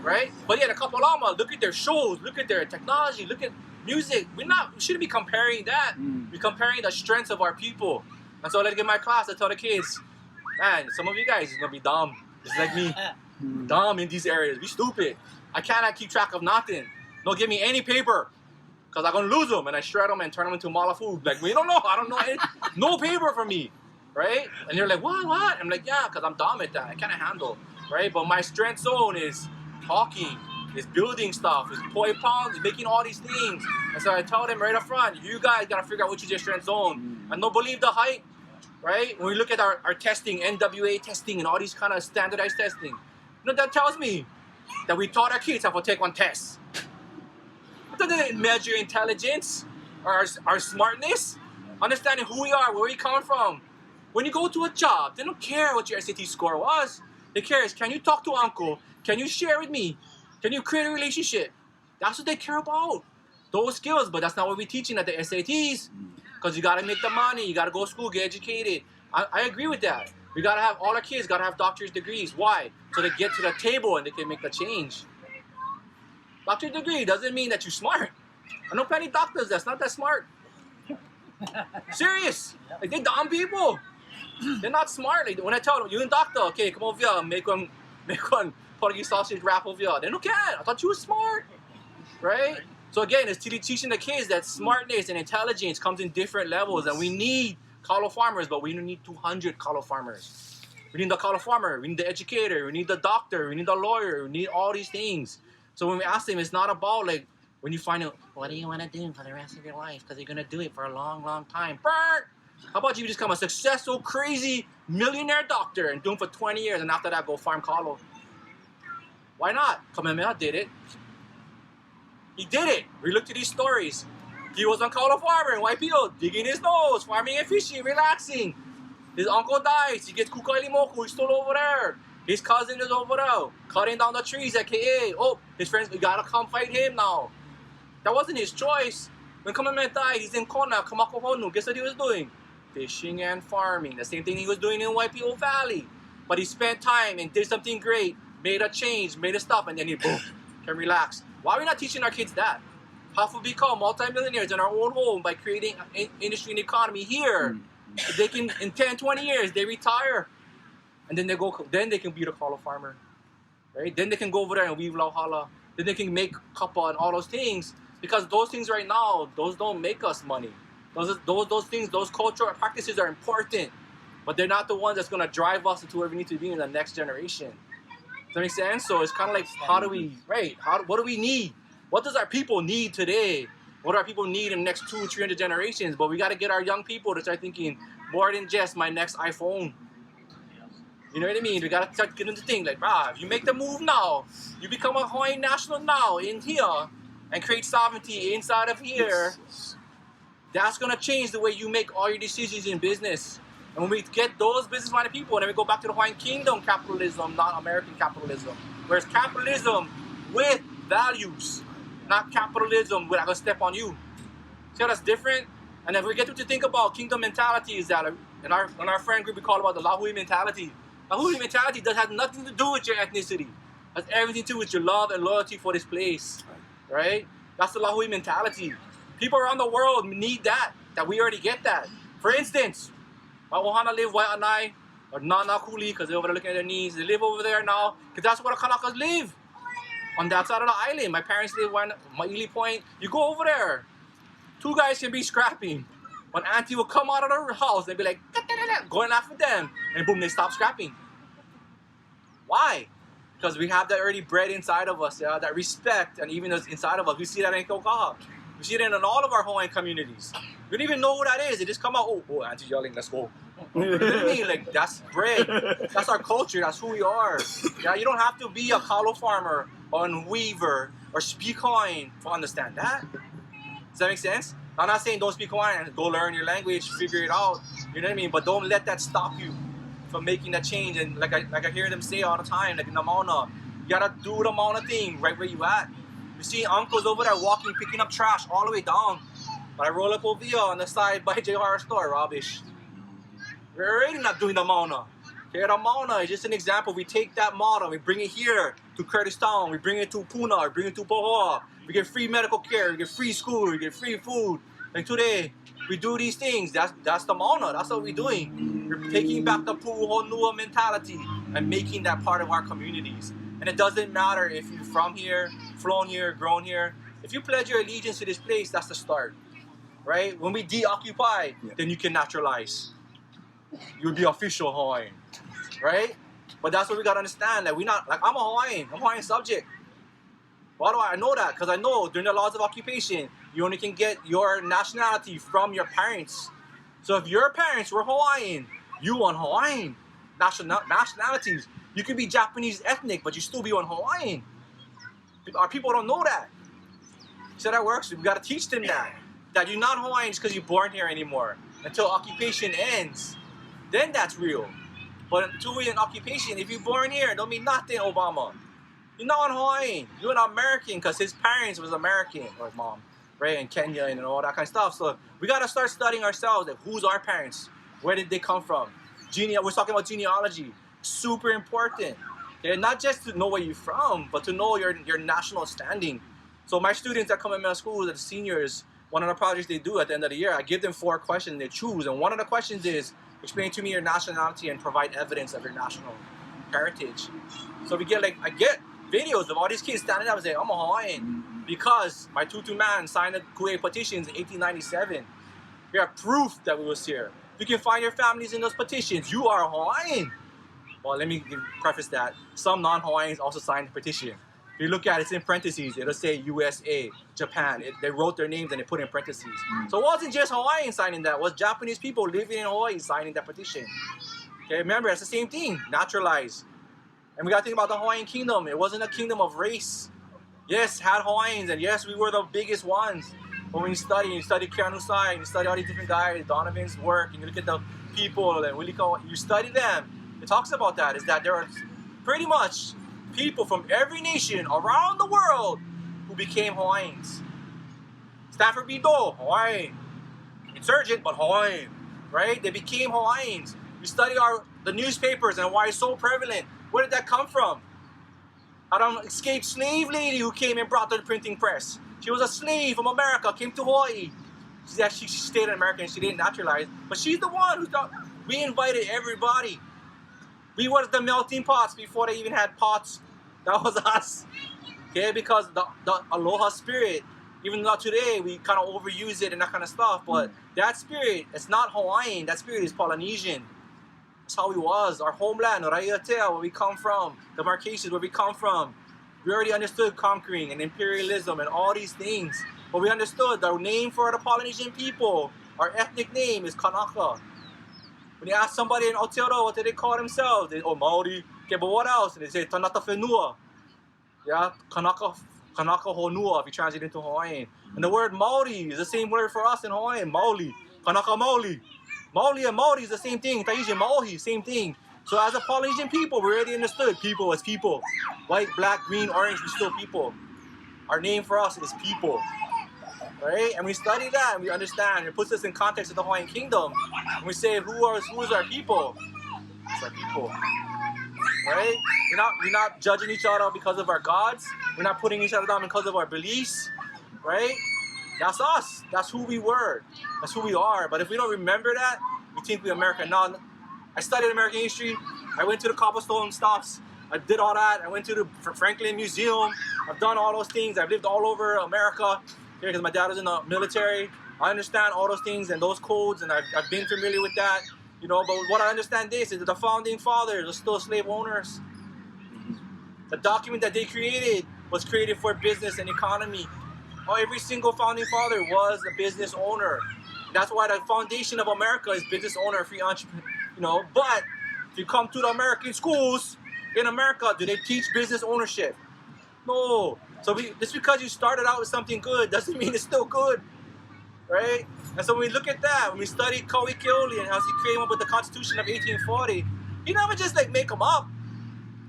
Right? But yeah, the kapalama, look at their shows, look at their technology, look at music. We shouldn't be comparing that. We're comparing the strengths of our people. And so like in my class, I tell the kids, man, some of you guys is gonna be dumb. Just like me. Dumb in these areas. We stupid. I cannot keep track of nothing. Don't give me any paper. Because I'm gonna lose them and I shred them and turn them into mala food. Like, we don't know. I don't know any, no paper for me. Right? And they're like, what? I'm like, yeah, because I'm dumb at that. I can't handle. Right? But my strength zone is talking, is building stuff, is poi pong, is making all these things. And so I tell them right up front, you guys gotta figure out which is your strength zone. And don't believe the hype. Right? When we look at our testing, NWA testing, and all these kind of standardized testing, you know, that tells me that we taught our kids how to take one test. That doesn't measure intelligence or our smartness, understanding who we are, where we come from. When you go to a job, they don't care what your SAT score was. They care is, can you talk to uncle? Can you share with me? Can you create a relationship? That's what they care about. Those skills, but that's not what we're teaching at the SATs. Because you got to make the money, you got to go to school, get educated. I agree with that. We got to have, all our kids got to have doctor's degrees. Why? So they get to the table and they can make the change. Doctor's degree doesn't mean that you're smart. I know plenty of doctors that's not that smart. Serious. Like, they're dumb people. They're not smart. Like, when I tell them, you're a doctor, okay, come over here, make one Portuguese sausage wrap over here. They don't care. I thought you were smart, right? So again, it's teaching the kids that smartness and intelligence comes in different levels, and we need Kalo farmers, but we don't need 200 Kalo farmers. We need the Kalo farmer, we need the educator, we need the doctor, we need the lawyer, we need all these things. So when we ask them, it's not about like, when you find out, what do you want to do for the rest of your life? Because you're going to do it for a long, long time. Burn! How about you become a successful, crazy, millionaire doctor and do it for 20 years, and after that, go farm Kalo? Why not? Kamehameha did it. He did it. We looked at these stories. He was on Kalo farmer in Waipio, digging his nose, farming and fishing, relaxing. His uncle dies. He gets kukaili moku. He's still over there. His cousin is over there, cutting down the trees at KA. Oh, his friends, we gotta come fight him now. That wasn't his choice. When Kamehameha died, he's in Kona, Kamakohonu. Guess what he was doing? Fishing and farming. The same thing he was doing in Waipio Valley. But he spent time and did something great, made a change, made a stop, and then he boom, can relax. Why are we not teaching our kids that? How to become multimillionaires in our own home by creating industry and economy here. They can, in 10, 20 years, they retire. And then they can be the Kalo farmer. Right? Then they can go over there and weave lauhala. Then they can make kapa and all those things. Because those things right now, those don't make us money. Those things, those cultural practices are important. But they're not the ones that's going to drive us into where we need to be in the next generation. Does that make sense? So it's kind of like, how do we, right? What do we need? What does our people need today? What do our people need in the next 200, 300 generations? But we got to get our young people to start thinking more than just my next iPhone. You know what I mean? We got to start getting to think like, if you make the move now, you become a Hawaiian national now in here and create sovereignty inside of here, that's going to change the way you make all your decisions in business. And when we get those business-minded people, then we go back to the Hawaiian Kingdom capitalism, not American capitalism. Whereas capitalism with values, not capitalism with I'm going to step on you. See how that's different? And if we get to think about kingdom mentality, is that in our friend group we call it about the Lahui mentality. Lahui mentality does have nothing to do with your ethnicity. It has everything to do with your love and loyalty for this place. Right? That's the Lahui mentality. People around the world need that we already get that. For instance, my ohana live Wai'anai, or Nana Kuli, because they're over there looking at their knees. They live over there now, because that's where the Kanakas live. On that side of the island. My parents live on Maile Point. You go over there. Two guys can be scrapping. One auntie will come out of her house and be like, going after them. And boom, they stop scrapping. Why? Because we have that already bred inside of us, that respect, and even inside of us. We see that in Kokaha. We see it in all of our Hawaiian communities. We don't even know who that is. They just come out, oh, auntie yelling, let's go. You know what I mean? Like, that's bred. That's our culture. That's who we are. Yeah, you don't have to be a Kalo farmer or a weaver or speak Hawaiian to understand that. Does that make sense? I'm not saying don't speak Hawaiian and go learn your language, figure it out. You know what I mean? But don't let that stop you from making that change. And like I hear them say all the time, like in the Mauna, you gotta do the Mauna thing right where you at. You see uncles over there walking, picking up trash all the way down. But I roll up over here on the side by JR store, rubbish. We're already not doing the Mauna. Okay, the Mauna is just an example. We take that model, we bring it here to Kurdistan, we bring it to Kupuna, we bring it to Pohoa. We get free medical care, we get free school, we get free food. And today, we do these things. That's the Mauna. That's what we're doing. We're taking back the Puhonua mentality and making that part of our communities. And it doesn't matter if you're from here, flown here, grown here. If you pledge your allegiance to this place, that's the start. Right? When we deoccupy, then you can naturalize. You'll be official Hawaiian. Right? But that's what we gotta understand. That we're not, like, I'm a Hawaiian subject. Why do I know that? Because I know during the laws of occupation, you only can get your nationality from your parents. So if your parents were Hawaiian, you want Hawaiian nationalities. You can be Japanese ethnic, but you still be on Hawaiian. Our people don't know that. So that works. We gotta teach them that you're not Hawaiian just because you're born here anymore. Until occupation ends, then that's real. But until we're in occupation, if you're born here, don't mean nothing, Obama. You're not Hawaiian. You're an American because his parents was American, or mom, right, in Kenya and all that kind of stuff. So we gotta start studying ourselves. Like, who's our parents? Where did they come from? We're talking about genealogy. Super important. Okay, not just to know where you're from, but to know your national standing. So my students that come in my school, the seniors, one of the projects they do at the end of the year, I give them 4 questions they choose, and one of the questions is explain to me your nationality and provide evidence of your national. heritage. So we get like, I get videos of all these kids standing up and saying, I'm a Hawaiian because my Tutu man signed the Kuei petitions in 1897. We have proof that we was here. You can find your families in those petitions. You are a Hawaiian. Well, let me preface that. Some non-Hawaiians also signed the petition. If you look at it, it's in parentheses. It'll say USA, Japan. They wrote their names and they put in parentheses. So it wasn't just Hawaiians signing that. It was Japanese people living in Hawaii signing that petition. Okay, remember, it's the same thing. Naturalized. And we got to think about the Hawaiian kingdom. It wasn't a kingdom of race. Yes, had Hawaiians, and yes, we were the biggest ones. But when you study Keanusai, and you study all these different guys, Donovan's work, and you look at the people, and you study them, it talks about that, is that there are pretty much people from every nation around the world who became Hawaiians. Stanford Bido, Hawaiian. Insurgent, but Hawaiian, right? They became Hawaiians. We study the newspapers and why it's so prevalent. Where did that come from? An escaped slave lady who came and brought to the printing press. She was a slave from America, came to Hawaii. She stayed in America and she didn't naturalize. But she's the one who thought, we invited everybody. We was the melting pots before they even had pots. That was us. Okay, because the aloha spirit, even though today we kind of overuse it and that kind of stuff, but that spirit, it's not Hawaiian, that spirit is Polynesian. That's how we was. Our homeland, Raiatea, where we come from, the Marquesas, where we come from. We already understood conquering and imperialism and all these things. But we understood the name for the Polynesian people, our ethnic name is Kanaka. When you ask somebody in Aotearoa what do they call themselves, they Maori. Okay, but what else? And they say Tanata Whenua. Yeah, Kanaka Honua if you translate it into Hawaiian. And the word Maori is the same word for us in Hawaiian, Maoli. Kanaka Maoli. Maoli and Maori is the same thing. Tahitian Maohi, same thing. So as a Polynesian people, we already understood people as people. White, black, green, orange, we're still people. Our name for us is people. Right? And we study that and we understand. It puts us in context of the Hawaiian kingdom. And we say, who is our people? It's our people. Right? We're not judging each other because of our gods. We're not putting each other down because of our beliefs. Right? That's us. That's who we were. That's who we are. But if we don't remember that, we think we're American. Now, I studied American history. I went to the cobblestone stops. I did all that. I went to the Franklin Museum. I've done all those things. I've lived all over America because my dad was in the military. I understand all those things and those codes, and I've been familiar with that. You know, but what I understand is that the founding fathers are still slave owners. The document that they created was created for business and economy. Every single founding father was a business owner. That's why the foundation of America is business owner, free entrepreneur. You know, but if you come to the American schools in America, do they teach business ownership? No. So just because you started out with something good doesn't mean it's still good, right? And so when we look at that, when we study Kealii and how he came up with the Constitution of 1840, he never just like make them up.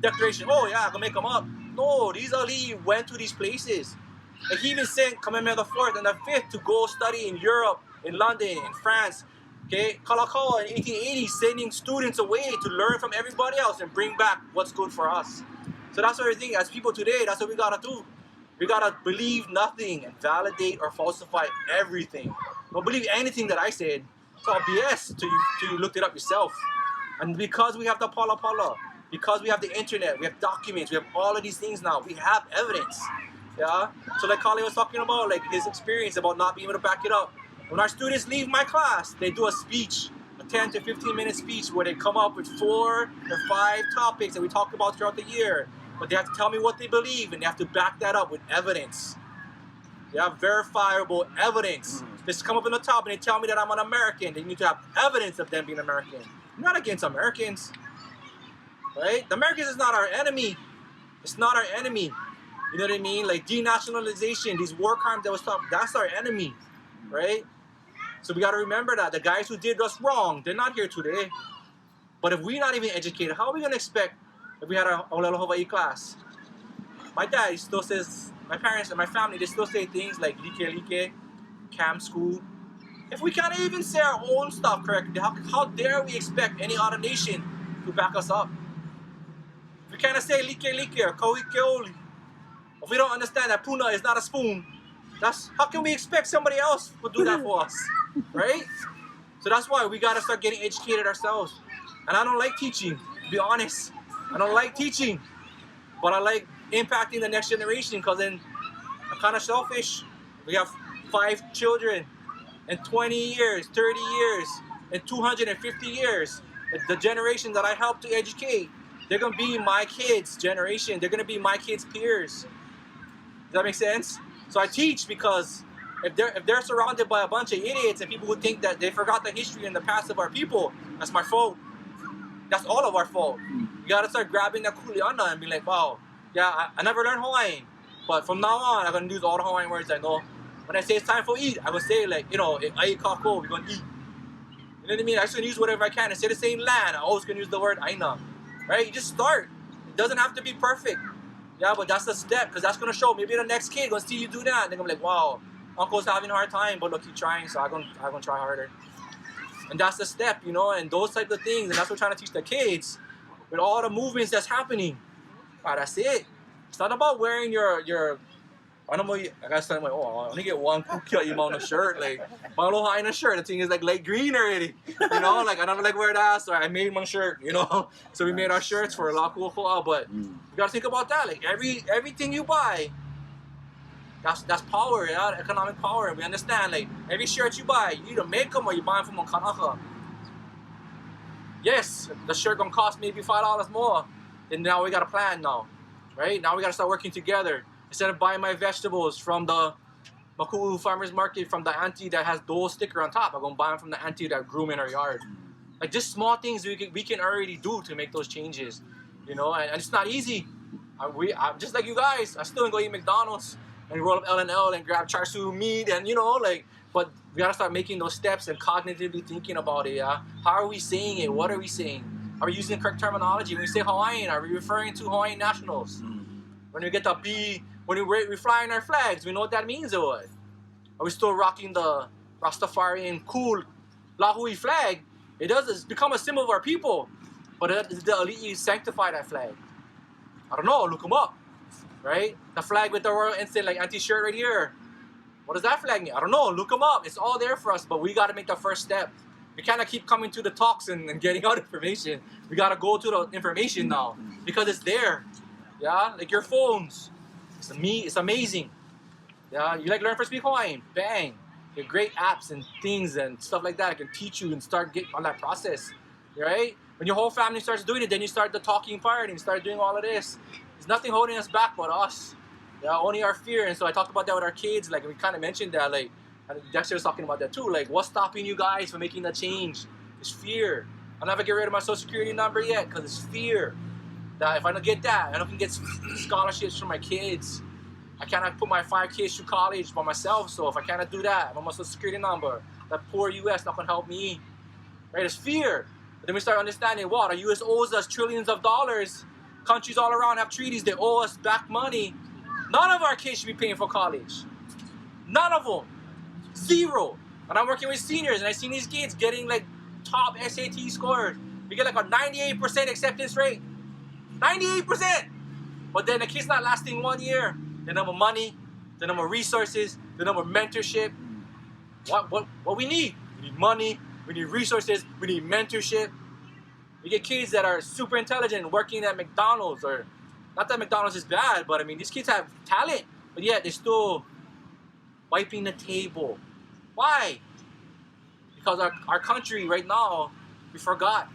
Declaration, oh yeah, I can make them up. No, these Ali went to these places. Like he even sent Kamehameha IV and the Fifth to go study in Europe, in London, in France. Okay, Kalakaua in 1880 sending students away to learn from everybody else and bring back what's good for us. So that's what I think as people today, that's what we gotta do. We gotta believe nothing and validate or falsify everything. Don't believe anything that I said. It's all BS till you looked it up yourself. And because we have the Pala Pala, because we have the internet, we have documents, we have all of these things now, we have evidence. Yeah? So like Kale was talking about, like his experience about not being able to back it up. When our students leave my class, they do a speech, a 10 to 15 minute speech where they come up with 4 or 5 topics that we talk about throughout the year. But they have to tell me what they believe and they have to back that up with evidence. They have verifiable evidence. Just come up in the top and they tell me that I'm an American. They need to have evidence of them being American. I'm not against Americans. Right? The Americans is not our enemy. It's not our enemy. You know what I mean? Like denationalization, these war crimes that was talked, that's our enemy. Right? So we got to remember that. The guys who did us wrong, they're not here today. But if we're not even educated, how are we going to expect if we had our Olelo Hawaii class? My dad, he still says, my parents and my family, they still say things like like, camp school. If we can't even say our own stuff correctly, how dare we expect any other nation to back us up? If we can't say like or keoli, if we don't understand that puna is not a spoon, how can we expect somebody else to do that for us, right? So that's why we gotta start getting educated ourselves. And I don't like teaching, to be honest. I don't like teaching, but I like impacting the next generation because then I'm kind of selfish. We have 5 children in 20 years, 30 years, and 250 years. The generation that I help to educate, they're going to be my kids' generation. They're going to be my kids' peers. Does that make sense? So I teach because if they're surrounded by a bunch of idiots and people who think that they forgot the history and the past of our people, that's my fault. That's all of our fault. You gotta start grabbing that kuleana and be like, wow, yeah, I never learned Hawaiian, but from now on, I'm gonna use all the Hawaiian words I know. When I say it's time for eat, I'm gonna say like, you know, I eat kako, we're gonna eat. You know what I mean? I just gonna use whatever I can. Instead of saying land, I always gonna use the word aina, right? You just start. It doesn't have to be perfect. Yeah, but that's the step, because that's gonna show. Maybe the next kid gonna see you do that, and they're gonna be like, wow, uncle's having a hard time, but look, he's trying, so I'm gonna try harder. And that's the step, you know, and those types of things, and that's what we're trying to teach the kids with all the movements that's happening. Wow, that's it. It's not about wearing your I don't know, I gotta start like, oh, I only get one Kealii Mauna shirt, like, my aloha in a shirt, the thing is like light green already, you know, like, I never like wear that, so I made one shirt, you know, so we made our shirts for Lakuokoa, but you gotta think about that, like, everything you buy, that's power, yeah, economic power, and we understand, like, every shirt you buy, you either make them or you buy them from Kanaka. Yes, the shirt gonna cost maybe $5 more, and now we got a plan now, right? Now we gotta start working together. Instead of buying my vegetables from the Maku'u farmer's market from the auntie that has Dole sticker on top, I'm gonna buy them from the auntie that grew them in her yard. Like, just small things we can already do to make those changes, you know, and it's not easy. I'm just like you guys, I still go eat McDonald's and roll up L&L and grab char siu meat and, you know, like, but we gotta start making those steps and cognitively thinking about it, yeah? How are we saying it? What are we saying? Are we using the correct terminology? When we say Hawaiian, are we referring to Hawaiian nationals? When we get the B, when we fly in our flags, we know what that means or what? Are we still rocking the Rastafarian cool Lahui flag? It's become a symbol of our people, but the elite sanctify that flag. I don't know, look them up, right? The flag with the royal instant, like anti-shirt right here. What does that flag mean? I don't know, look them up. It's all there for us, but we gotta make the first step. We cannot keep coming to the talks and getting out information. We gotta go to the information now, because it's there. Yeah, like your phones. It's amazing. Yeah, you like learn to speak Hawaiian? Bang. There are great apps and things and stuff like that. I can teach you and start getting on that process. Right? When your whole family starts doing it, then you start the talking part and you start doing all of this. There's nothing holding us back but us. Yeah, only our fear. And so I talked about that with our kids. Like, we kind of mentioned that. Like, and Dexter was talking about that too. Like, what's stopping you guys from making that change? It's fear. I'll never get rid of my social security number yet because it's fear. That if I don't get that, I don't get scholarships for my kids. I cannot put my 5 kids through college by myself. So if I cannot do that, I'm on my social security number. That poor U.S. not gonna help me. Right? It's fear. But then we start understanding, wow, the U.S. owes us trillions of dollars. Countries all around have treaties. They owe us back money. None of our kids should be paying for college. None of them. Zero. And I'm working with seniors, and I see these kids getting like top SAT scores. We get like a 98% acceptance rate. 98%! But then the kid's not lasting 1 year. The number of money, the number of resources, the number of mentorship. What we need? We need money, we need resources, we need mentorship. We get kids that are super intelligent working at McDonald's, or not that McDonald's is bad, but I mean, these kids have talent, but yet they're still wiping the table. Why? Because our country right now, we forgot.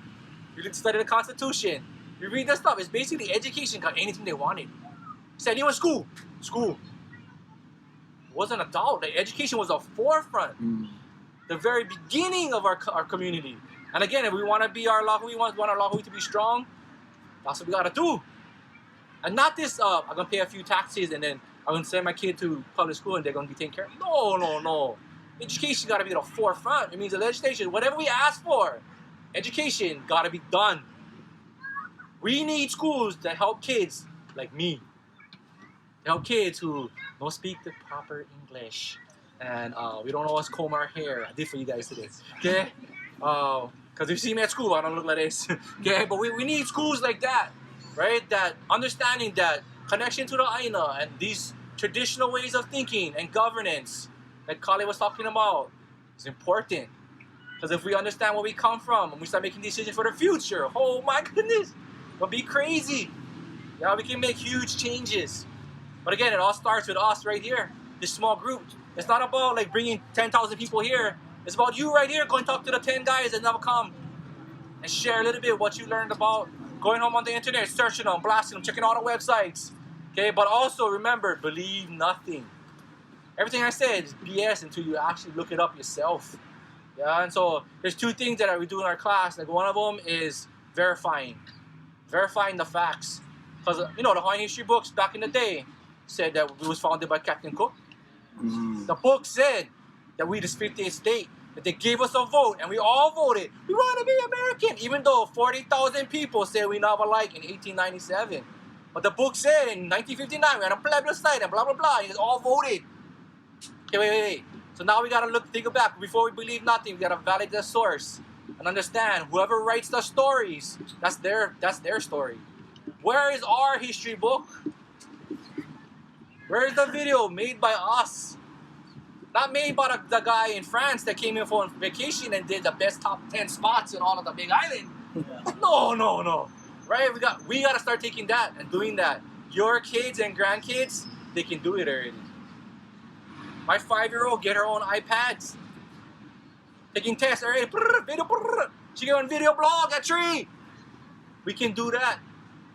We didn't study the Constitution. You read that stuff, it's basically education got anything they wanted. Said, you went to school. School. It wasn't adult. The education was the forefront. The very beginning of our community. And again, if we want to be our Lahui, we want our Lahui to be strong, that's what we got to do. And not this, I'm going to pay a few taxes and then I'm going to send my kid to public school and they're going to be taken care of. No. Education got to be the forefront. It means the legislation, whatever we ask for, education got to be done. We need schools to help kids like me. To help kids who don't speak the proper English. And we don't know how to comb our hair. I did for you guys today. Okay? Because if you see me at school, I don't look like this. Okay? But we need schools like that. Right? That understanding that connection to the Aina and these traditional ways of thinking and governance that Kealii was talking about is important. Because if we understand where we come from and we start making decisions for the future, oh my goodness, but be crazy. Yeah, we can make huge changes. But again, it all starts with us right here, this small group. It's not about like bringing 10,000 people here. It's about you right here going to talk to the 10 guys that never come and share a little bit of what you learned about going home on the internet, searching them, blasting them, checking all the websites. Okay, but also remember, believe nothing. Everything I said is BS until you actually look it up yourself. Yeah, and so there's two things that we do in our class. Like one of them is verifying the facts. Because you know the Hawaiian history books back in the day said that it was founded by Captain Cook. Mm-hmm. The book said that we the 50th state, that they gave us a vote and we all voted. We want to be American, even though 40,000 people said we never like in 1897. But the book said in 1959 we had a plebiscite and blah blah blah. And all voted. Okay, wait. So now we gotta think back before we believe nothing. We gotta validate the source and understand whoever writes the stories, that's their story. Where is our history book? Where is the video made by us? Not made by the guy in France that came in for vacation and did the best top 10 spots in all of the Big Island. No. Right? We gotta start taking that and doing that. Your kids and grandkids, they can do it already. My 5-year-old get her own iPads. Taking tests already. She get on video blog at 3. We can do that.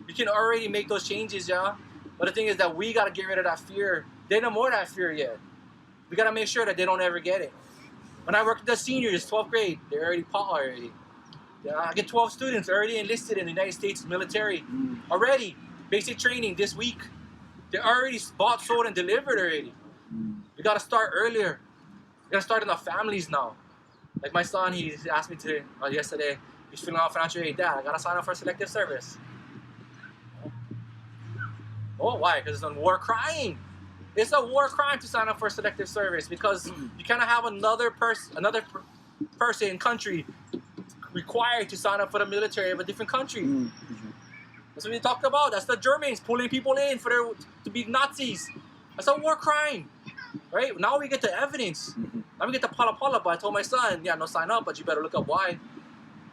We can already make those changes, yeah? But the thing is that we gotta get rid of that fear. They don't more that fear yet. We gotta make sure that they don't ever get it. When I worked with the seniors, 12th grade, they're already taught already. Yeah, I get 12 students already enlisted in the United States military. Already. Basic training this week. They already bought, sold, and delivered already. We gotta start earlier. We gotta start in our families now. Like my son, he asked me yesterday, he's filling out financial aid. Dad, I gotta sign up for selective service. Oh, why? Because it's a war crime. It's a war crime to sign up for selective service because you cannot have another person, country required to sign up for the military of a different country. That's what we talked about. That's the Germans pulling people in to be Nazis. That's a war crime, right? Now we get the evidence. Now we get the pala. But I told my son, yeah, no sign up, but you better look up why.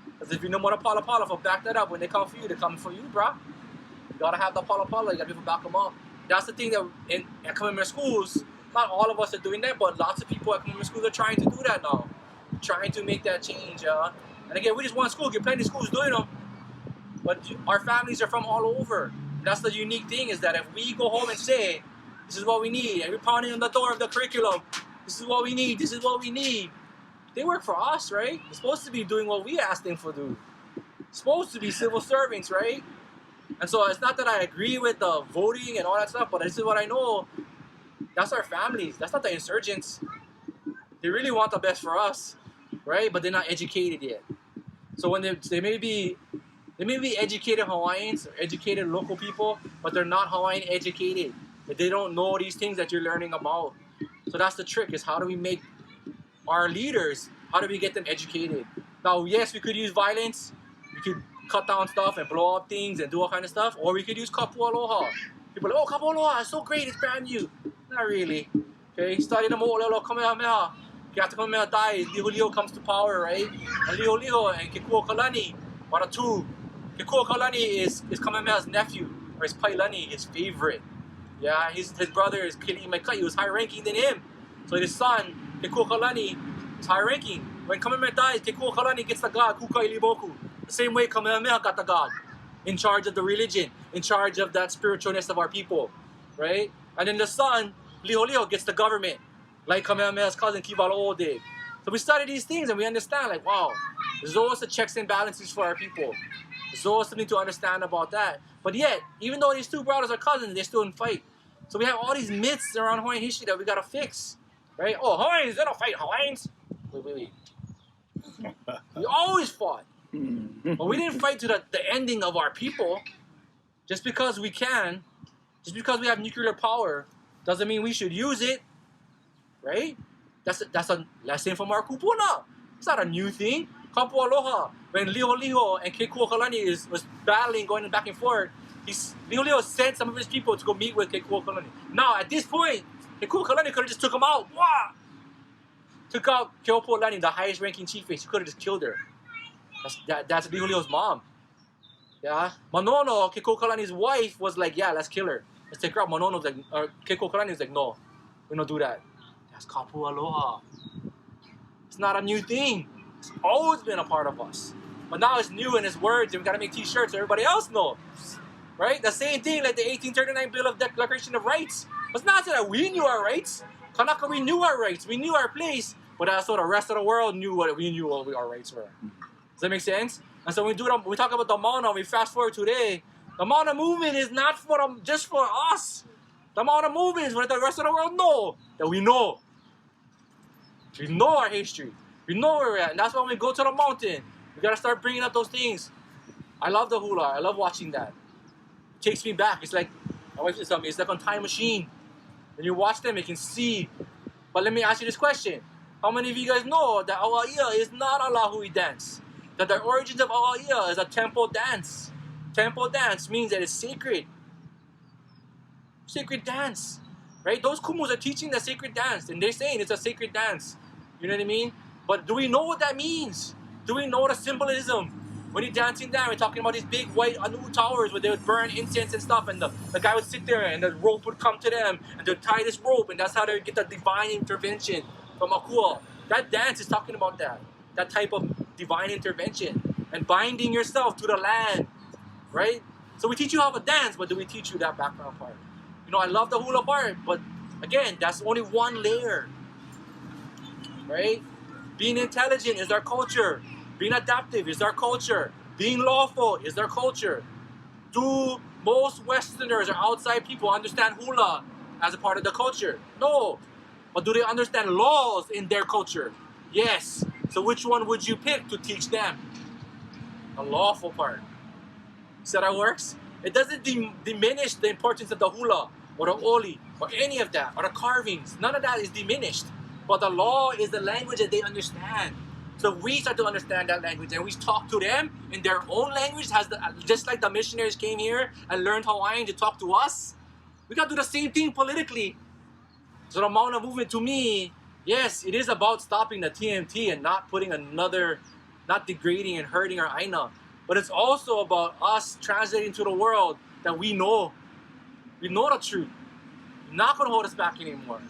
Because if you know more the pala, for back that up. When they come for you, they come for you, bro. You gotta have the pala. You gotta people back them up. That's the thing that in community schools, not all of us are doing that, but lots of people at community schools are trying to do that now. Trying to make that change, And again, we just one school, get plenty of schools doing them. But our families are from all over. That's the unique thing is that if we go home and say, this is what we need, and we're pounding on the door of the curriculum, this is what we need, they work for us, right? They're supposed to be doing what we ask them to do. Supposed to be civil servants, right? And so it's not that I agree with the voting and all that stuff, but this is what I know. That's our families. That's not the insurgents. They really want the best for us, right? But they're not educated yet. So when they may be educated Hawaiians or educated local people, but they're not Hawaiian educated. They don't know these things that you're learning about. So that's the trick, is how do we make our leaders, how do we get them educated? Now, yes, we could use violence. We could cut down stuff and blow up things and do all kind of stuff. Or we could use kapu aloha. People are like, oh, kapu aloha, it's so great, it's brand new. Not really. Okay, study the mo'olelo kamehameha. Kiata kamehameha dies, Liholiho comes to power, right? And Liholiho and Kekuakalani are the two. Kekuakalani is Kamehameha's nephew, or his pailani, his favorite. Yeah, his brother is Kealii Akina, he was higher ranking than him. So his son, Kekuakalani, is higher ranking. When Kamehameha dies, Kekuakalani gets the god, Kuka Iliboku. The same way Kamehameha got the god. In charge of the religion, in charge of that spiritualness of our people. Right? And then the son, Liholiho, gets the government. Like Kamehameha's cousin Kivalo'o did. So we study these things and we understand, like, wow, there's always the checks and balances for our people. There's always something to understand about that. But yet, even though these two brothers are cousins, they're still in fight. So we have all these myths around Hawaiian history that we gotta fix. Right? Oh, Hawaiians, they don't fight Hawaiians. Wait. We always fought. But we didn't fight to the ending of our people. Just because we can, just because we have nuclear power, doesn't mean we should use it. Right? That's a lesson from our kupuna. It's not a new thing. Kapu aloha. When Liholiho and Kekuakalani was battling, going back and forth, Liholiho sent some of his people to go meet with Kekuakalani. Now, at this point, Kekuakalani could have just took him out. Wah! Took out Keopuolani, the highest ranking chiefess. He could have just killed her. That's Liholiho's mom. Yeah, Manono, Kekukalani's wife, was like, yeah, let's kill her. Let's take her out. Manono's like, or Kekukalani was like, no, we don't do that. That's Kapu Aloha. It's not a new thing. It's always been a part of us. But now it's new and it's words, and we gotta make t-shirts so everybody else knows. Right? The same thing like the 1839 Bill of Declaration of Rights. It's not that we knew our rights. Kanaka, we knew our rights. We knew our place. But that's what the rest of the world knew what our rights were. Does that make sense? And so when we talk about the Mauna, we fast forward today. The Mauna movement is not for just for us. The Mauna movement is for the rest of the world know that we know. We know our history. We know where we're at. And that's why when we go to the mountain, we gotta start bringing up those things. I love the hula. I love watching that. It takes me back. It's like, my wife said something, it's like on time machine. When you watch them, you can see. But let me ask you this question. How many of you guys know that Awai'a is not a lahui dance? That the origins of Awai'a is a temple dance. Temple dance means that it's sacred. Sacred dance. Right? Those kumus are teaching the sacred dance. And they're saying it's a sacred dance. You know what I mean? But do we know what that means? Do we know the symbolism? When you're dancing down, we're talking about these big white anu towers where they would burn incense and stuff, and the guy would sit there and the rope would come to them and they'd tie this rope, and that's how they would get the divine intervention from Akua. That dance is talking about that type of divine intervention and binding yourself to the land, right? So we teach you how to dance, but do we teach you that background part? You know, I love the hula part, but again, that's only one layer, right? Being intelligent is our culture. Being adaptive is our culture. Being lawful is our culture. Do most Westerners or outside people understand hula as a part of the culture? No. But do they understand laws in their culture? Yes. So which one would you pick to teach them? The lawful part. See how that works? It doesn't diminish the importance of the hula or the oli or any of that or the carvings. None of that is diminished. But the law is the language that they understand. So if we start to understand that language and we talk to them in their own language, just like the missionaries came here and learned Hawaiian to talk to us, we got to do the same thing politically. So the Mauna movement, to me, yes, it is about stopping the TMT and not putting not degrading and hurting our Aina. But it's also about us translating to the world that we know the truth. You're not going to hold us back anymore.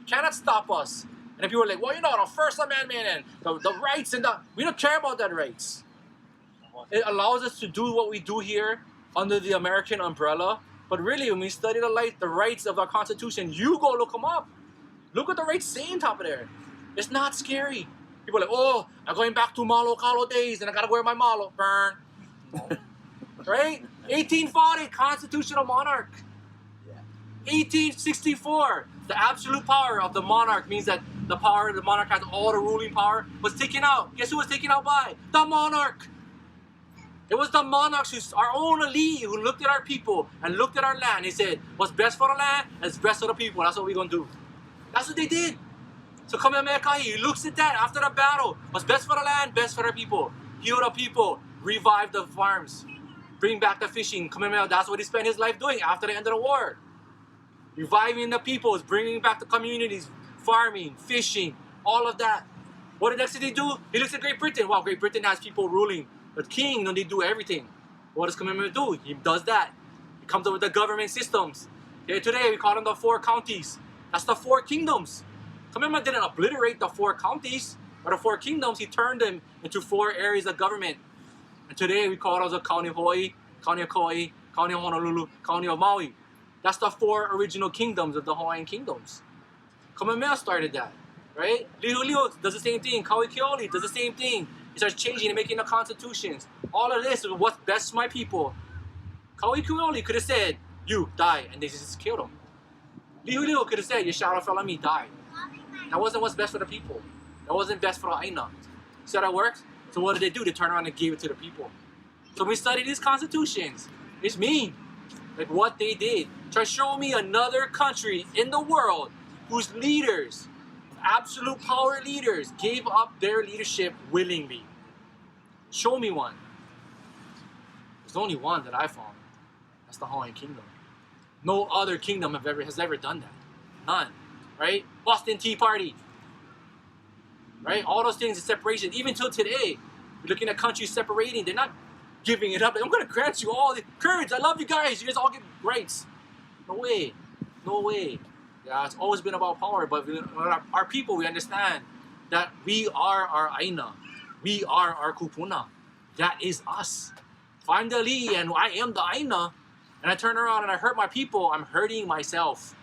You cannot stop us. And if you were like, well, you know, the First Amendment and the rights we don't care about that rights. It allows us to do what we do here under the American umbrella. But really, when we study the rights of our Constitution, you go look them up. Look what the rights say on top of there. It's not scary. People are like, oh, I'm going back to Malo Kalo days and I got to wear my Malo. Burn. Right? 1840, constitutional monarch. 1864, the absolute power of the monarch means that the power, the monarch has all the ruling power, was taken out. Guess who was taken out by? The monarch. It was the monarchs, our own elite, who looked at our people and looked at our land. He said, what's best for the land is best for the people. That's what we're going to do. That's what they did. So Kamehameha Kahi looks at that after the battle. What's best for the land, best for the people. Heal the people, revive the farms, bring back the fishing. Kamehameha, that's what he spent his life doing after the end of the war. Reviving the peoples, bringing back the communities, farming, fishing, all of that. What did Dexter do? He looks at Great Britain. Wow, Great Britain has people ruling. The king, they do everything. What does Kamehameha do? He does that. He comes up with the government systems. Okay, today we call them the 4 counties. That's the 4 kingdoms. Kamehameha didn't obliterate the 4 counties or the 4 kingdoms. He turned them into 4 areas of government. And today we call those the County of Hawaii, County of Kauai, County of Honolulu, County of Maui. That's the 4 original kingdoms of the Hawaiian kingdoms. Kamehameha started that, right? Lihuliu does the same thing. Kealii does the same thing. He starts changing and making the constitutions. All of this is what's best for my people. Kealii could have said, you, die, and they just killed him. Lihuliu could have said, Yeshara Falami, die. That wasn't what's best for the people. That wasn't best for the Aina. See how that works? So what did they do? They turned around and gave it to the people. So when we study these constitutions, it's mean. Like what they did. Try to show me another country in the world whose leaders, absolute power leaders, gave up their leadership willingly. Show me one. There's only one that I found. That's the Hawaiian Kingdom. No other kingdom has ever done that. None. Right? Boston Tea Party. Right? All those things is separation. Even till today, we're looking at countries separating. They're not giving it up. I'm going to grant you all the courage. I love you guys. You guys all get rights. No way. No way. Yeah, it's always been about power. But our people, we understand that we are our Aina. We are our Kupuna. That is us. If I'm the Li and I am the Aina, and I turn around and I hurt my people, I'm hurting myself.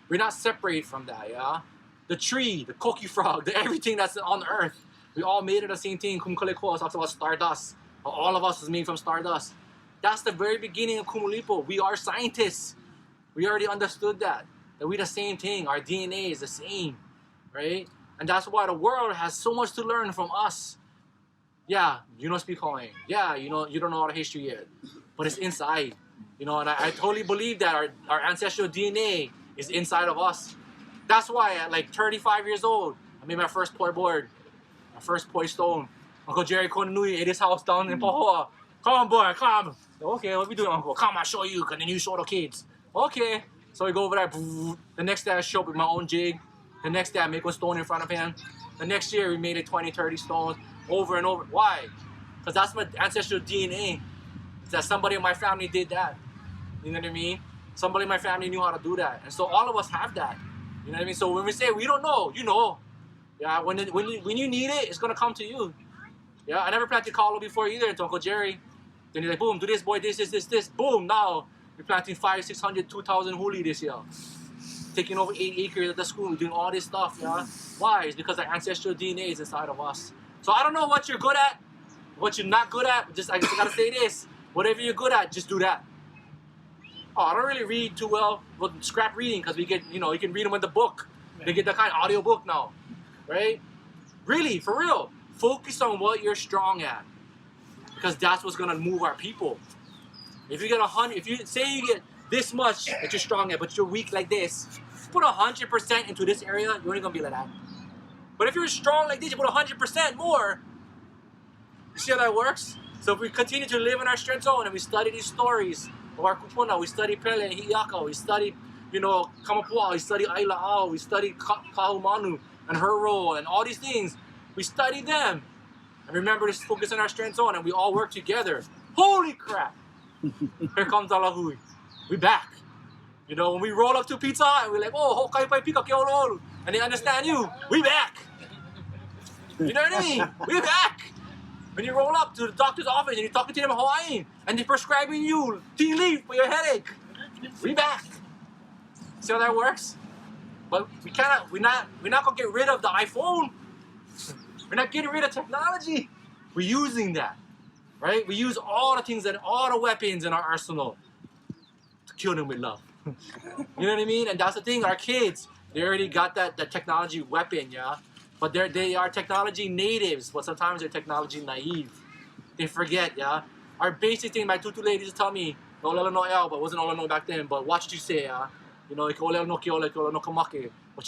We're not separate from that, yeah? The tree, the koki frog, everything that's on earth, we all made it the same thing. Kumkaleko talks about stardust. All of us is made from stardust. That's the very beginning of Kumulipo. We are scientists. We already understood that we're the same thing. Our DNA is the same, right? And that's why the world has so much to learn from us. Yeah, you don't speak Hawaiian. Yeah, you don't know our history yet. But it's inside. And I totally believe that our ancestral DNA is inside of us. That's why at like 35 years old, I made my first poi board, my first poi stone. Uncle Jerry Konanui at his house down in Pahoa. Come on, boy, come. Okay, what we doing, Uncle? Come, I'll show you, and then you show the kids. Okay. So we go over there. The next day I show up with my own jig. The next day I make one stone in front of him. The next year we made it 20, 30 stones over and over. Why? Because that's my ancestral DNA. That somebody in my family did that. You know what I mean? Somebody in my family knew how to do that. And so all of us have that. You know what I mean? So when we say we don't know, you know. Yeah, when you need it, it's going to come to you. Yeah, I never planted kalo before either to Uncle Jerry. Then he's like, boom, do this, boy, this. Boom, now we're planting 500, 600, 2,000 huli this year. Taking over 8 acres at the school, doing all this stuff, yeah? Why? It's because our ancestral DNA is inside of us. So I don't know what you're good at, what you're not good at. I just gotta say this. Whatever you're good at, just do that. Oh, I don't really read too well with scrap reading because we get, you can read them in the book. They get that kind of audio book now, right? Really, for real. Focus on what you're strong at because that's what's gonna move our people. If you get 100, if you say you get this much that you're strong at, but you're weak like this, put 100% into this area, you're only gonna be like that. But if you're strong like this, you put 100% more. You see how that works? So if we continue to live in our strength zone and we study these stories of our kupuna, we study Pele and Hi'iaka, we study, Kamapua, we study Aila'au, we study Kahumanu and her role and all these things. We study them. And remember to focus on our strength zone and we all work together. Holy crap! Here comes Alahui. We back. When we roll up to Pizza Hut and we're like, oh, hokai pai pika ke olu. And they understand you. We back. You know what I mean? We back. When you roll up to the doctor's office and you're talking to them in Hawaiian and they're prescribing you tea leaf for your headache. We back. See how that works? But we're not gonna get rid of the iPhone. We're not getting rid of technology. We're using that. Right? We use all the things and all the weapons in our arsenal to kill them with love. You know what I mean? And that's the thing, our kids, they already got that technology weapon, yeah? But they are technology natives, but sometimes they're technology naive. They forget, yeah? Our basic thing, my tutu ladies tell me, no lelo no el, but wasn't all no back then, but what you say, yeah? What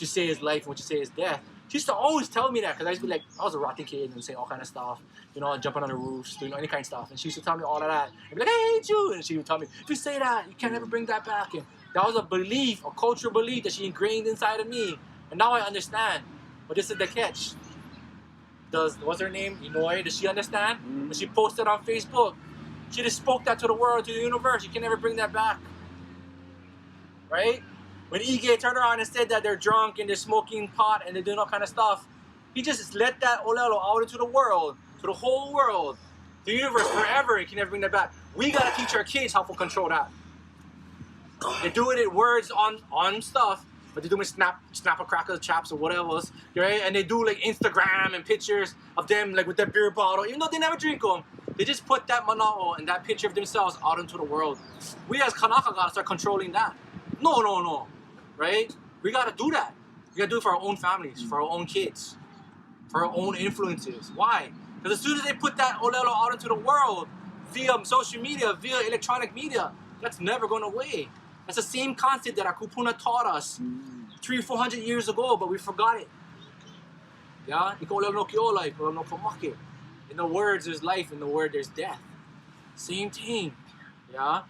you say is life, what you say is death. She used to always tell me that, because I used to be like, I was a rotten kid and say all kind of stuff, jumping on the roofs, doing any kind of stuff. And she used to tell me all of that. I'd be like, I hate you. And she would tell me, if you say that, you can't ever bring that back. And that was a belief, a cultural belief that she ingrained inside of me. And now I understand. But this is the catch. What's her name? Inoi, does she understand? When she posted on Facebook, she just spoke that to the world, to the universe. You can never bring that back. Right? When Ige turned around and said that they're drunk and they're smoking pot and they're doing all kind of stuff, he just let that olelo out into the world, to the whole world, the universe, forever. He can never bring that back. We gotta teach our kids how to control that. They do it in words on stuff, but they do it snap a cracker chaps or whatever else, right? And they do like Instagram and pictures of them like with their beer bottle, even though they never drink them. They just put that mana'o and that picture of themselves out into the world. We as Kanaka gotta start controlling that. No. Right? We gotta do that. We gotta do it for our own families, for our own kids, for our own influences. Why? Because as soon as they put that olelo out into the world via social media, via electronic media, that's never going away. That's the same concept that our kupuna taught us 300-400 years ago, but we forgot it. Yeah? In the words, there's life. In the word, there's death. Same thing. Yeah?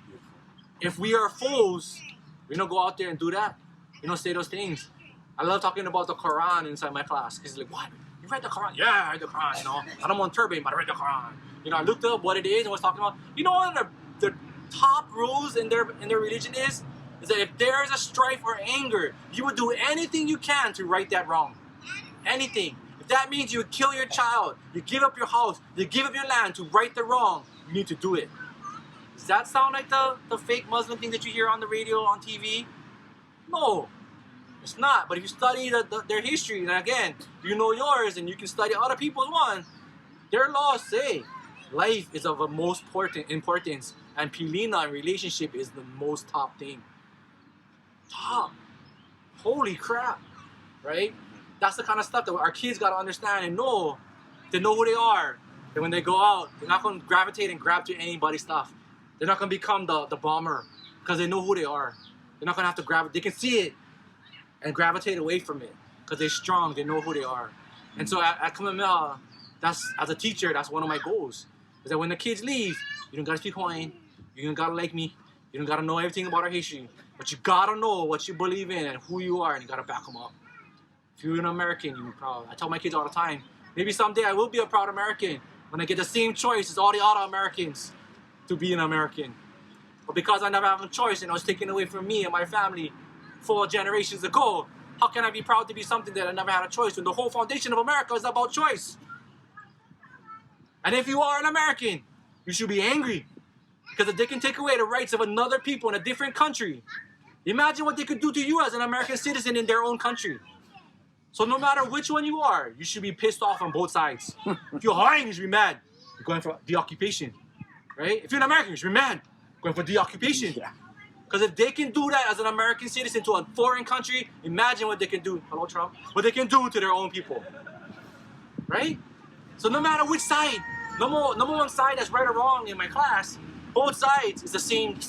If we are fools, we don't go out there and do that. We don't say those things. I love talking about the Quran inside my class. Because like, what? You read the Quran? Yeah, I read the Quran, I don't want turban, but I read the Quran. You know, I looked up what it is and was talking about. You know what the top rules in their religion is that if there is a strife or anger, you would do anything you can to right that wrong. Anything. If that means you would kill your child, you give up your house, you give up your land to right the wrong, you need to do it. Does that sound like the fake Muslim thing that you hear on the radio, on TV? No, it's not. But if you study their history, and again, you know yours, and you can study other people's one, their laws say life is of the most importance, and pilina and relationship is the most top thing. Top. Holy crap, right? That's the kind of stuff that our kids got to understand and know. They know who they are. That when they go out, they're not going to gravitate and grab to anybody's stuff. They're not going to become the bomber because they know who they are. They're not going to have to gravitate. They can see it and gravitate away from it because they're strong. They know who they are. And so at Kamehameha, that's, as a teacher, that's one of my goals. Is that when the kids leave, you don't got to speak Hawaiian. You don't got to like me. You don't got to know everything about our history. But you got to know what you believe in and who you are, and you got to back them up. If you're an American, you're proud. I tell my kids all the time, maybe someday I will be a proud American when I get the same choice as all the other Americans to be an American. But because I never have a choice and it was taken away from me and my family 4 generations ago, how can I be proud to be something that I never had a choice when the whole foundation of America is about choice? And if you are an American, you should be angry because if they can take away the rights of another people in a different country, imagine what they could do to you as an American citizen in their own country. So no matter which one you are, you should be pissed off on both sides. If you're Hawaiian, you should be mad. You're going for deoccupation, right? If you're an American, you should be mad. Going for deoccupation. Because if they can do that as an American citizen to a foreign country, imagine what they can do. Hello, Trump. What they can do to their own people, right? So no matter which side, no one side that's right or wrong in my class. Both sides is the same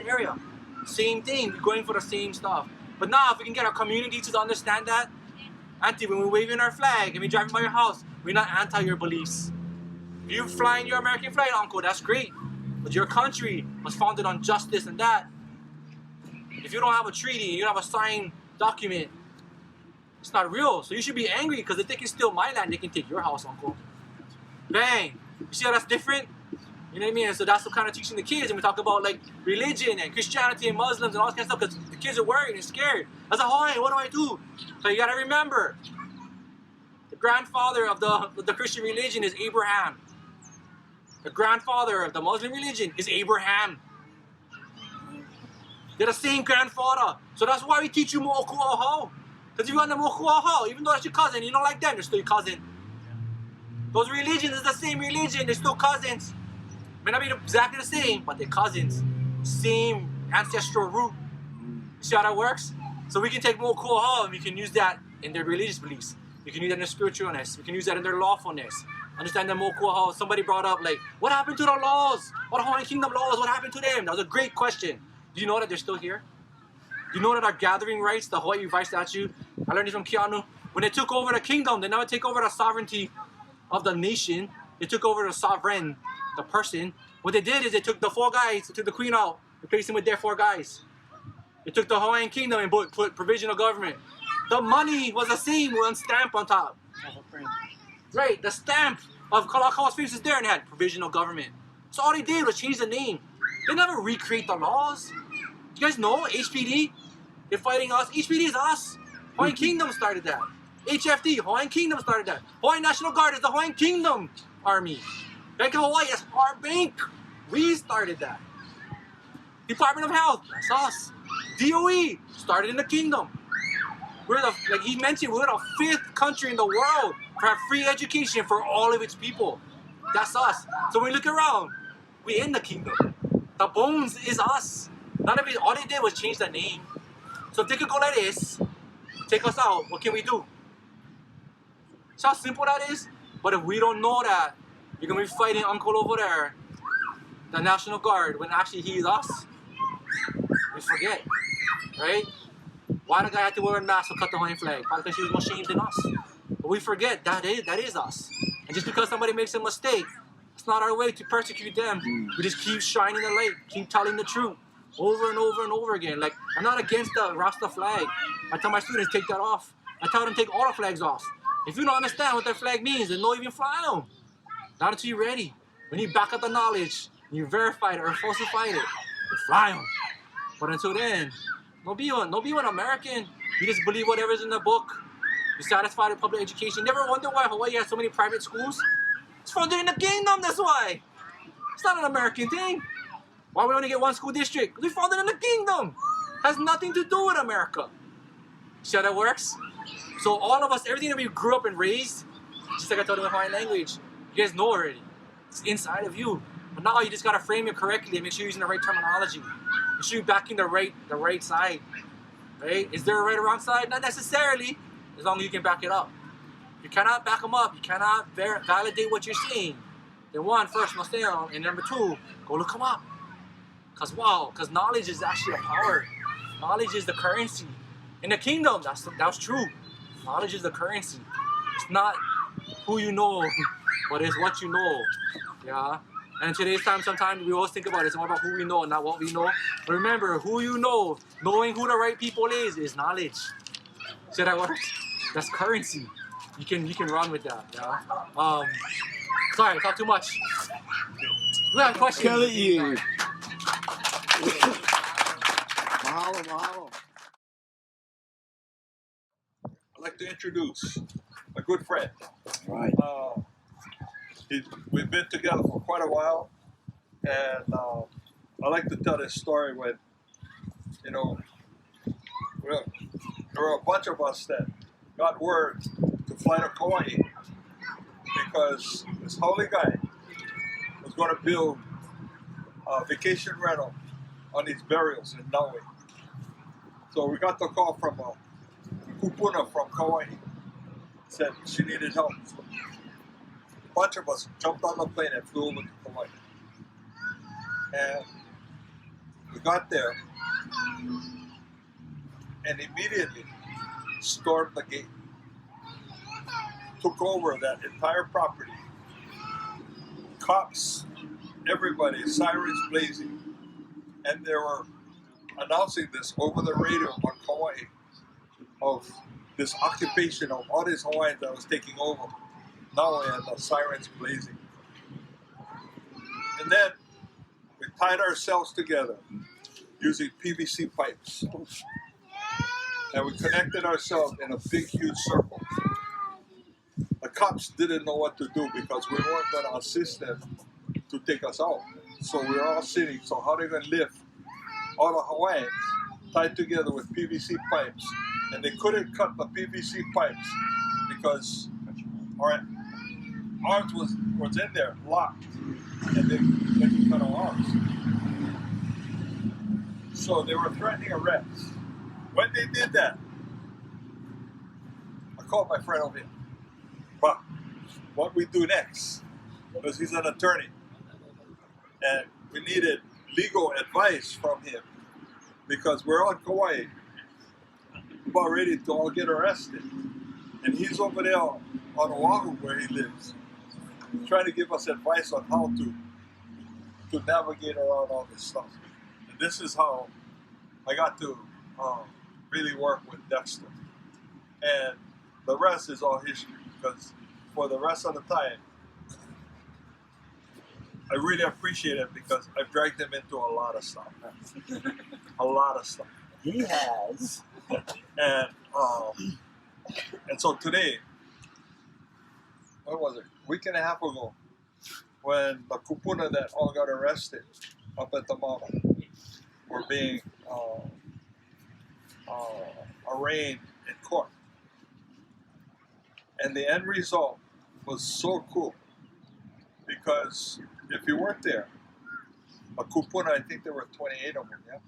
area, same thing. We're going for the same stuff. But now, if we can get our community to understand that, Auntie, when we're waving our flag and we're driving by your house, we're not anti your beliefs. If you're flying your American flag, Uncle, that's great. But your country was founded on justice and that. If you don't have a treaty, you don't have a signed document, it's not real. So you should be angry because if they can steal my land, they can take your house, Uncle. Bang. You see how that's different? You know what I mean? And so that's what kind of teaching the kids. And we talk about like religion and Christianity and Muslims and all this kind of stuff because the kids are worried and scared. As a Hawaiian, what do I do? So you got to remember, the grandfather of the Christian religion is Abraham. The grandfather of the Muslim religion is Abraham. They're the same grandfather. So that's why we teach you mo'oku'oho. Because if you want the mo'oku'oho, even though that's your cousin, you don't like them, they're still your cousin. Those religions is the same religion, they're still cousins. May not be exactly the same, but they're cousins. Same ancestral root. You see how that works? So we can take mo'oku'oho and we can use that in their religious beliefs. We can use that in their spiritualness. We can use that in their lawfulness. Understand that mo'oku'oho, somebody brought up like, what happened to the laws? What Hawaiian Kingdom laws, what happened to them? That was a great question. Do you know that they're still here? Do you know that our gathering rights, the Hawaii Revised Statute, I learned it from Keanu, when they took over the kingdom, they never take over the sovereignty of the nation. They took over the sovereign, the person. What they did is they took the 4 guys, they took the queen out, replaced him with their 4 guys. They took the Hawaiian Kingdom and put provisional government. The money was the same, one stamp on top. Right, the stamp of Kalaka's face is there and they had provisional government. So all they did was change the name. They never recreate the laws. You guys know HPD? They're fighting us. HPD is us. Hawaiian Kingdom started that. HFD, Hawaiian Kingdom started that. Hawaiian National Guard is the Hawaiian Kingdom Army. Bank of Hawaii is our bank. We started that. Department of Health, that's us. DOE started in the kingdom. We're the, like he mentioned, we're the 5th country in the world to have free education for all of its people. That's us. So when we look around, we in the kingdom. The bones is us. None of it, all they did was change the name. So if they could go like this, take us out, what can we do? See how simple that is? But if we don't know that, you're gonna be fighting Uncle over there, the National Guard, when actually he's us. We forget, right? Why the guy had to wear a mask to cut the Hawaiian flag? Probably because he was more shamed than us. But we forget that is us. And just because somebody makes a mistake, it's not our way to persecute them. We just keep shining the light, keep telling the truth over and over and over again. Like, I'm not against the Rasta flag. I tell my students, take that off. I tell them, take all the flags off. If you don't understand what that flag means, then don't even fly them. Not until you're ready. When you back up the knowledge, you verify it or falsify it, you fly them. But until then, don't be an American. You just believe whatever's in the book. You're satisfied with public education. Never wonder why Hawaii has so many private schools? It's founded in the kingdom, that's why. It's not an American thing. Why we only get one school district? We founded in the kingdom. Has nothing to do with America. See how that works? So all of us, everything that we grew up and raised, just like I told you in Hawaiian language, you guys know already. It's inside of you. But now you just gotta frame it correctly and make sure you're using the right terminology. Make sure you're backing the right side. Right? Is there a right or wrong side? Not necessarily, as long as you can back it up. You cannot back them up. You cannot validate what you're saying. Then one, first, must stay on, and number two, go look them up. Because knowledge is actually a power. Knowledge is the currency. In the kingdom, that's true. Knowledge is the currency. It's not who you know, but it's what you know. Yeah. And in today's time, sometimes we always think about it. It's more about who we know, not what we know. But remember, who you know, knowing who the right people is knowledge. See how that works? That's currency. You can run with that. Yeah. Sorry, I talk too much. We have questions. Kealii. Mahalo. I'd like to introduce a good friend. Right. We've been together for quite a while, and I like to tell this story when, there were a bunch of us that got word to fly to Kauai because this holy guy was going to build a vacation rental on these burials in Maui. So we got the call from Kupuna from Kauai. Said she needed help. A bunch of us jumped on the plane and flew over to Kauai. And we got there and immediately stormed the gate. Took over that entire property. Cops, everybody, sirens blazing. And they were announcing this over the radio on Kauai of this occupation of all these Hawaiians that was taking over Maui and the sirens blazing. And then we tied ourselves together using PVC pipes. And we connected ourselves in a big, huge circle. The cops didn't know what to do because we weren't going to assist them to take us out. So we were all sitting, so how are they going to lift all the Hawaiians tied together with PVC pipes? And they couldn't cut the PVC pipes because our arms was in there, locked, and they could cut our arms. So they were threatening arrest. When they did that, I called my friend over here. But what we do next? Because he's an attorney. And we needed legal advice from him because we're on Kauai, about ready to all get arrested. And he's over there on Oahu where he lives, trying to give us advice on how to navigate around all this stuff. And this is how I got to really work with Dexter. And the rest is all history because for the rest of the time, I really appreciate it because I've dragged him into a lot of stuff. A lot of stuff. He has. And so today, what was it? A week and a half ago, when the Kupuna that all got arrested up at the Mauna were being arraigned in court. And the end result was so cool because if you weren't there, a Kupuna, I think there were 28 of them, yeah?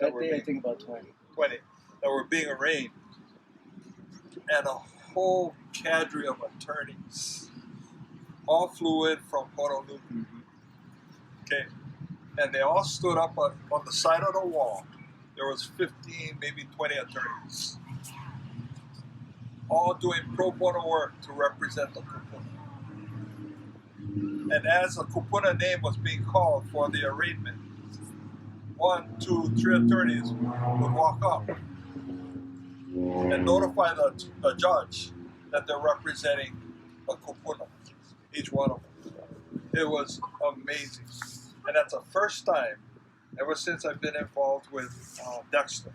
That day, I think about 20. 20 that were being arraigned, and a whole cadre of attorneys all flew in from Honolulu. Okay, and they all stood up on the side of the wall. There was 15, maybe 20 attorneys, all doing pro bono work to represent the Kupuna. And as the Kupuna name was being called for the arraignment, 1, 2, 3 attorneys would walk up and notify the judge that they're representing the Kupuna, each one of them. It was amazing. And that's the first time, ever since I've been involved with Dexter,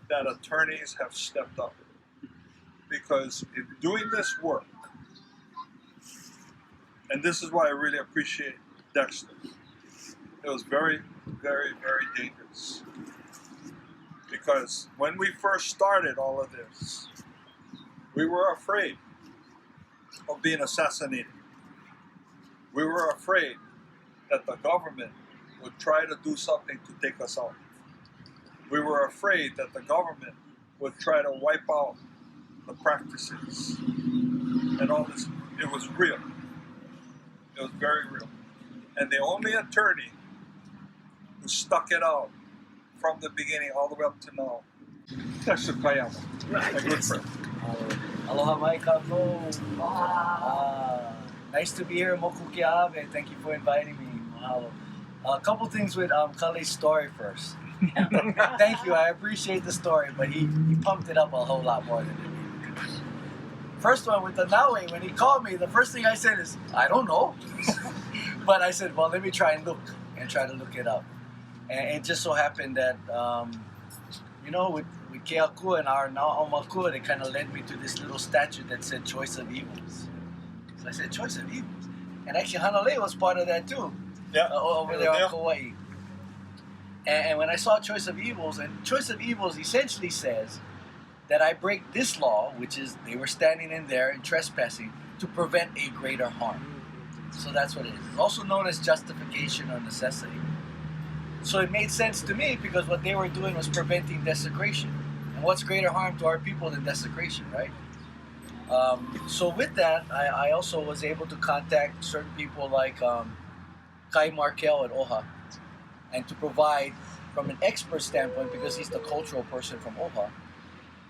that attorneys have stepped up. Because in doing this work, and this is why I really appreciate Dexter, it was very, very, very dangerous. Because when we first started all of this, we were afraid of being assassinated. We were afraid that the government would try to do something to take us out. We were afraid that the government would try to wipe out the practices and all this. It was real. It was very real. And the only attorney who stuck it out from the beginning all the way up to now, Dexter Kaiama, my good friend. Aloha mai kākou. Nice to be here, Moku Keawe. Thank you for inviting me. Mahalo. A couple things with Kale's story first. Thank you, I appreciate the story, but he pumped it up a whole lot more than it needed. First one with the Naue, when he called me, the first thing I said is, I don't know. But I said, well, let me try to look it up. And it just so happened that, with Keakua and our Na'aumakua, they kind of led me to this little statue that said choice of evils. So I said, choice of evils? And actually, Hanalei was part of that too. Yeah. Over there on Kauai. And when I saw choice of evils, and choice of evils essentially says that I break this law, which is they were standing in there and trespassing, to prevent a greater harm. So that's what it is. It's also known as justification or necessity. So it made sense to me because what they were doing was preventing desecration. And what's greater harm to our people than desecration, right? So with that, I also was able to contact certain people like Kai Markel at OHA, and to provide, from an expert standpoint, because he's the cultural person from OHA,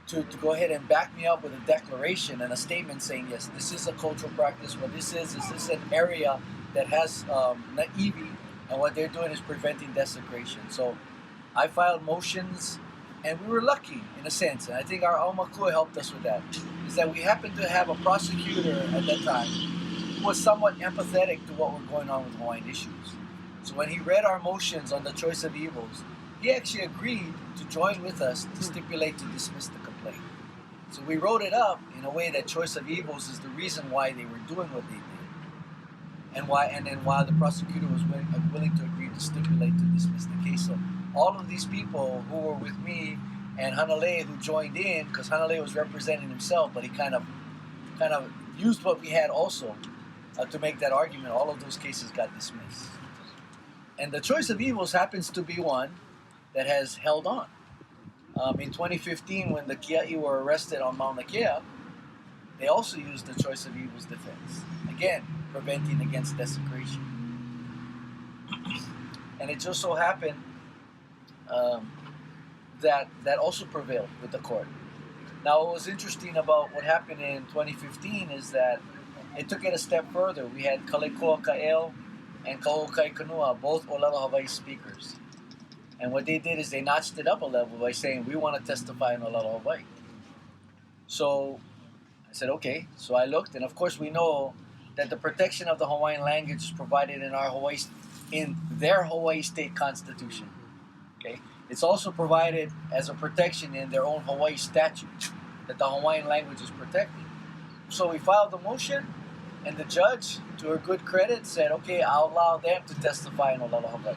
to go ahead and back me up with a declaration and a statement saying, yes, this is a cultural practice. What this is this an area that has Na'iwi, and what they're doing is preventing desecration. So I filed motions, and we were lucky in a sense, and I think our Aumakua helped us with that, is that we happened to have a prosecutor at that time who was somewhat empathetic to what were going on with Hawaiian issues. So when he read our motions on the choice of evils, he actually agreed to join with us to stipulate to dismiss the complaint. So we wrote it up in a way that choice of evils is the reason why they were doing what they did, and why the prosecutor was willing to agree to stipulate to dismiss the case. So all of these people who were with me and Hanalei who joined in, because Hanalei was representing himself, but he kind of used what we had also to make that argument. All of those cases got dismissed. And the choice of evils happens to be one that has held on. In 2015, when the Kia'i were arrested on Mauna Kea, they also used the choice of evils defense. Again, preventing against desecration. And it just so happened that also prevailed with the court. Now, what was interesting about what happened in 2015 is that it took it a step further. We had Kalekoa Ka'el and Kahokai Kanua, both Olelo Hawaii speakers. And what they did is they notched it up a level by saying, we want to testify in Olelo Hawaii. So I said, okay. So I looked, and of course we know that the protection of the Hawaiian language is provided in their Hawaii state constitution. Okay? It's also provided as a protection in their own Hawaii statute that the Hawaiian language is protected. So we filed the motion, and the judge, to her good credit, said, okay, I'll allow them to testify in Olelo Hawaii.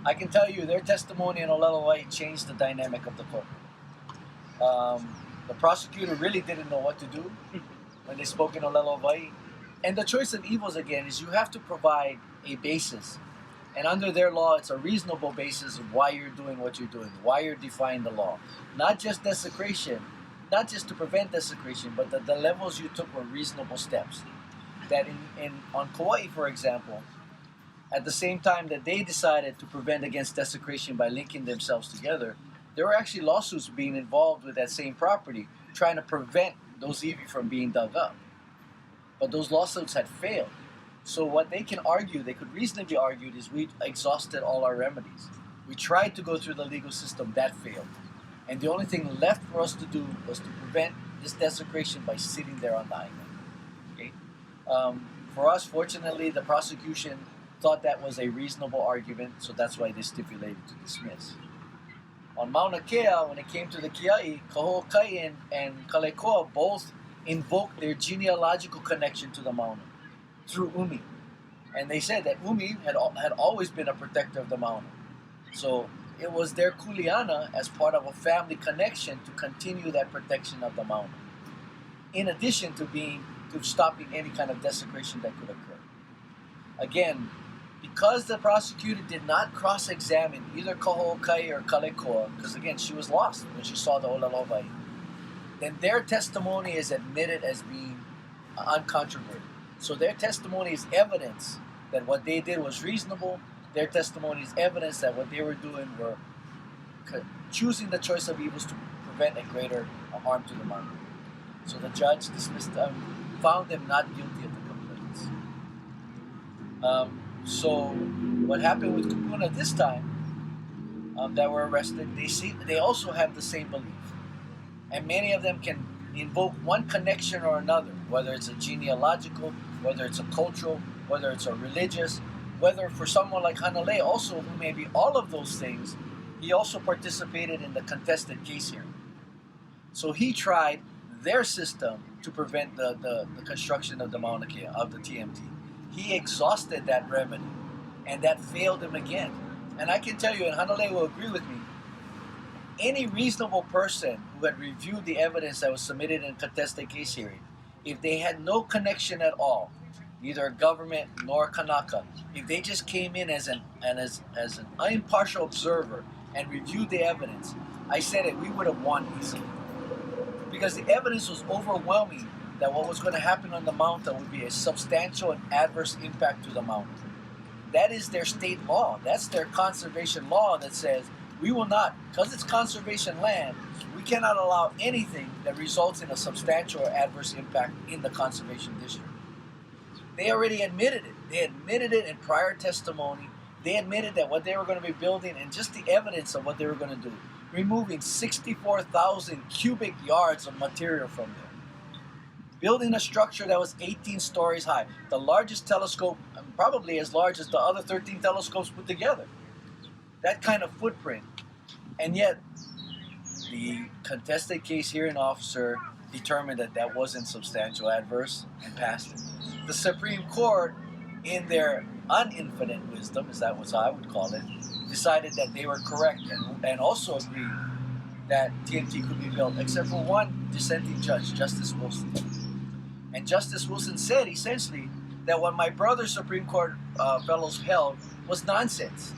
I can tell you their testimony in Olelo Hawaii changed the dynamic of the courtroom. The prosecutor really didn't know what to do when they spoke in Olelo Hawaii. And the choice of evils, again, is you have to provide a basis. And under their law, it's a reasonable basis of why you're doing what you're doing, why you're defying the law. Not just desecration, not just to prevent desecration, but the levels you took were reasonable steps. That on Kauai, for example, at the same time that they decided to prevent against desecration by linking themselves together, there were actually lawsuits being involved with that same property, trying to prevent those iwi from being dug up. But those lawsuits had failed. So what they can argue, they could reasonably argue, is we exhausted all our remedies. We tried to go through the legal system, that failed. And the only thing left for us to do was to prevent this desecration by sitting there on the island. Okay? For us, fortunately, the prosecution thought that was a reasonable argument, so that's why they stipulated to dismiss. On Mauna Kea, when it came to the Kiai, Kaho'okai and Kalekoa both invoked their genealogical connection to the Mauna through Umi. And they said that Umi had always been a protector of the Mauna. So it was their kuleana as part of a family connection to continue that protection of the Mauna, in addition to stopping any kind of desecration that could occur. Again, because the prosecutor did not cross-examine either Kaho'okai or Kalekoa, because again, she was lost when she saw the Olalovai, then their testimony is admitted as being uncontroverted. So their testimony is evidence that what they did was reasonable. Their testimony is evidence that what they were doing were choosing the choice of evils to prevent a greater harm to the Mauna. So the judge dismissed them, found them not guilty of the complaints. So what happened with Kupuna this time, that were arrested, they also have the same belief. And many of them can invoke one connection or another, whether it's a genealogical, whether it's a cultural, whether it's a religious, whether for someone like Hanalei also, who may be all of those things, he also participated in the contested case hearing. So he tried their system to prevent the construction of the Mauna Kea, of the TMT. He exhausted that remedy, and that failed him again. And I can tell you, and Hanalei will agree with me, any reasonable person who had reviewed the evidence that was submitted in a contested case hearing, if they had no connection at all, neither government nor Kanaka, if they just came in as an impartial observer and reviewed the evidence, I said it, we would have won easily. Because the evidence was overwhelming that what was going to happen on the mountain would be a substantial and adverse impact to the mountain. That is their state law. That's their conservation law that says we will not, because it's conservation land, we cannot allow anything that results in a substantial or adverse impact in the conservation district. They already admitted it. They admitted it in prior testimony. They admitted that what they were going to be building and just the evidence of what they were going to do, removing 64,000 cubic yards of material from there. Building a structure that was 18 stories high, the largest telescope, probably as large as the other 13 telescopes put together. That kind of footprint. And yet, the contested case hearing officer determined that that wasn't substantial adverse and passed it. The Supreme Court, in their uninfinite wisdom, is that what I would call it, decided that they were correct and also agreed that TNT could be built, except for one dissenting judge, Justice Wilson. And Justice Wilson said, essentially, that what my brother Supreme Court fellows held was nonsense.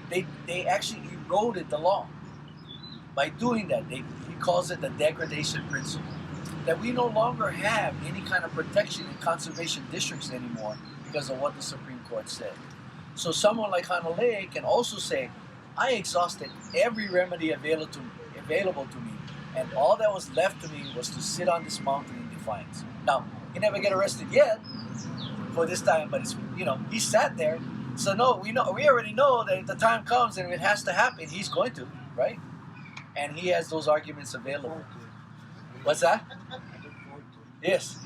They actually eroded the law. By doing that, he calls it the degradation principle. That we no longer have any kind of protection in conservation districts anymore because of what the Supreme Court said. So someone like Hanalei can also say, I exhausted every remedy available to me, and all that was left to me was to sit on this mountain in defiance. Now, he never get arrested yet for this time, but it's, he sat there. So no, we already know that if the time comes and it has to happen, he's going to, right? And he has those arguments available. What's that? Yes.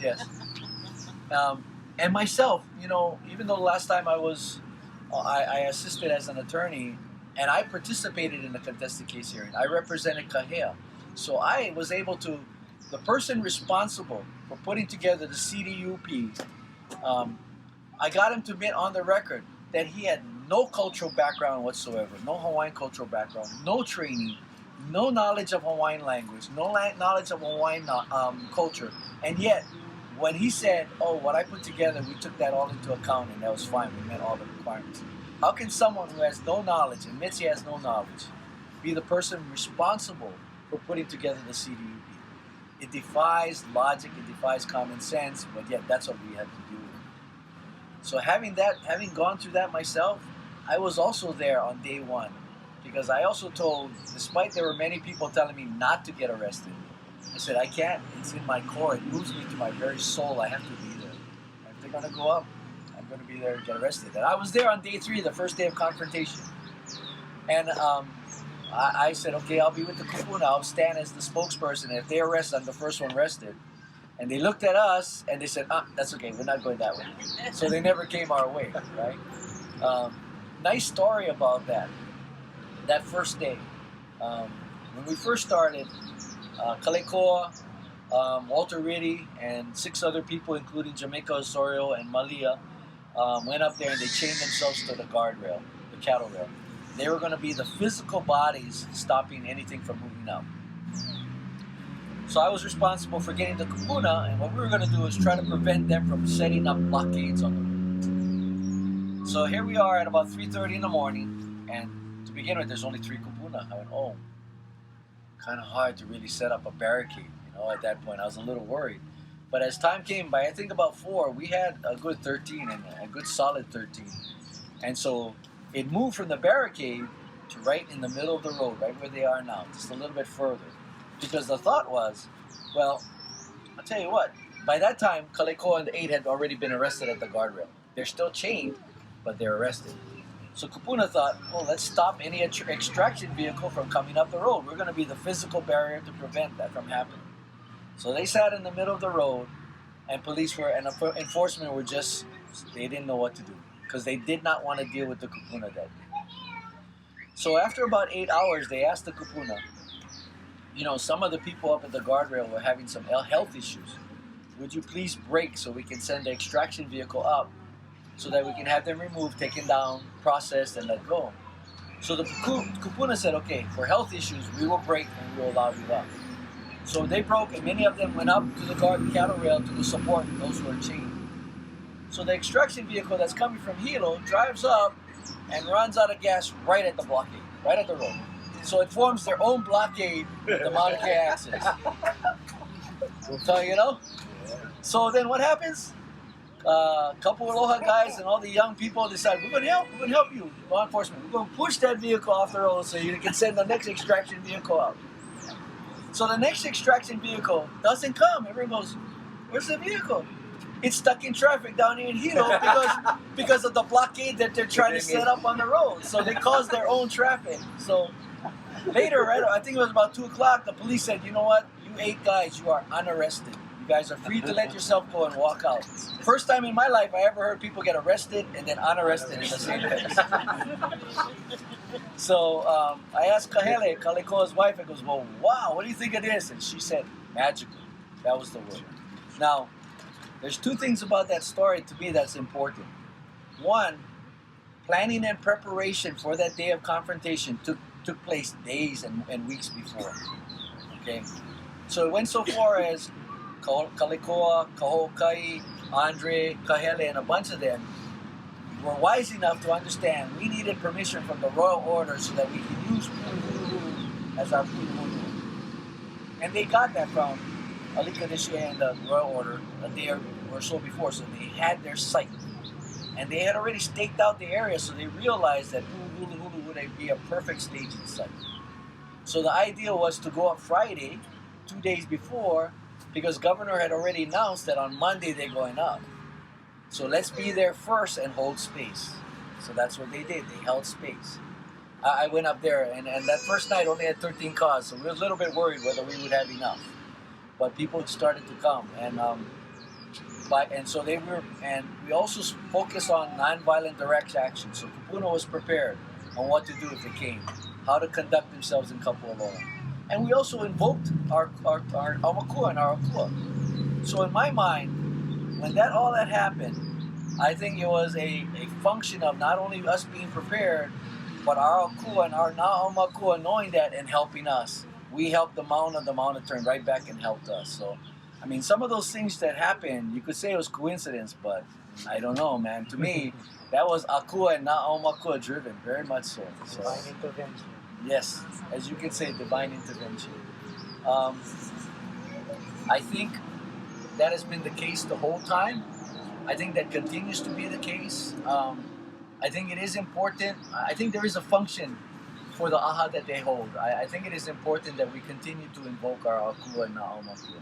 And myself, even though the last time I assisted as an attorney, and I participated in the contested case hearing. I represented Kahea. So I was able to, the person responsible for putting together the CDUP, I got him to admit on the record that he had no cultural background whatsoever, no Hawaiian cultural background, no training, no knowledge of Hawaiian language, no knowledge of Hawaiian culture. And yet, when he said, what I put together, we took that all into account and that was fine, we met all the requirements. How can someone who has no knowledge, admits he has no knowledge, be the person responsible for putting together the CDUP? It defies logic, it defies common sense, but yet that's what we had to do. So having gone through that myself, I was also there on day one. Because I also told, despite there were many people telling me not to get arrested, I said, I can't, it's in my core, it moves me to my very soul, I have to be there. If they're going to go up, I'm going to be there to get arrested. And I was there on day 3, the first day of confrontation. And I said, okay, I'll be with the Kupuna, I'll stand as the spokesperson, and if they arrest, I'm the first one arrested. And they looked at us and they said, that's okay, we're not going that way. So they never came our way, right? Nice story about that first day. When we first started, Kalekoa, Walter Riddy, and 6 other people, including Jamaica Osorio and Malia, went up there and they chained themselves to the guardrail, the cattle rail. They were going to be the physical bodies stopping anything from moving out. So I was responsible for getting the Kupuna, and what we were going to do is try to prevent them from setting up blockades on the road. So here we are at about 3:30 in the morning, and to begin with, there's only 3 Kupuna. I went, oh, kind of hard to really set up a barricade. At that point, I was a little worried. But as time came by, I think about 4, we had a good 13 and a good solid 13. And so it moved from the barricade to right in the middle of the road, right where they are now, just a little bit further. Because the thought was, well, I'll tell you what, by that time, Kalekoa and the 8 had already been arrested at the guardrail. They're still chained, but they're arrested. So Kupuna thought, well, let's stop any extraction vehicle from coming up the road. We're going to be the physical barrier to prevent that from happening. So they sat in the middle of the road, and police and enforcement were just, they didn't know what to do because they did not want to deal with the Kupuna that day. So after about 8 hours, they asked the Kupuna, some of the people up at the guardrail were having some health issues. Would you please brake so we can send the extraction vehicle up so that we can have them removed, taken down, processed, and let go? So the Kupuna said, okay, for health issues, we will brake and we will allow you up. So they broke, and many of them went up to the cattle rail to support those who are chained. So the extraction vehicle that's coming from Hilo drives up and runs out of gas right at the blockade, right at the road. So it forms their own blockade, the Mauna Kea axis. So, So then what happens? A couple of Aloha guys and all the young people decide, we're going to help you, law enforcement. We're going to push that vehicle off the road so you can send the next extraction vehicle out. So the next extraction vehicle doesn't come. Everyone goes, where's the vehicle? It's stuck in traffic down here in Hilo because of the blockade that they're trying to set up on the road. So they cause their own traffic. So later, right, I think it was about 2 o'clock, the police said, you know what? You 8 guys, you are unarrested. You guys are free to let yourself go and walk out. First time in my life I ever heard people get arrested and then unarrested in the same place. So I asked Kahele, Kalekoa's wife, I goes, well, wow, what do you think of this? And she said, magical. That was the word. Now, there's 2 things about that story to me that's important. One, planning and preparation for that day of confrontation took place days and weeks before. Okay? So it went so far as Kalekoa, Kahokai, Andre, Kahele, and a bunch of them were wise enough to understand we needed permission from the royal order so that we could use Pulu as our Pulu. And they got that from Alika Deshia and the royal order a day or so before, so they had their site. And they had already staked out the area, so they realized that Pulu would be a perfect staging site. So the idea was to go up Friday, 2 days before, because governor had already announced that on Monday they're going up. So let's be there first and hold space. So that's what they did. They held space. I went up there, and that first night only had 13 cars, so we were a little bit worried whether we would have enough. But people started to come, and so they were, and we also focused on nonviolent direct action. So Kupuna was prepared on what to do if they came, how to conduct themselves in Kapu'aloha. And we also invoked our Aumakua and our Akua. So in my mind, when all that happened, I think it was a function of not only us being prepared, but our Akua and our Aumakua knowing that and helping us. We helped the Mauna turned right back and helped us. So, I mean, some of those things that happened, you could say it was coincidence, but I don't know, man. To me, that was Akua and Aumakua driven, very much so. Divine intervention. Yes, as you can say, divine intervention. I think that has been the case the whole time. I think that continues to be the case. I think it is important. I think there is a function for the aha that they hold. I think it is important that we continue to invoke our Akua and Aumakua.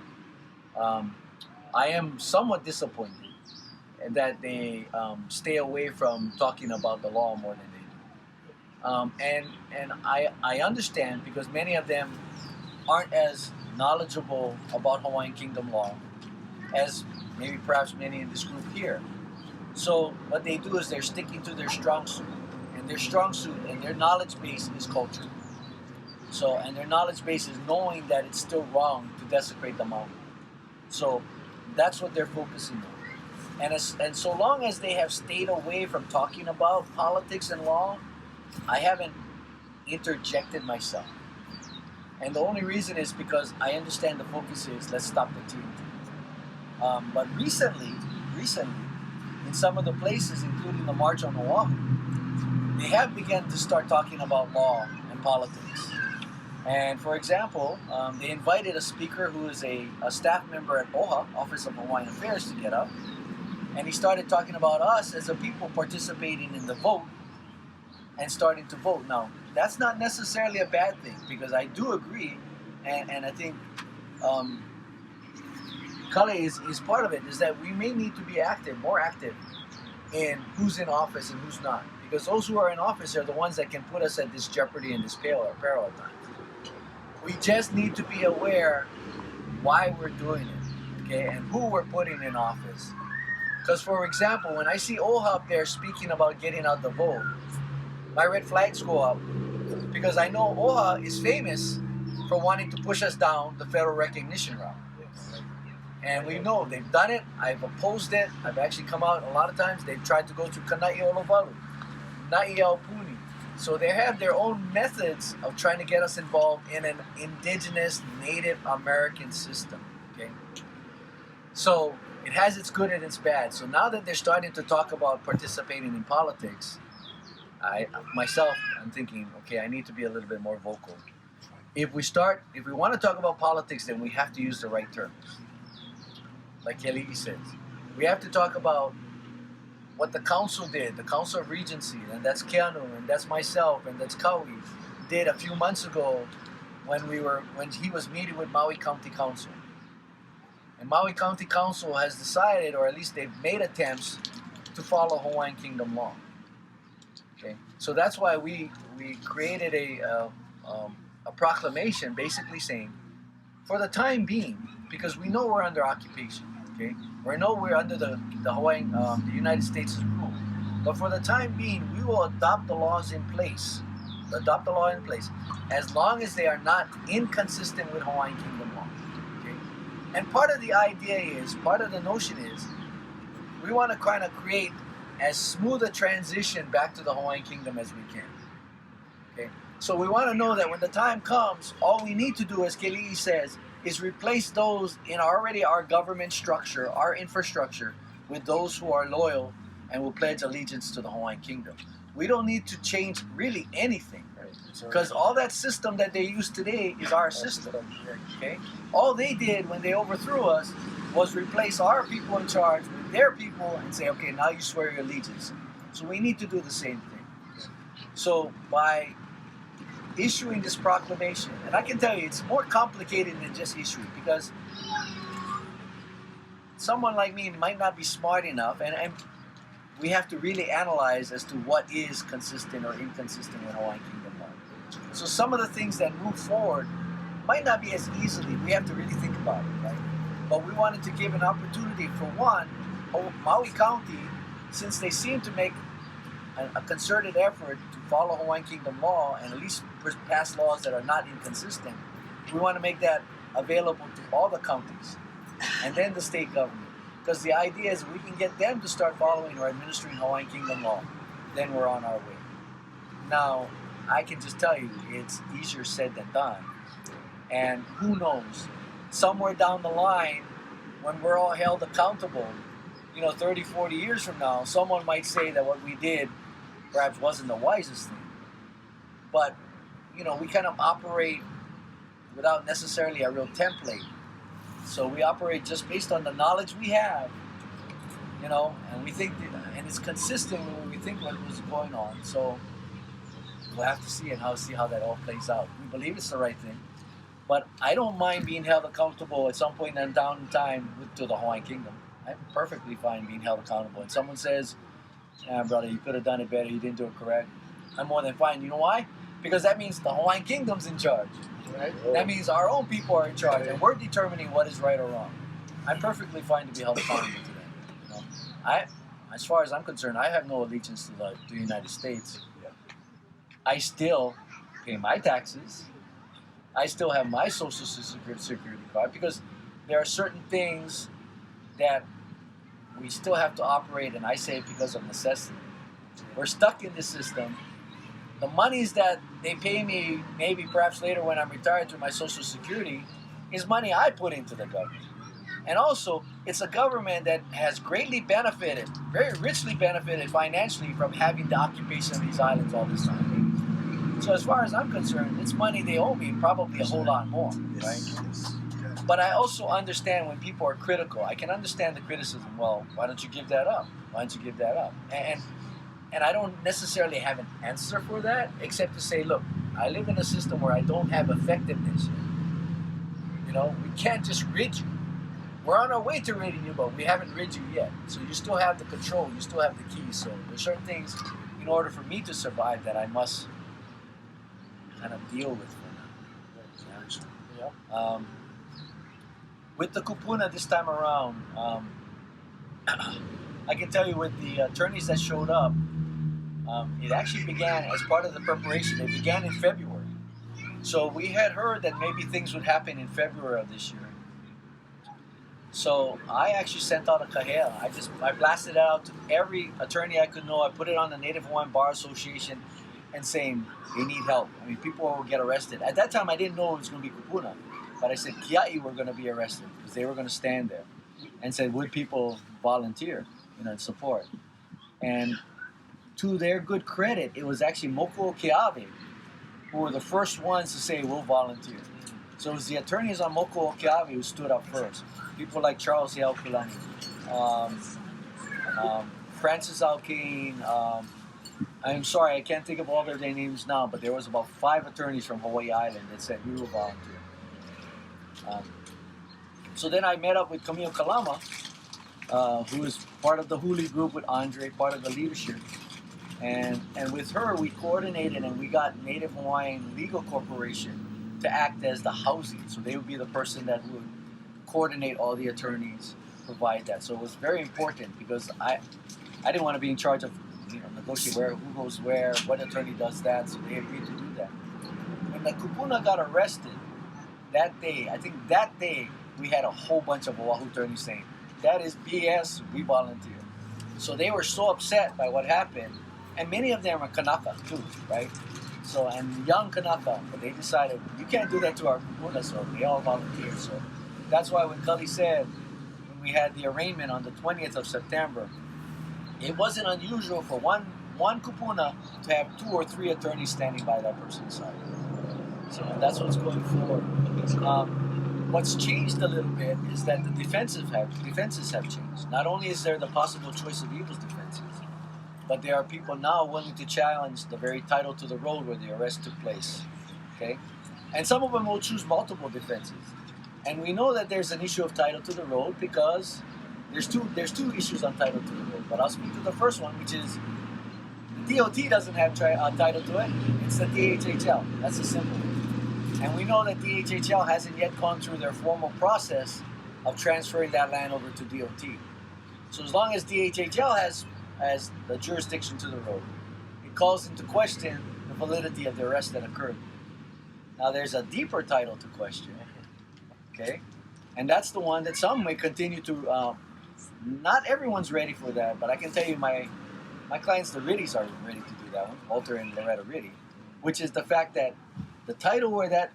I am somewhat disappointed that they stay away from talking about the law more than they do. And I understand because many of them aren't as knowledgeable about Hawaiian Kingdom law. as maybe perhaps many in this group here. So what they do is they're sticking to their strong suit, and their strong suit and their knowledge base is culture. So, and their knowledge base is knowing that it's still wrong to desecrate the mountain. So that's what they're focusing on. And so long as they have stayed away from talking about politics and law, I haven't interjected myself. And the only reason is because I understand the focus is let's stop the TNT. But recently, in some of the places, including the March on Oahu, they have begun to start talking about law and politics. And for example, they invited a speaker who is a staff member at OHA, Office of Hawaiian Affairs, to get up. And he started talking about us as a people participating in the vote and starting to vote. Now, that's not necessarily a bad thing, because I do agree, and I think Kale is part of it, is that we may need to be more active in who's in office and who's not. Because those who are in office are the ones that can put us at this jeopardy and this peril at times. We just need to be aware why we're doing it, okay, and who we're putting in office. Because, for example, when I see OHA up there speaking about getting out the vote, my red flags go up, because I know OHA is famous for wanting to push us down the federal recognition route. And we know they've done it. I've opposed it. I've actually come out a lot of times. They've tried to go to Kana'i Olovalu, Na'i Aupuni. So they have their own methods of trying to get us involved in an indigenous Native American system. Okay, so it has its good and its bad. So now that they're starting to talk about participating in politics, I'm thinking, okay, I need to be a little bit more vocal. If we want to talk about politics, then we have to use the right terms. Like Kealii says, we have to talk about what the council did, the Council of Regency, and that's Keanu, and that's myself, and that's Kaui, did a few months ago when he was meeting with Maui County Council. And Maui County Council has decided, or at least they've made attempts to follow Hawaiian Kingdom law. Okay, so that's why we created a proclamation basically saying, for the time being, because we know we're under occupation, okay, we know we're under the Hawaiian, the United States' rule, but for the time being, we will adopt the laws in place, as long as they are not inconsistent with Hawaiian Kingdom law. Okay, and part of the notion is, we want to kind of create as smooth a transition back to the Hawaiian Kingdom as we can. Okay, so we want to know that when the time comes, all we need to do, as Kealii says, is replace those in our government structure, our infrastructure, with those who are loyal and will pledge allegiance to the Hawaiian Kingdom. We don't need to change really anything, because all that system that they use today is our system. Okay, all they did when they overthrew us was replace our people in charge with their people and say, okay, now you swear your allegiance. So we need to do the same thing. So by issuing this proclamation, and I can tell you it's more complicated than just issuing, because someone like me might not be smart enough, and we have to really analyze as to what is consistent or inconsistent with Hawaiian Kingdom law. So some of the things that move forward might not be as easily, we have to really think about it, right? But we wanted to give an opportunity for one, Maui County, since they seem to make a concerted effort to follow Hawaiian Kingdom law and at least pass laws that are not inconsistent, we want to make that available to all the counties and then the state government. Because the idea is we can get them to start following or administering Hawaiian Kingdom law, then we're on our way. Now, I can just tell you, it's easier said than done. And who knows, somewhere down the line, when we're all held accountable, 30, 40 years from now, someone might say that what we did perhaps wasn't the wisest thing. But, we kind of operate without necessarily a real template. So we operate just based on the knowledge we have, and we think, and it's consistent with what we think what was going on. So we'll have to see how that all plays out. We believe it's the right thing. But I don't mind being held accountable at some point down in time to the Hawaiian Kingdom. I'm perfectly fine being held accountable. And someone says, brother, you could have done it better, you didn't do it correct. I'm more than fine. You know why? Because that means the Hawaiian Kingdom's in charge. Right? That means our own people are in charge, and we're determining what is right or wrong. I'm perfectly fine to be held accountable to that. You know, as far as I'm concerned, I have no allegiance to the United States. I still pay my taxes. I still have my social security card because there are certain things that we still have to operate, and I say it because of necessity. We're stuck in this system. The monies that they pay me, maybe perhaps later when I'm retired through my social security, is money I put into the government. And also, it's a government that has greatly benefited, very richly benefited financially from having the occupation of these islands all this time. So as far as I'm concerned, it's money they owe me, probably a whole lot more, right? But I also understand when people are critical. I can understand the criticism. Well, why don't you give that up? Why don't you give that up? And I don't necessarily have an answer for that, except to say, look, I live in a system where I don't have effectiveness yet. You know, we can't just rid you. We're on our way to ridding you, but we haven't rid you yet. So you still have the control, you still have the keys. So there's certain things, in order for me to survive, that I must kind of deal with for now. Yeah. With the Kupuna this time around, I can tell you with the attorneys that showed up, it actually began as part of the preparation. It began in February. So we had heard that maybe things would happen in February of this year. So I actually sent out a kahea. I blasted it out to every attorney I could know. I put it on the Native Hawaiian Bar Association and saying they need help. I mean, people will get arrested. At that time, I didn't know it was going to be Kupuna. But I said Kealii were going to be arrested because they were going to stand there. And said, would people volunteer, and support? And to their good credit, it was actually Moko Keawe who were the first ones to say, we'll volunteer. So it was the attorneys on Moko Keawe who stood up first. People like Charles Kulani, Francis Alkane. I'm sorry, I can't think of all their names now, but there was about 5 attorneys from Hawaii Island that said, we will volunteer. So then I met up with Camille Kalama, who is part of the Huli group with Andre, part of the leadership. And with her, we coordinated and we got Native Hawaiian Legal Corporation to act as the housing. So they would be the person that would coordinate all the attorneys, provide that. So it was very important because I didn't want to be in charge of negotiate who goes where, what attorney does that. So they agreed to do that. When the Kupuna got arrested, that day, we had a whole bunch of Oahu attorneys saying, that is BS, we volunteer. So they were so upset by what happened, and many of them are Kanaka too, right? So, and young Kanaka, but they decided, you can't do that to our Kupuna, so they all volunteered. So that's why when Kealii said, when we had the arraignment on the 20th of September, it wasn't unusual for one Kupuna to have 2 or 3 attorneys standing by that person's side. So that's what's going forward. What's changed a little bit is that the defenses have changed. Not only is there the possible choice of evils defenses, but there are people now willing to challenge the very title to the road where the arrest took place. Okay, and some of them will choose multiple defenses. And we know that there's an issue of title to the road because there's two issues on title to the road. But I'll speak to the first one, which is the DOT doesn't have title to it. It's the DHHL. That's a simple one. And we know that DHHL hasn't yet gone through their formal process of transferring that land over to DOT. So as long as DHHL has the jurisdiction to the road, it calls into question the validity of the arrest that occurred. Now there's a deeper title to question, okay? And that's the one that some may continue to, not everyone's ready for that, but I can tell you my clients, the Riddies, are ready to do that one, Walter and Loretta Riddy, which is the fact that the title where the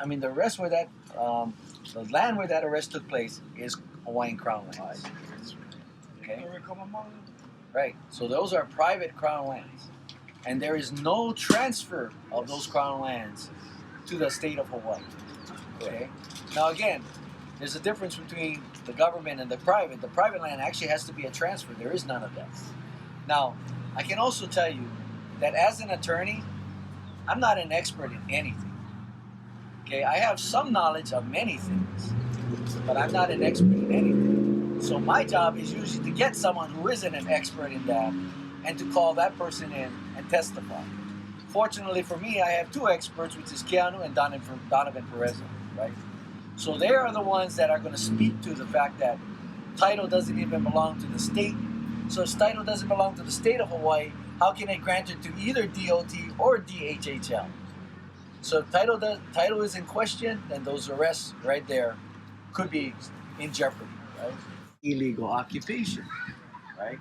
land where that arrest took place is Hawaiian Crown lands. Okay? Right. So those are private Crown lands. And there is no transfer of those Crown lands to the state of Hawaii. Okay? Now again, there's a difference between the government and the private. The private land actually has to be a transfer. There is none of that. Now, I can also tell you that as an attorney, I'm not an expert in anything. Okay, I have some knowledge of many things, but I'm not an expert in anything. So my job is usually to get someone who isn't an expert in that and to call that person in and testify. Fortunately for me, I have 2 experts, which is Keanu and Donovan Perez, right? So they are the ones that are going to speak to the fact that title doesn't even belong to the state. So if title doesn't belong to the state of Hawaii, how can they grant it to either DOT or DHHL? So if title is in question, then those arrests right there could be in jeopardy, right? Illegal occupation, right?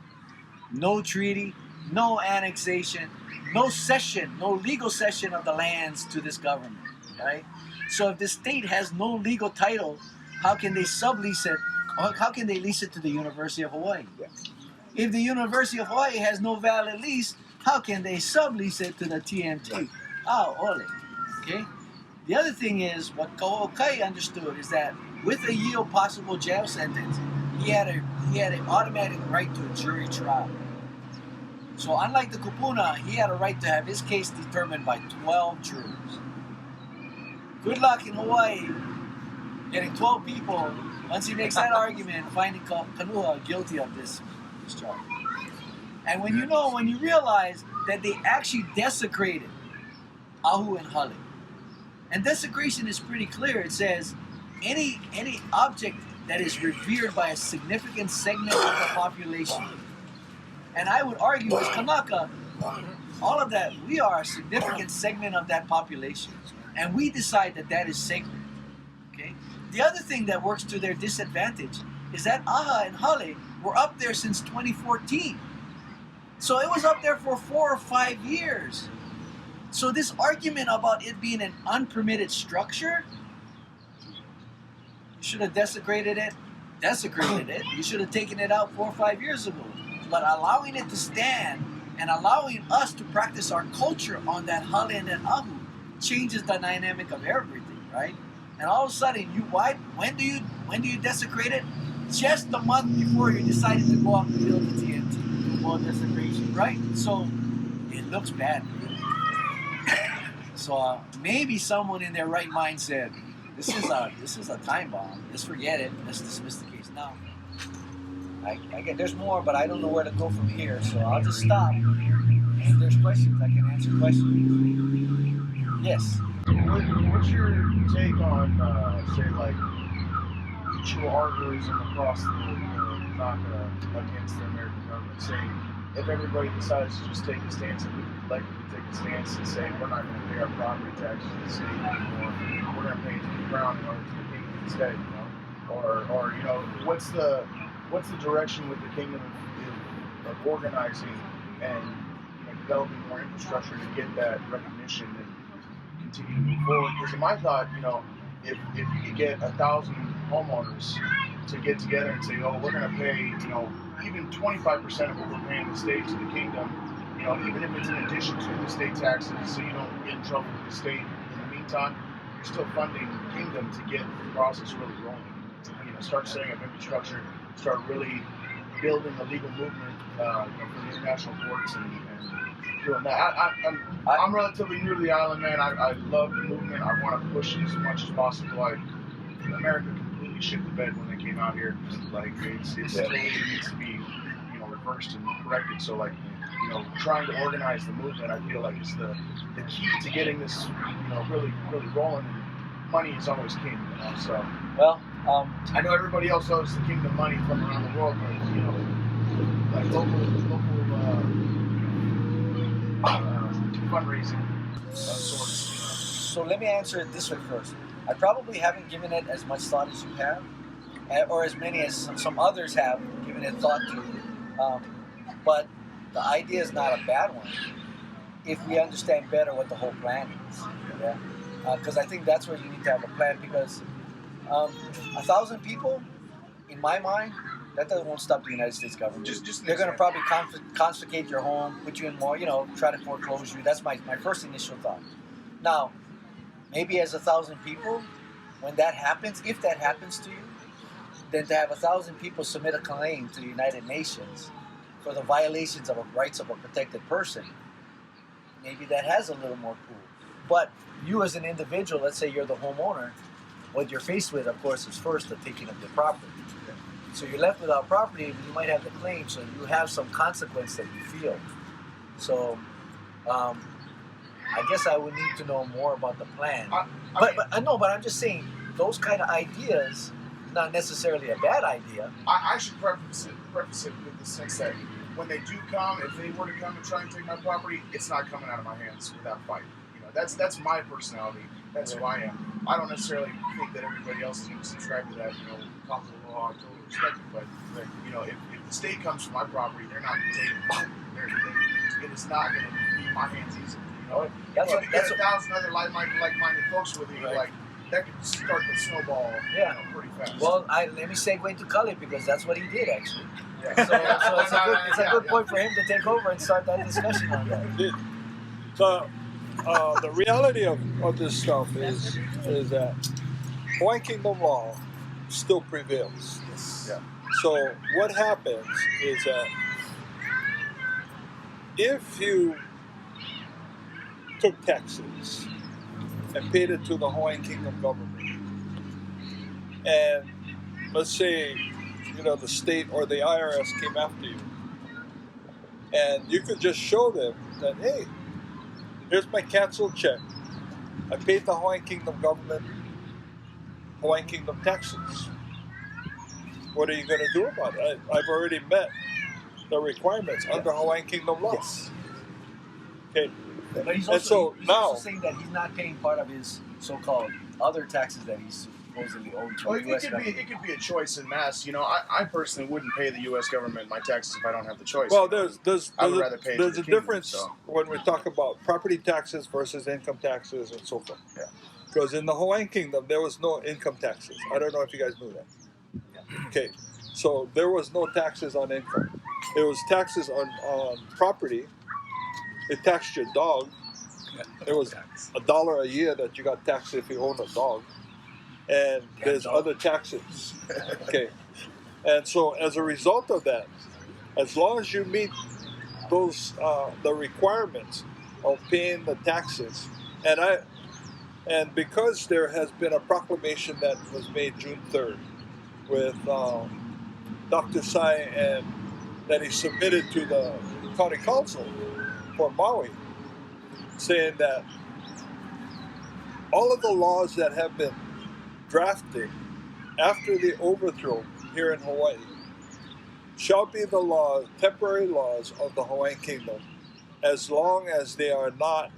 No treaty, no annexation, no cession, no legal cession of the lands to this government, right? So if the state has no legal title, how can they sublease it? How can they lease it to the University of Hawaii? If the University of Hawaii has no valid lease, how can they sublease it to the TMT? Oh, ole. Okay? The other thing is, what Kaho'okai understood is that with a yield possible jail sentence, he had an automatic right to a jury trial. So unlike the Kupuna, he had a right to have his case determined by 12 jurors. Good luck in Hawaii getting 12 people, once he makes that argument, finding Kanua guilty of this charge. And when you realize that they actually desecrated Ahu and Hale. And desecration is pretty clear. It says any object that is revered by a significant segment of the population. And I would argue as Kanaka, all of that, we are a significant segment of that population. And we decide that that is sacred. Okay? The other thing that works to their disadvantage is that Aha and Hale were up there since 2014. So it was up there for 4 or 5 years. So this argument about it being an unpermitted structure, you should have desecrated it. You should have taken it out 4 or 5 years ago. But allowing it to stand and allowing us to practice our culture on that Hale and that Ahu changes the dynamic of everything, right? And all of a sudden, when do you desecrate it? Just the month before you decided to go out and build the TNT. Well, desecration, right? So it looks bad. So maybe someone in their right mind said, "This is a time bomb. Just forget it. Let's dismiss the case now." I get there's more, but I don't know where to go from here, so I'll just stop. And if there's questions, I can answer questions. Yes. What's your take on, say, like, mutual arteries across the Kanaka against the American government? Say, if everybody decides to just take a stance, and we collectively take a stance and say, we're not going to pay our property taxes to the state anymore, we're going to pay it to the crown in order to the kingdom instead, you know? Or you know, what's the direction with the kingdom of organizing and, you know, developing more infrastructure to get that recognition and continue to move forward? Because in my thought, you know, if you could get 1,000 homeowners to get together and say, oh, we're going to pay, you know, even 25% of what we're paying the state to the kingdom, you know, even if it's in addition to the state taxes, so you don't get in trouble with the state. In the meantime, you're still funding the kingdom to get the process really rolling. You know, start setting up infrastructure, start really building a legal movement, you know, for the international courts and doing that. I'm relatively new to the island, man. I love the movement. I want to push it as much as possible. America completely shit the bed when they came out here. Like, it's totally needs to be, you know, reversed and corrected. So, like, you know, trying to organize the movement, I feel like is the key to getting this, you know, really, really rolling. And money is always king, you know. So, well, I know everybody else owes the kingdom money from around the world, but, you know, like local fundraising sorts. You know. So let me answer it this way first. I probably haven't given it as much thought as you have, or as many as some others have given it thought to. But the idea is not a bad one if we understand better what the whole plan is. Yeah, because I think that's where you need to have a plan. Because 1,000 people, in my mind, that won't stop the United States government. They're going to probably confiscate your home, put you in more, you know, try to foreclose you. That's my first initial thought. Now, maybe as 1,000 people, when that happens, if that happens to you, then to have 1,000 people submit a claim to the United Nations for the violations of the rights of a protected person, maybe that has a little more pull. But you as an individual, let's say you're the homeowner, what you're faced with, of course, is first the taking of your property. So you're left without property, you might have the claim, so you have some consequence that you feel. So, I guess I would need to know more about the plan. But I'm just saying, those kind of ideas, not necessarily a bad idea. I should preface it with the sense that when they do come, if they were to come and try and take my property, it's not coming out of my hands without fighting. You know, that's my personality. That's who I am. I don't necessarily think that everybody else is going to subscribe to that. You know, common law, I totally respect it. But you know, if the state comes to my property, they're not going to take it. It is not going to be my hands easily. You know, that's if you get 1,000 other like-minded folks with you, like that could start the snowball. Yeah, you know, pretty fast. Well, let me segue into Kealii because that's what he did actually. Yeah. So it's a good point for him to take over and start that discussion on that. So the reality of this stuff is that Hawaiian Kingdom law still prevails. Yeah. So what happens is that if you took taxes and paid it to the Hawaiian Kingdom government, and let's say, you know, the state or the IRS came after you, and you could just show them that, hey, here's my canceled check. I paid the Hawaiian Kingdom government Hawaiian Kingdom taxes. What are you going to do about it? I've already met the requirements under Hawaiian Kingdom law. Yes. Okay. But he's also saying that he's not paying part of his so-called other taxes that he's supposedly owed to Well, the U.S. government. it could be a choice in mass. You know, I personally wouldn't pay the U.S. government my taxes if I don't have the choice. Well, I would rather pay it to there's the a kingdom, difference so. when we talk about property taxes versus income taxes and so forth. Yeah. Because in the Hawaiian Kingdom, there was no income taxes. I don't know if you guys knew that. Yeah. Okay, so there was no taxes on income. There was taxes on property. It taxed your dog. It was $1 a year that you got taxed if you own a dog. And there's other taxes. Okay. And so as a result of that, as long as you meet those the requirements of paying the taxes, and because there has been a proclamation that was made June 3rd with Dr. Sai and that he submitted to the county council for Maui, saying that all of the laws that have been drafted after the overthrow here in Hawaii shall be the laws, temporary laws of the Hawaiian Kingdom, as long as they are not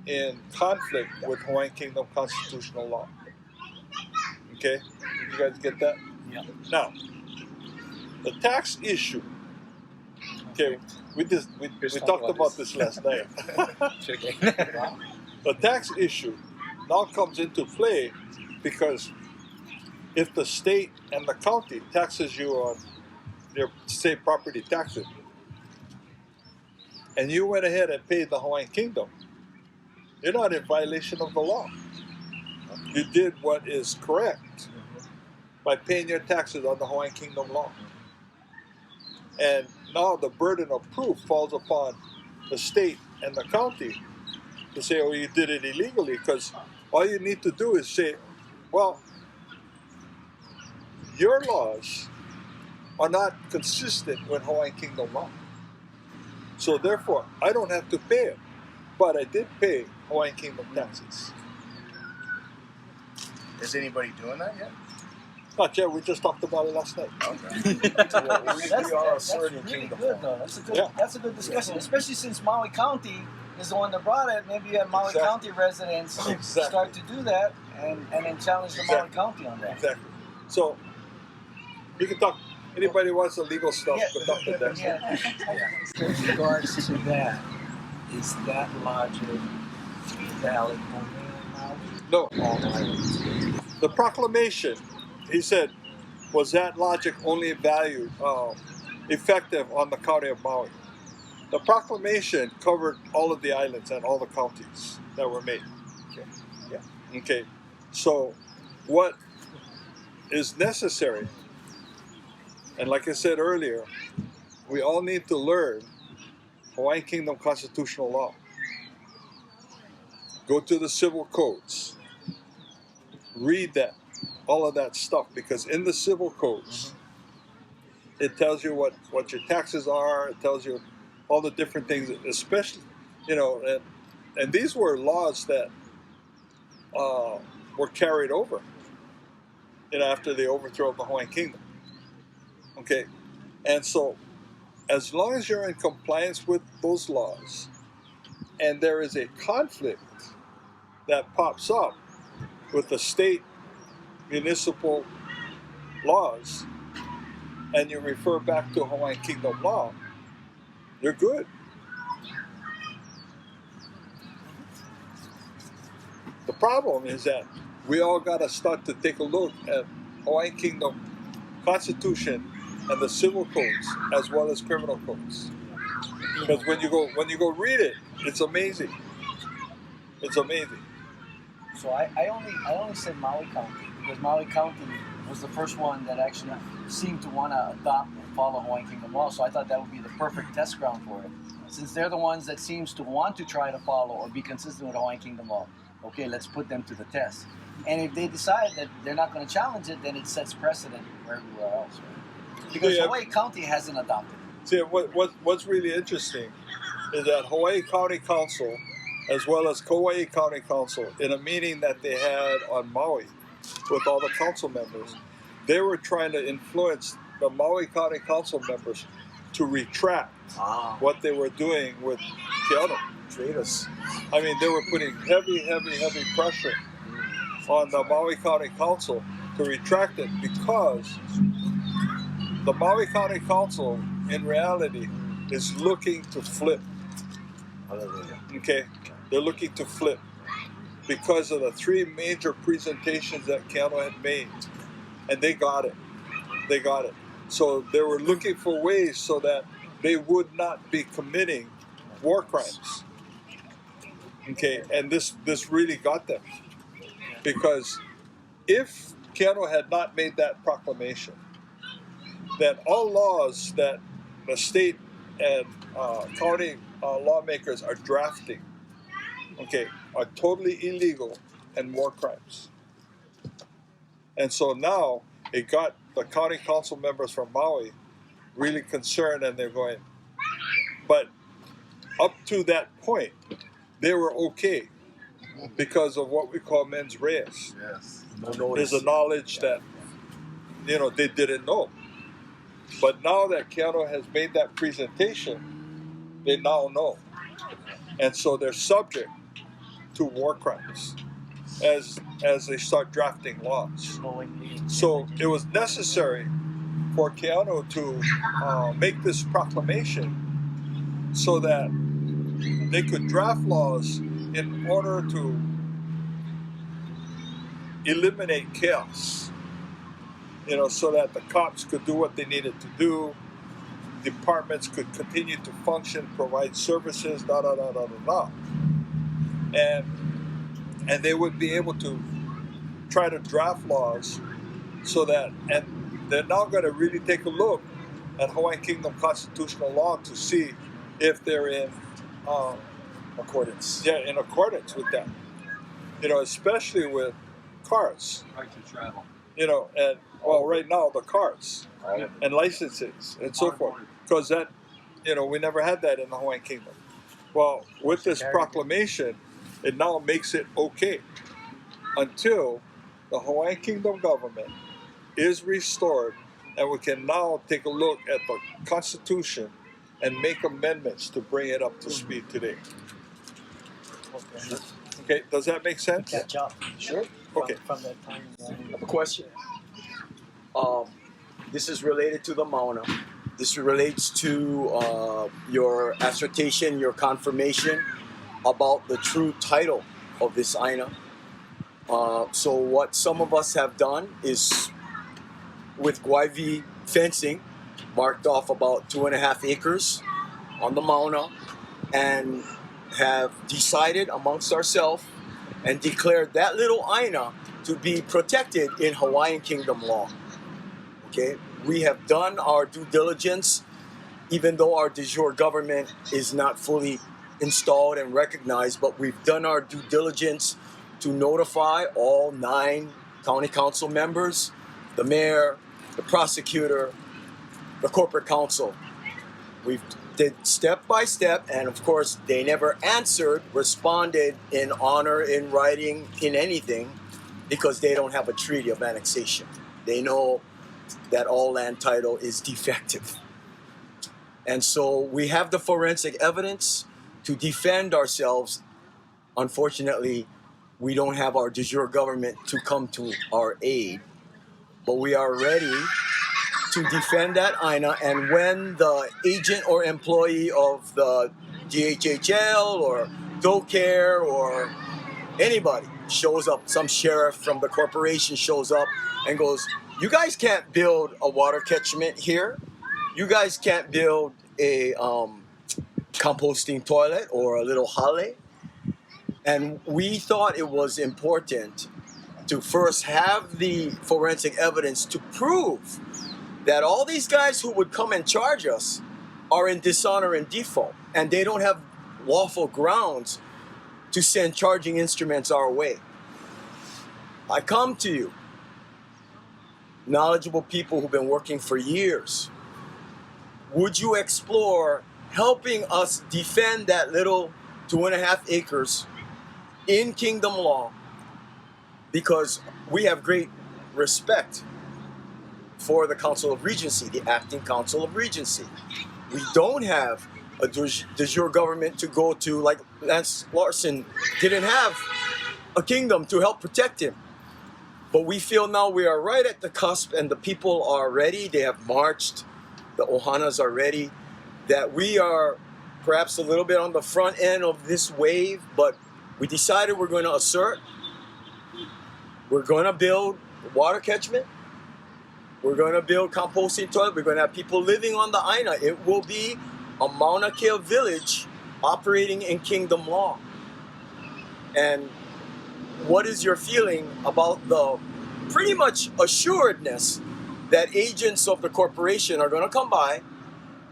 in conflict with Hawaiian Kingdom constitutional law. Okay? Did you guys get that? Yeah. Now, the tax issue. Okay, we talked about this last night. The tax issue now comes into play because if the state and the county taxes you on your, say, property taxes, and you went ahead and paid the Hawaiian Kingdom, you're not in violation of the law. You did what is correct by paying your taxes on the Hawaiian Kingdom law. And now the burden of proof falls upon the state and the county to say, oh, you did it illegally, because all you need to do is say, well, your laws are not consistent with Hawaiian Kingdom law. So therefore, I don't have to pay it, but I did pay Hawaiian Kingdom taxes. Is anybody doing that yet? Not yet, we just talked about it last night. Okay. That's really good, though. That's a good discussion, especially since Maui County is the one that brought it. Maybe Maui County residents start to do that and then challenge the Maui County on that. Exactly. So, you can talk, anybody wants the legal stuff, go talk to Dexter. With regards to that, is that logic valid only in Maui? No. The proclamation, he said, was that logic only effective on the county of Maui? The proclamation covered all of the islands and all the counties that were made. Okay. Yeah. Okay. So, what is necessary, and like I said earlier, we all need to learn Hawaiian Kingdom constitutional law. Go to the civil codes. Read that. All of that stuff, because in the civil codes, it tells you what your taxes are, it tells you all the different things, especially, you know, and these were laws that were carried over. after the overthrow of the Hawaiian Kingdom. Okay, and so as long as you're in compliance with those laws, and there is a conflict that pops up with the state municipal laws, and you refer back to Hawaiian Kingdom law, you're good. The problem is that we all got to start to take a look at Hawaiian Kingdom Constitution and the civil codes as well as criminal codes. Because when you go read it, it's amazing. It's amazing. So I only said Maui County because Maui County was the first one that actually seemed to want to adopt and follow Hawaiian Kingdom law. So I thought that would be the perfect test ground for it. Since they're the ones that seems to want to try to follow or be consistent with Hawaiian Kingdom law, okay, let's put them to the test. And if they decide that they're not going to challenge it, then it sets precedent for everywhere else, right? Because Hawaii County hasn't adopted it. See, what's really interesting is that Hawaii County Council, as well as Kauai County Council, in a meeting that they had on Maui with all the council members, they were trying to influence the Maui County Council members to retract what they were doing with Kealii. Traitors. I mean, they were putting heavy pressure on the Maui County Council to retract it because the Maui County Council, in reality, is looking to flip. Okay? They're looking to flip because of the three major presentations that Keanu had made. And they got it. They got it. So they were looking for ways so that they would not be committing war crimes. Okay, and this really got them. Because if Keanu had not made that proclamation, then all laws that the state and county lawmakers are drafting, okay, are totally illegal and war crimes. And so now it got the county council members from Maui really concerned, and they're going, but up to that point, they were okay because of what we call mens res. Yes. There's a knowledge that, they didn't know. But now that Keanu has made that presentation, they now know. And so they're subject to war crimes as they start drafting laws. So it was necessary for Keanu to make this proclamation so that they could draft laws in order to eliminate chaos, so that the cops could do what they needed to do, departments could continue to function, provide services, and they would be able to try to draft laws so that, and they're now going to really take a look at Hawaiian Kingdom constitutional law to see if they're in accordance. Yeah, in accordance with that. Especially with cars. Right to travel. And right now the cars and licenses and so forth, because that, we never had that in the Hawaiian Kingdom. Well, with this proclamation, it now makes it okay until the Hawaiian Kingdom government is restored, and we can now take a look at the Constitution and make amendments to bring it up to speed today. Okay, does that make sense? Catch up. Sure. Okay. From that time. I have a question. This is related to the Mauna. This relates to your assertion, your confirmation about the true title of this Aina. So what some of us have done is, with Guaivi fencing, marked off about 2.5 acres on the Mauna, and have decided amongst ourselves and declared that little Aina to be protected in Hawaiian Kingdom law. Okay, we have done our due diligence, even though our de jure government is not fully installed and recognized, but we've done our due diligence to notify all 9 county council members, the mayor, the prosecutor, the corporate council. We've did step by step, and of course they never answered, responded in honor, in writing, in anything, because they don't have a treaty of annexation. They know that all land title is defective. And so we have the forensic evidence to defend ourselves. Unfortunately, we don't have our de jure government to come to our aid, but we are ready to defend that INA. And when the agent or employee of the DHHL or DoCare or anybody shows up, some sheriff from the corporation shows up and goes, you guys can't build a water catchment here. You guys can't build a composting toilet or a little hale. And we thought it was important to first have the forensic evidence to prove that all these guys who would come and charge us are in dishonor and default, and they don't have lawful grounds to send charging instruments our way. I come to you, knowledgeable people who've been working for years. Would you explore helping us defend that little 2.5 acres in kingdom law? Because we have great respect for the Council of Regency, the acting Council of Regency. We don't have a de jure government to go to, like Lance Larson didn't have a kingdom to help protect him. But we feel now we are right at the cusp, and the people are ready. They have marched. The Ohanas are ready. That we are perhaps a little bit on the front end of this wave, but we decided we're going to assert. We're going to build water catchment. We're going to build composting toilet. We're going to have people living on the INA. It will be a Mauna Kea village operating in kingdom law. And what is your feeling about the pretty much assuredness that agents of the corporation are going to come by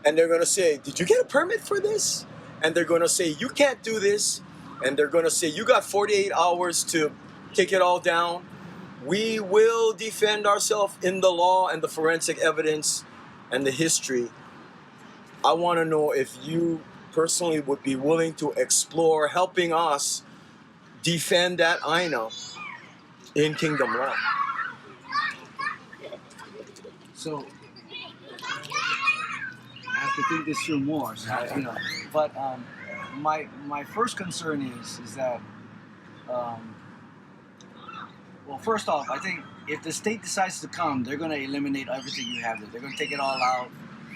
and they're going to say, did you get a permit for this? And they're going to say, you can't do this. And they're going to say, you got 48 hours to take it all down. We will defend ourselves in the law and the forensic evidence and the history. I want to know if you personally would be willing to explore helping us defend that INA in kingdom law. So I have to think this through more. So, but my first concern is that well, first off, I think if the state decides to come, they're going to eliminate everything you have there. They're going to take it all out.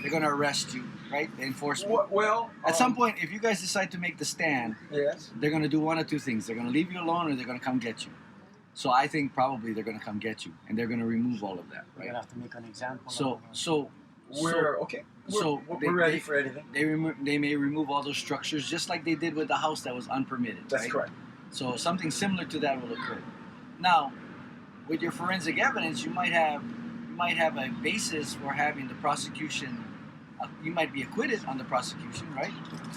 They're going to arrest you, right? The enforcement. Well, at some point, if you guys decide to make the stand, yes, they're going to do one of two things. They're going to leave you alone, or they're going to come get you. So I think probably they're going to come get you, and they're going to remove all of that, right? You're going to have to make an example. We're ready for anything. They may remove all those structures, just like they did with the house that was unpermitted. That's right? correct. So something similar to that will occur. Now, with your forensic evidence, you might have a basis for having the prosecution. You might be acquitted on the prosecution, right?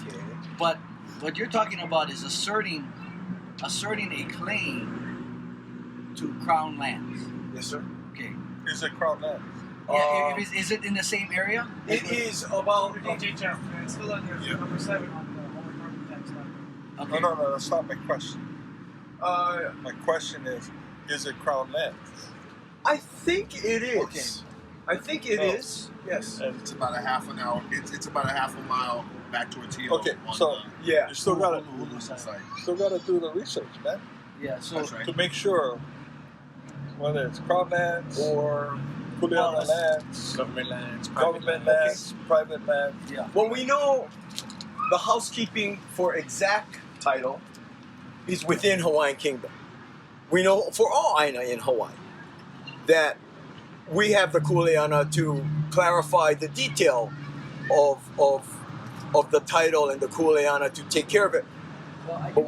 Okay. But what you're talking about is asserting a claim to Crown lands. Yes, sir. Okay. Is it Crown lands? Yeah, is it in the same area? It is about. It's still under number 7 on the home carbon tax law. Okay. No, that's not my question. My question is it Crown lands? I think it is. Okay. I think it is. Yes. And it's about a half an hour. It's about a half a mile back to Atilo. Okay, so yeah, you still gotta do the research, man. Yeah. So That's right. To make sure whether it's Crown lands or Kuleana lands, Government lands, government lands, private lands. yeah. well, we know the housekeeping for exact title is within Hawaiian Kingdom. We know for all Aina in Hawaii that we have the kuleana to clarify the detail of the title and the kuleana to take care of it. Well, But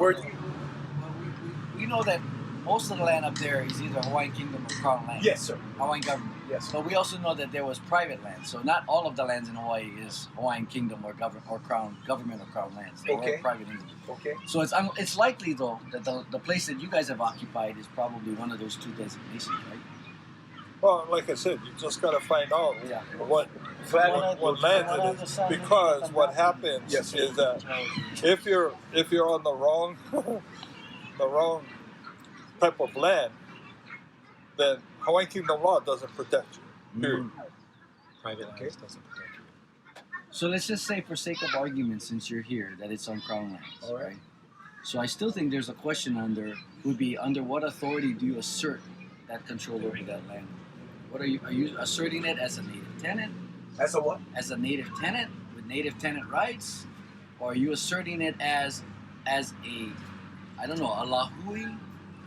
we know that most of the land up there is either Hawaiian Kingdom or Crown land. Yes, sir. Hawaiian government. Yes. But we also know that there was private land. So not all of the lands in Hawaii is Hawaiian Kingdom or government or Crown lands. They Okay. were private individuals. Okay. So it's likely though that the place that you guys have occupied is probably one of those two designations, right? Well, like I said, you just gotta find out Yeah. what land it is, because what happens Yes, sir. is that if you're on the wrong type of land, then Hawaiian Kingdom law doesn't protect you. Period. Private lands doesn't protect you. So let's just say, for sake of argument, since you're here, that it's on Crown lands, All right. right? So I still think there's a question under what authority do you assert that control over that land? Are you asserting it as a native tenant? As a what? As a native tenant with native tenant rights? Or are you asserting it as a, I don't know, a lahui?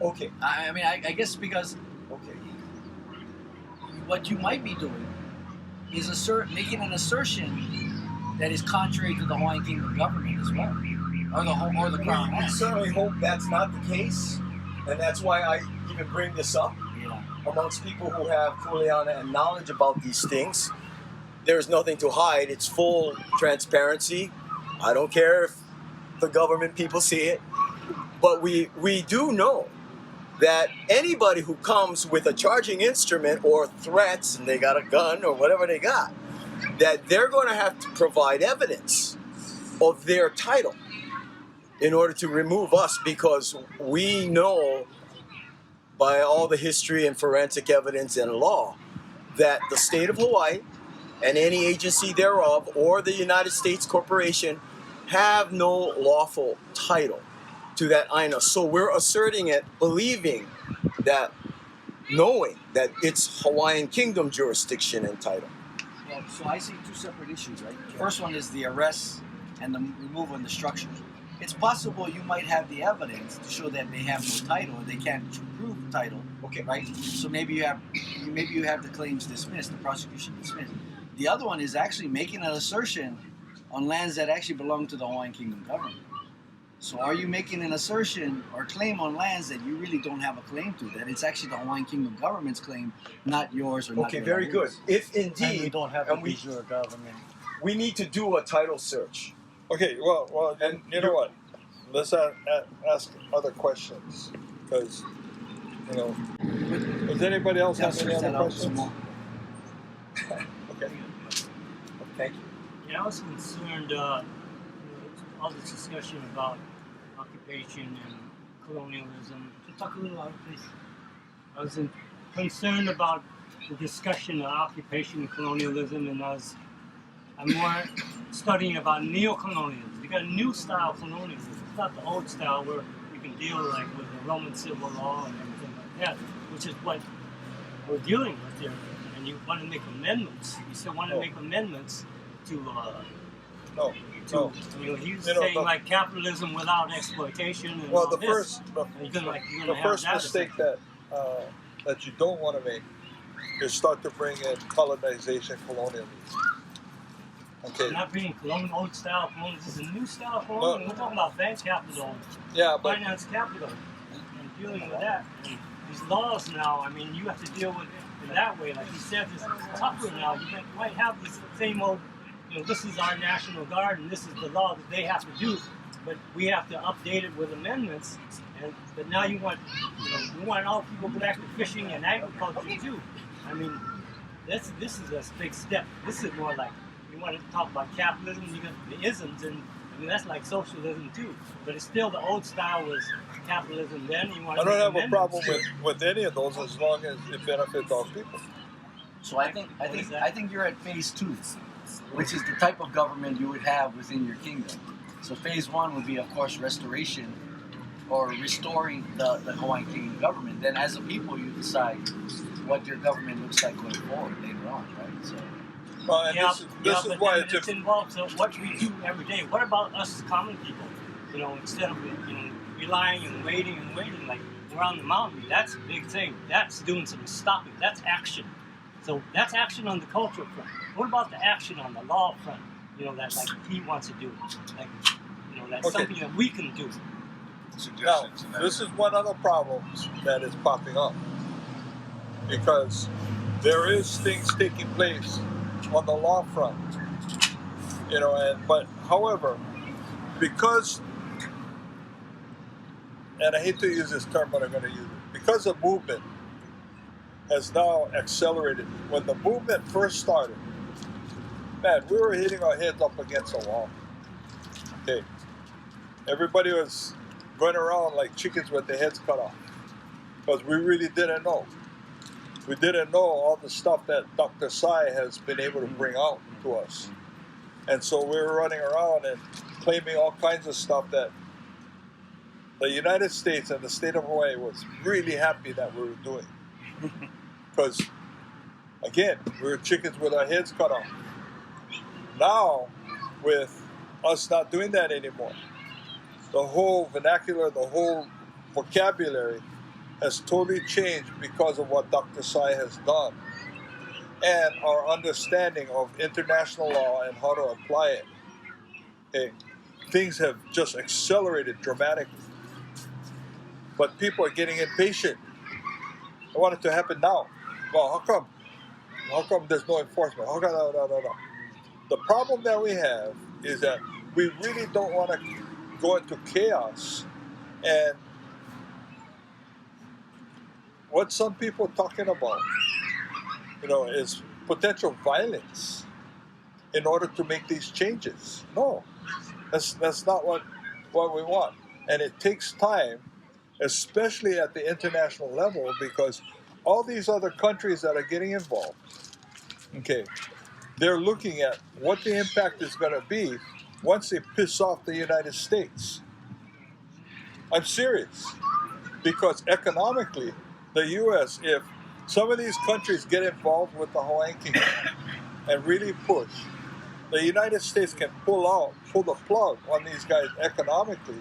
Okay. I mean, I guess because Okay. what you might be doing is making an assertion that is contrary to the Hawaiian Kingdom government as well, or the Crown. We certainly hope that's not the case, and that's why I even bring this up amongst people who have kuleana and knowledge about these things. There's nothing to hide. It's full transparency. I don't care if the government people see it, but we do know that anybody who comes with a charging instrument or threats, and they got a gun or whatever they got, that they're going to have to provide evidence of their title in order to remove us, because we know by all the history and forensic evidence and law that the state of Hawaii and any agency thereof or the United States corporation have no lawful title to that aina. So we're asserting it, believing that, knowing that it's Hawaiian Kingdom jurisdiction and title. Well, so I see two separate issues, right? The first one is the arrest and the removal of the structure. It's possible you might have the evidence to show that they have no title and they can't prove title. Okay, right? So maybe you have the claims dismissed, the prosecution dismissed. The other one is actually making an assertion on lands that actually belong to the Hawaiian Kingdom government. So are you making an assertion or claim on lands that you really don't have a claim to, that it's actually the Hawaiian Kingdom government's claim, not yours or not Okay, your very good. others? If indeed, we don't have and a we, visual government. we need to do a title search. Okay, well, and you know what? Let's ask other questions, because, you know, does anybody else have any other questions? Okay. Thank you. Yeah, I was concerned, all this discussion about occupation and colonialism. Can you talk a little louder, please? I was concerned about the discussion of occupation and colonialism, and I'm more studying about neo-colonialism. You got a new style colonialism. It's not the old style where you can deal like with the Roman civil law and everything like that, which is what we're dealing with here. And you want to make amendments. You still want to make amendments to you know, he's saying like capitalism without exploitation. And Well, all the this. first mistake that you don't want to make is start to bring in colonization, colonialism. Okay. We're not bringing old style colonialism. This is a new style colonialism. We're talking about bank capital, finance capital, and dealing with that. And these laws now, I mean, you have to deal with it in that way. Like you said, it's tougher now. You might have this same old, you know, this is our National Guard and this is the law that they have to do, but we have to update it with amendments. But now you want all people to go back to fishing and agriculture too. I mean, this is a big step. This is more like, you want to talk about capitalism, you got the isms, and I mean that's like socialism too. But it's still the old style was capitalism then. I don't have a problem with any of those as long as it benefits all people. So I think you're at phase 2, which is the type of government you would have within your kingdom. So phase 1 would be, of course, restoration or restoring the Hawaiian Kingdom government. Then as a people, you decide what your government looks like going forward later on, right? So. This is why it's involved in what we do every day. What about us common people? You know, instead of relying and waiting, like we're on the mountain, that's a big thing. That's doing some stopping. That's action. So that's action on the cultural front. What about the action on the law front? You know, that like he wants to do. Like, you know, that's something that we can do. Now, this is one of the problems that is popping up, because there is things taking place on the law front, you know, but however, because, and I hate to use this term, but I'm going to use it, because the movement has now accelerated. When the movement first started, man, we were hitting our heads up against a wall. Okay, everybody was going around like chickens with their heads cut off, because we really didn't know. we didn't know all the stuff that Dr. Sai has been able to bring out to us. And so we were running around and claiming all kinds of stuff that the United States and the state of Hawaii was really happy that we were doing. Because, again, we were chickens with our heads cut off. Now, with us not doing that anymore, the whole vernacular, the whole vocabulary has totally changed because of what Dr. Sai has done and our understanding of international law and how to apply it. Okay. Things have just accelerated dramatically. But people are getting impatient. They want it to happen now. Well, how come? How come there's no enforcement? How come? No. The problem that we have is that we really don't want to go into chaos. And what some people are talking about, is potential violence in order to make these changes. No, that's not what we want. And it takes time, especially at the international level, because all these other countries that are getting involved, okay, they're looking at what the impact is going to be once they piss off the United States. I'm serious. Because economically, the U.S., if some of these countries get involved with the Hawaiian Kingdom and really push, the United States can pull the plug on these guys economically,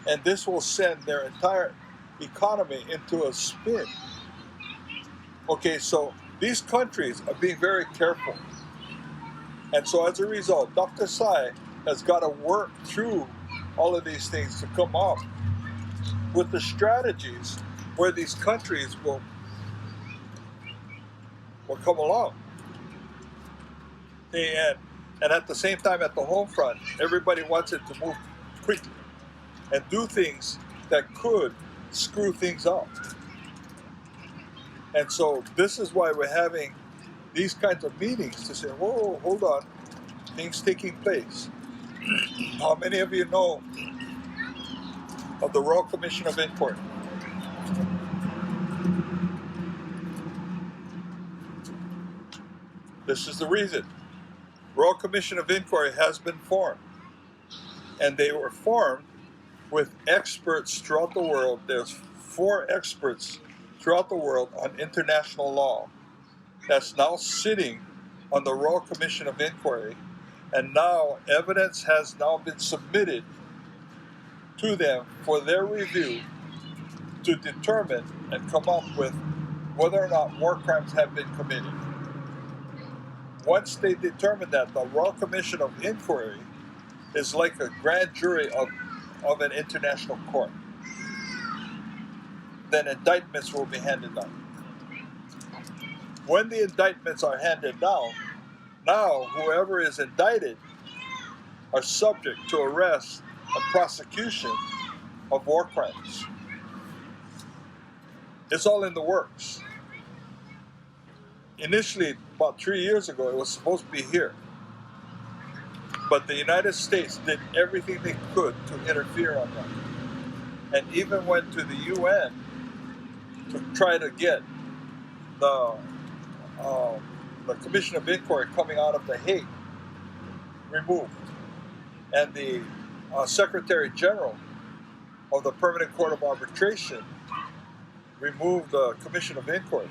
and this will send their entire economy into a spin. Okay, so these countries are being very careful. And so as a result, Dr. Sai has got to work through all of these things to come up with the strategies where these countries will come along. And at the same time, at the home front, everybody wants it to move quickly and do things that could screw things up. And so this is why we're having these kinds of meetings to say, whoa, hold on, things taking place. How many of you know of the Royal Commission of Inquiry? This is the reason. Royal Commission of Inquiry has been formed. And they were formed with experts throughout the world. There's 4 experts throughout the world on international law that's now sitting on the Royal Commission of Inquiry. And now evidence has now been submitted to them for their review to determine and come up with whether or not war crimes have been committed. Once they determine that, the Royal Commission of Inquiry is like a grand jury of an international court. Then indictments will be handed down. When the indictments are handed down, now whoever is indicted are subject to arrest and prosecution of war crimes. It's all in the works. Initially, about 3 years ago, it was supposed to be here. But the United States did everything they could to interfere on that. And even went to the UN to try to get the Commission of Inquiry coming out of The Hague removed. And the Secretary General of the Permanent Court of Arbitration removed the Commission of Inquiry.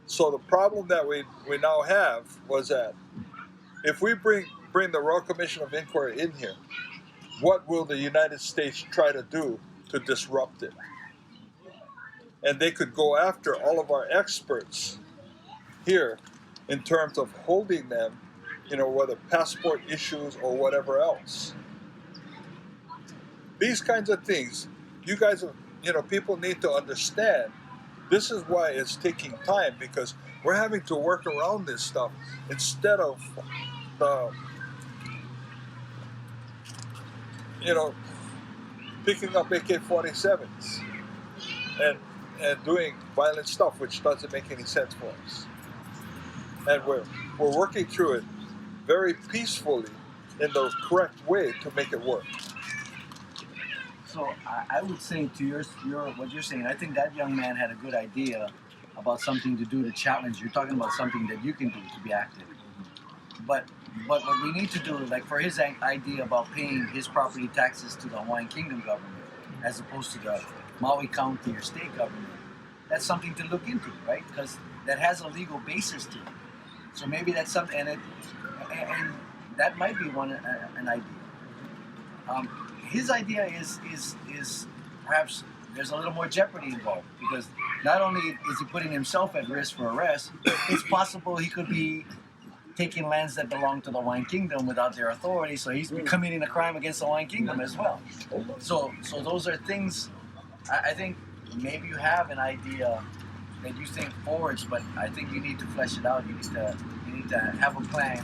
So the problem that we now have was that if we bring the Royal Commission of Inquiry in here, what will the United States try to do to disrupt it? And they could go after all of our experts here in terms of holding them, whether passport issues or whatever else. These kinds of things, you guys, people need to understand. This is why it's taking time, because we're having to work around this stuff instead of picking up AK-47s and doing violent stuff, which doesn't make any sense for us. And we're working through it very peacefully in the correct way to make it work. So I would say to your what you're saying, I think that young man had a good idea about something to do to challenge. You're talking about something that you can do to be active. But what we need to do, like for his idea about paying his property taxes to the Hawaiian Kingdom government as opposed to the Maui County or state government, that's something to look into, right? Because that has a legal basis to it. So maybe that's something, and that might be an idea. His idea is perhaps there's a little more jeopardy involved, because not only is he putting himself at risk for arrest, it's possible he could be taking lands that belong to the Hawaiian Kingdom without their authority, so he's committing a crime against the Hawaiian Kingdom as well. So those are things, I think maybe you have an idea that you think forwards, but I think you need to flesh it out. You need to have a plan,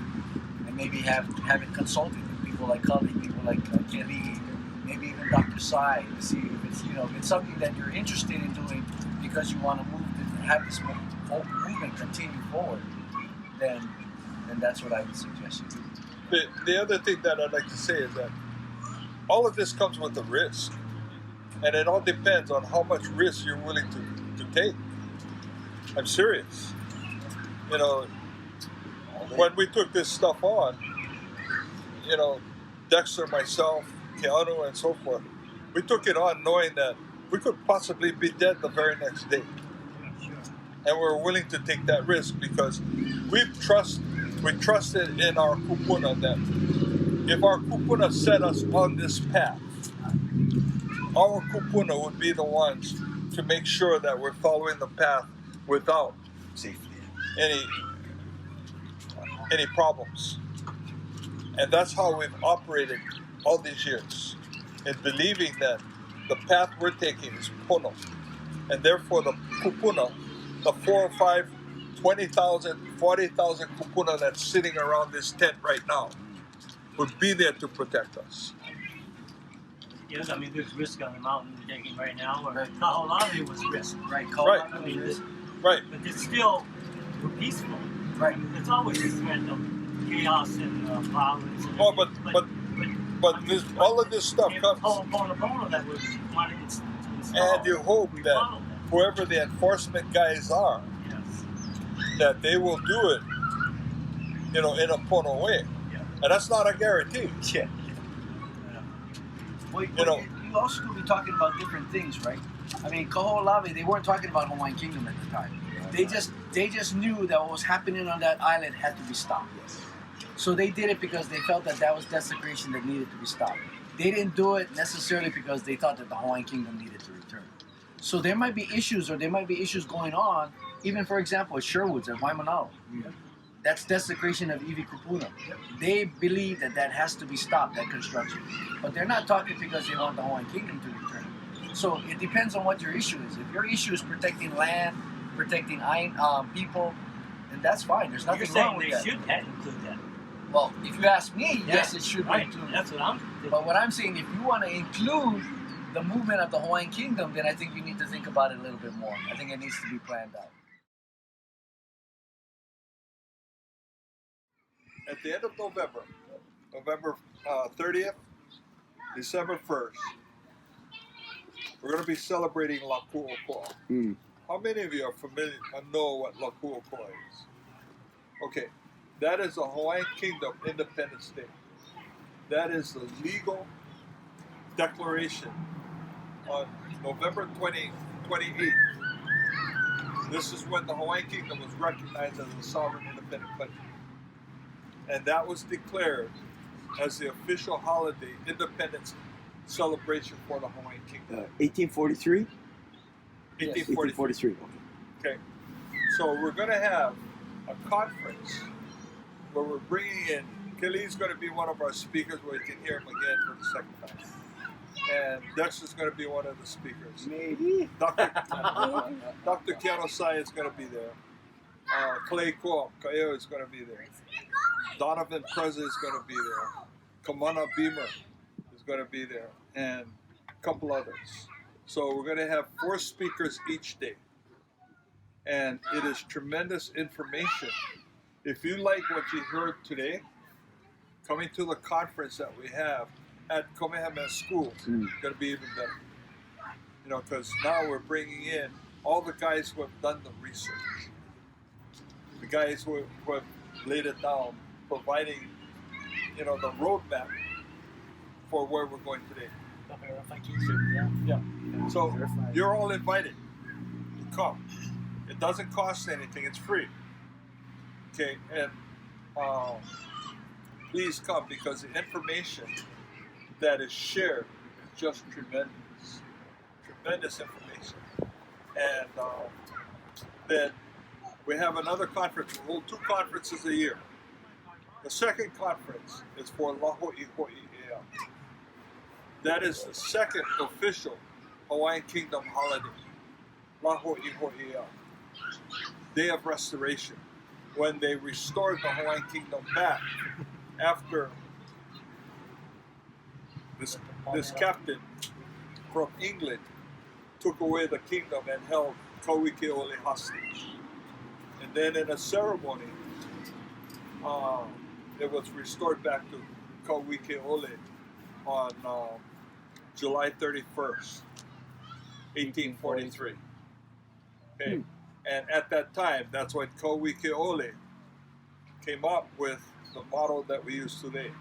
and maybe have it consulted with people like Kealii, people like Kealii, maybe even Dr. Sai, to see if it's, if it's something that you're interested in doing because you want to have this movement continue forward, then that's what I would suggest you do. The other thing that I'd like to say is that all of this comes with a risk, and it all depends on how much risk you're willing to take. I'm serious. When we took this stuff on, Dexter, myself, Keanu, and so forth, we took it on knowing that we could possibly be dead the very next day. And we're willing to take that risk because we trusted in our Kupuna that if our Kupuna set us on this path, our Kupuna would be the ones to make sure that we're following the path without safely any problems. And that's how we've operated all these years, in believing that the path we're taking is Pono. And therefore the Kupuna, the 4 or 5, 20,000, 40,000 Kupuna that's sitting around this tent right now would be there to protect us. Yes, I mean, there's risk on the mountain we're taking right now, or Kaho'olawe was risk. Right, Kaho'olawe was risk. Right. But it's still, we're peaceful. Right. It's always a threat of chaos and violence. And but this, all of this stuff comes. That was and you hope that whoever the enforcement guys are, that they will do it, in a Pono way. Yeah. And that's not a guarantee. Yeah. Well, you also could be talking about different things, right? I mean, Kaho'olawe, they weren't talking about Hawaiian Kingdom at the time. They just knew that what was happening on that island had to be stopped. So they did it because they felt that was desecration that needed to be stopped. They didn't do it necessarily because they thought that the Hawaiian Kingdom needed to return. So there might be issues going on, even for example, at Sherwood's at Waimanalo. Yeah. That's desecration of Iwi Kupuna. They believe that has to be stopped, that construction. But they're not talking because they want the Hawaiian Kingdom to return. So it depends on what your issue is. If your issue is protecting land, protecting people, then that's fine. There's nothing wrong with that. You're saying they should include that. Well, if you ask me, yes, it should be included. That's what I'm thinking. But what I'm saying, if you want to include the movement of the Hawaiian Kingdom, then I think you need to think about it a little bit more. I think it needs to be planned out. At the end of November 30th, December 1st, we're going to be celebrating Laku'okoa. How many of you are familiar and know what Laku'okoa is? Okay, that is a Hawaiian Kingdom independent state. That is the legal declaration on November 28th. This is when the Hawaiian Kingdom was recognized as a sovereign independent country. And that was declared as the official holiday independence celebration for the Hawaiian Kingdom. 1843? 1843. Okay. So we're going to have a conference where we're bringing in, Kealii's going to be one of our speakers where you can hear him again for the second time. And Dexter's going to be one of the speakers. Maybe. Dr. Keanu Sai is going to be there. Clay Kaeo is going to be there. Donovan Preza is going to be there. Kamana Beamer is going to be there. And a couple others. So we're going to have 4 speakers each day. And it is tremendous information. If you like what you heard today, coming to the conference that we have at Kamehameha School is going to be even better. Because now we're bringing in all the guys who have done the research, the guys who have laid it down, providing, the roadmap for where we're going today. Yeah. So you're all invited to come. It doesn't cost anything. It's free. Okay, and please come, because the information that is shared is just tremendous. Tremendous information. And then we have another conference. We hold 2 conferences a year. The second conference is for Laho'iho'i'ea. That is the second official Hawaiian Kingdom holiday. Laho'iho'i'ea. Day of Restoration. When they restored the Hawaiian Kingdom back after this captain from England took away the kingdom and held Kauike'ole hostage. And then in a ceremony, it was restored back to Kauike'ole on July 31st, 1843. Okay. And at that time, that's when Kauike'ole came up with the motto that we use today.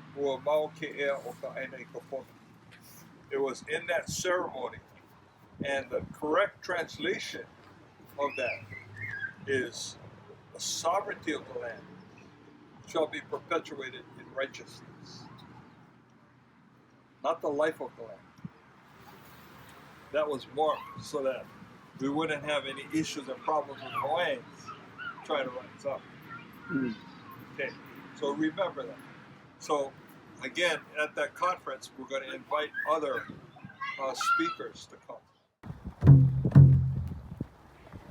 It was in that ceremony, and the correct translation of that is the sovereignty of the land shall be perpetuated in righteousness, not the life of the land. That was more so that we wouldn't have any issues and problems with Hawaiians trying to rise up. Okay, so remember that. So again, at that conference, we're going to invite other speakers to come.